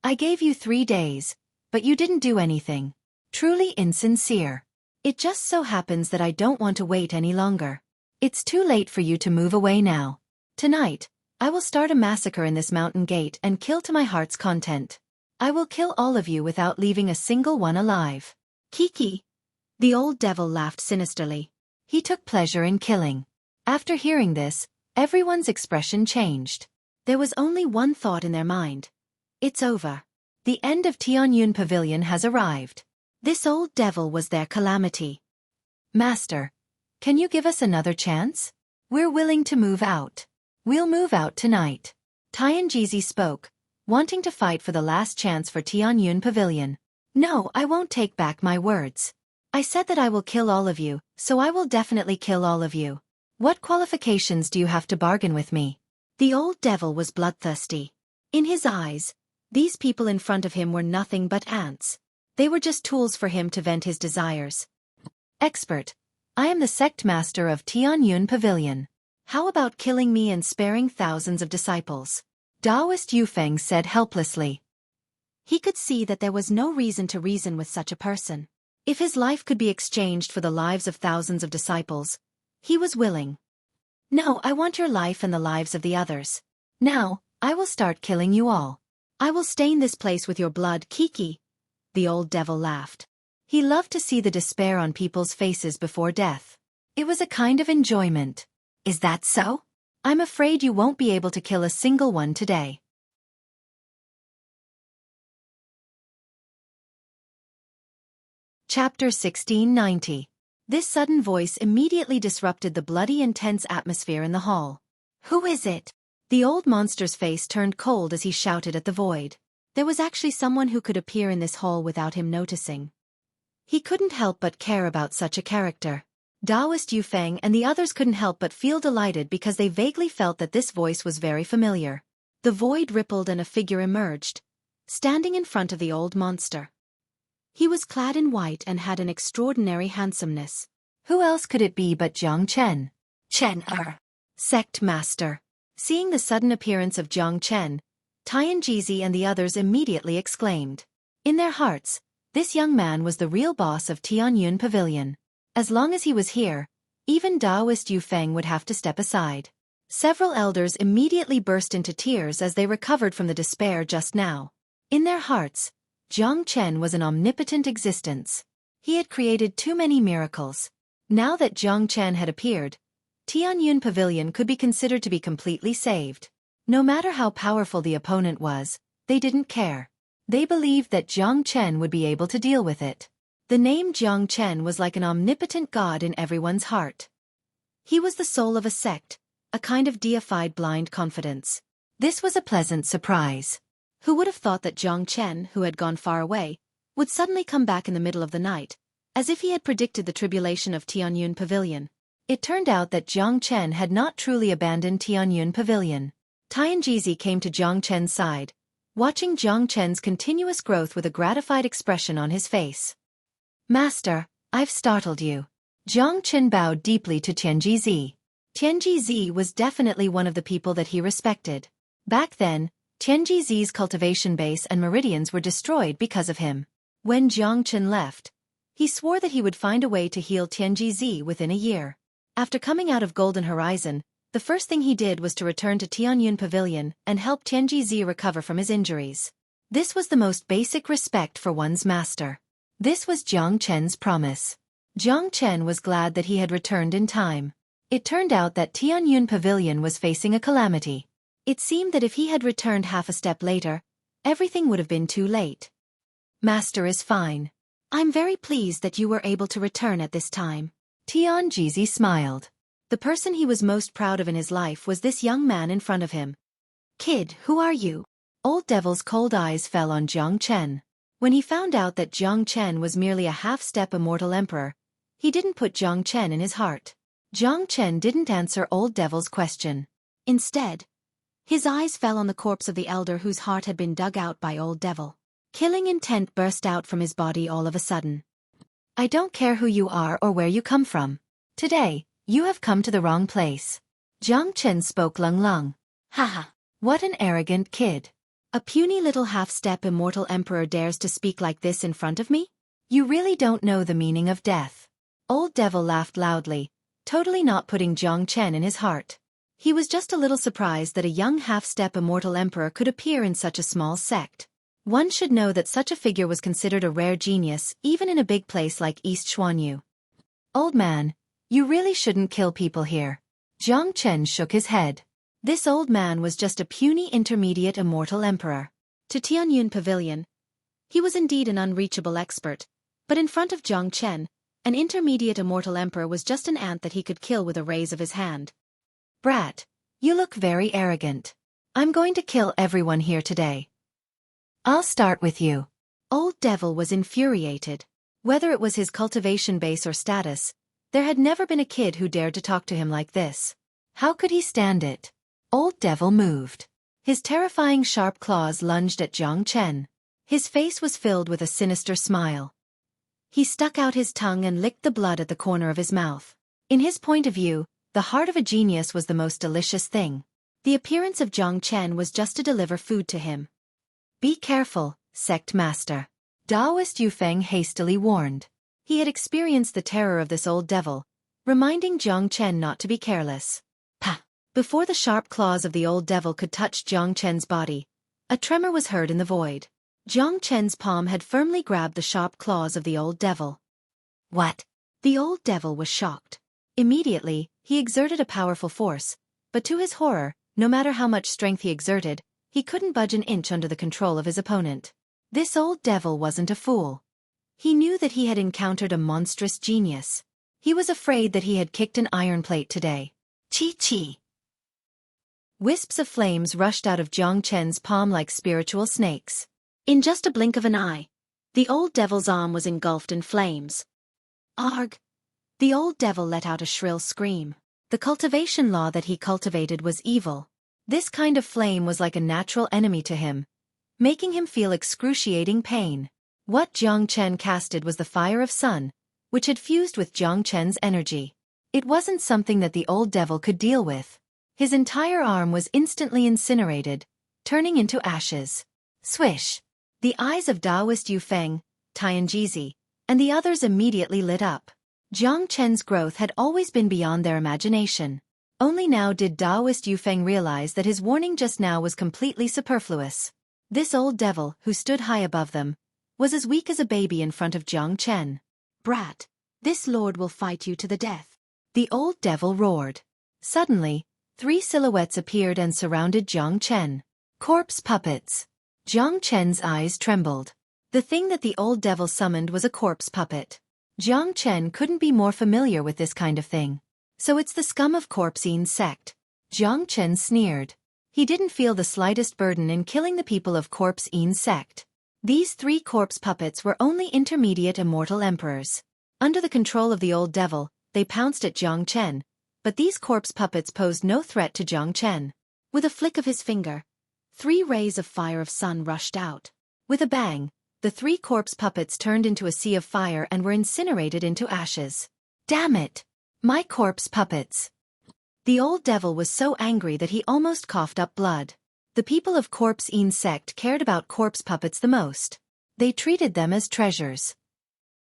I gave you 3 days, but you didn't do anything. Truly insincere. It just so happens that I don't want to wait any longer. It's too late for you to move away now. Tonight, I will start a massacre in this mountain gate and kill to my heart's content. I will kill all of you without leaving a single one alive. Kiki. The old devil laughed sinisterly. He took pleasure in killing. After hearing this, everyone's expression changed. There was only one thought in their mind. It's over. The end of Tianyun Pavilion has arrived. This old devil was their calamity. Master, can you give us another chance? We're willing to move out. We'll move out tonight. Tianji spoke, wanting to fight for the last chance for Tianyun Pavilion. No, I won't take back my words. I said that I will kill all of you, so I will definitely kill all of you. What qualifications do you have to bargain with me? The old devil was bloodthirsty. In his eyes, these people in front of him were nothing but ants. They were just tools for him to vent his desires. Expert, I am the sect master of Tianyun Pavilion. How about killing me and sparing thousands of disciples? Taoist Yufeng said helplessly. He could see that there was no reason to reason with such a person. If his life could be exchanged for the lives of thousands of disciples, he was willing. No, I want your life and the lives of the others. Now, I will start killing you all. I will stain this place with your blood, Xueqi. The old devil laughed. He loved to see the despair on people's faces before death. It was a kind of enjoyment. Is that so? I'm afraid you won't be able to kill a single one today. Chapter 1690. This sudden voice immediately disrupted the bloody and tense atmosphere in the hall. Who is it? The old monster's face turned cold as he shouted at the void. There was actually someone who could appear in this hall without him noticing. He couldn't help but care about such a character. Taoist Yufeng and the others couldn't help but feel delighted because they vaguely felt that this voice was very familiar. The void rippled and a figure emerged, standing in front of the old monster. He was clad in white and had an extraordinary handsomeness. Who else could it be but Jiang Chen? Sect master. Seeing the sudden appearance of Jiang Chen, Tianjizi and the others immediately exclaimed. In their hearts, this young man was the real boss of Tianyun Pavilion. As long as he was here, even Taoist Yufeng would have to step aside. Several elders immediately burst into tears as they recovered from the despair just now. In their hearts, Jiang Chen was an omnipotent existence. He had created too many miracles. Now that Jiang Chen had appeared, Tianyun Pavilion could be considered to be completely saved. No matter how powerful the opponent was, they didn't care. They believed that Jiang Chen would be able to deal with it. The name Jiang Chen was like an omnipotent god in everyone's heart. He was the soul of a sect, a kind of deified blind confidence. This was a pleasant surprise. Who would have thought that Jiang Chen, who had gone far away, would suddenly come back in the middle of the night, as if he had predicted the tribulation of Tianyun Pavilion? It turned out that Jiang Chen had not truly abandoned Tianyun Pavilion. Tianjizi came to Jiang Chen's side, watching Jiang Chen's continuous growth with a gratified expression on his face. Master, I've startled you. Jiang Chen bowed deeply to Tianjizi. Tianjizi was definitely one of the people that he respected. Back then, Tianjizi's cultivation base and meridians were destroyed because of him. When Jiang Chen left, he swore that he would find a way to heal Tianjizi within a year. After coming out of Golden Horizon, the first thing he did was to return to Tianyun Pavilion and help Tianjizi recover from his injuries. This was the most basic respect for one's master. This was Jiang Chen's promise. Jiang Chen was glad that he had returned in time. It turned out that Tianyun Pavilion was facing a calamity. It seemed that if he had returned half a step later, everything would have been too late. Master is fine. I'm very pleased that you were able to return at this time. Tianjizi smiled. The person he was most proud of in his life was this young man in front of him. Kid, who are you? Old Devil's cold eyes fell on Jiang Chen. When he found out that Jiang Chen was merely a half-step immortal emperor, he didn't put Jiang Chen in his heart. Jiang Chen didn't answer Old Devil's question. Instead, his eyes fell on the corpse of the elder whose heart had been dug out by Old Devil. Killing intent burst out from his body all of a sudden. I don't care who you are or where you come from. Today, you have come to the wrong place. Jiang Chen spoke lung. Haha, what an arrogant kid. A puny little half-step immortal emperor dares to speak like this in front of me? You really don't know the meaning of death. Old Devil laughed loudly, totally not putting Jiang Chen in his heart. He was just a little surprised that a young half-step immortal emperor could appear in such a small sect. One should know that such a figure was considered a rare genius even in a big place like East Xuanyu. Old man, you really shouldn't kill people here. Jiang Chen shook his head. This old man was just a puny intermediate immortal emperor. To Tianyun Pavilion, he was indeed an unreachable expert, but in front of Jiang Chen, an intermediate immortal emperor was just an ant that he could kill with a raise of his hand. Brat, you look very arrogant. I'm going to kill everyone here today. I'll start with you. Old Devil was infuriated. Whether it was his cultivation base or status, There had never been a kid who dared to talk to him like this. How could he stand it? Old Devil moved. His terrifying sharp claws lunged at Jiang Chen. His face was filled with a sinister smile. He stuck out his tongue and licked the blood at the corner of his mouth. In his point of view, the heart of a genius was the most delicious thing. The appearance of Jiang Chen was just to deliver food to him. Be careful, sect master. Taoist Yufeng hastily warned. He had experienced the terror of this old devil, reminding Jiang Chen not to be careless. Pa! Before the sharp claws of the old devil could touch Jiang Chen's body, a tremor was heard in the void. Jiang Chen's palm had firmly grabbed the sharp claws of the old devil. What? The old devil was shocked. Immediately, he exerted a powerful force, but to his horror, no matter how much strength he exerted, he couldn't budge an inch under the control of his opponent. This old devil wasn't a fool. He knew that he had encountered a monstrous genius. He was afraid that he had kicked an iron plate today. Chi-chi! Wisps of flames rushed out of Jiang Chen's palm like spiritual snakes. In just a blink of an eye, the old devil's arm was engulfed in flames. Arg! The old devil let out a shrill scream. The cultivation law that he cultivated was evil. This kind of flame was like a natural enemy to him, making him feel excruciating pain. What Jiang Chen casted was the fire of sun, which had fused with Jiang Chen's energy. It wasn't something that the old devil could deal with. His entire arm was instantly incinerated, turning into ashes. Swish! The eyes of Taoist Yufeng, Tianjizi, and the others immediately lit up. Jiang Chen's growth had always been beyond their imagination. Only now did Taoist Yufeng realize that his warning just now was completely superfluous. This old devil, who stood high above them, was as weak as a baby in front of Jiang Chen. Brat, this lord will fight you to the death. The old devil roared. Suddenly, 3 silhouettes appeared and surrounded Jiang Chen. Corpse puppets. Jiang Chen's eyes trembled. The thing that the old devil summoned was a corpse puppet. Jiang Chen couldn't be more familiar with this kind of thing. So it's the scum of Corpsean sect. Jiang Chen sneered. He didn't feel the slightest burden in killing the people of Corpsean sect. These 3 corpse puppets were only intermediate immortal emperors. Under the control of the old devil, they pounced at Jiang Chen, but these corpse puppets posed no threat to Jiang Chen. With a flick of his finger, 3 rays of fire of sun rushed out. With a bang, the 3 corpse puppets turned into a sea of fire and were incinerated into ashes. Damn it! My corpse puppets! The old devil was so angry that he almost coughed up blood. The people of Corpsean sect cared about corpse puppets the most. They treated them as treasures.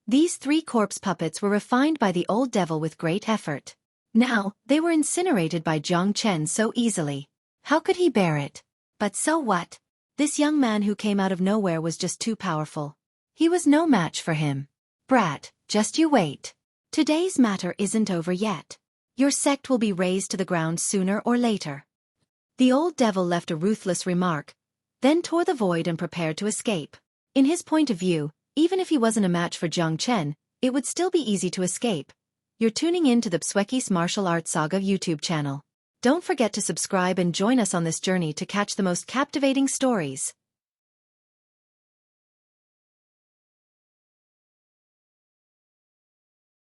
These 3 corpse puppets were refined by the old devil with great effort. Now, they were incinerated by Jiang Chen so easily. How could he bear it? But so what? This young man who came out of nowhere was just too powerful. He was no match for him. Brat, just you wait. Today's matter isn't over yet. Your sect will be razed to the ground sooner or later. The old devil left a ruthless remark, then tore the void and prepared to escape. In his point of view, even if he wasn't a match for Jiang Chen, it would still be easy to escape. You're tuning in to the Xueqi's Martial Arts Saga YouTube channel. Don't forget to subscribe and join us on this journey to catch the most captivating stories.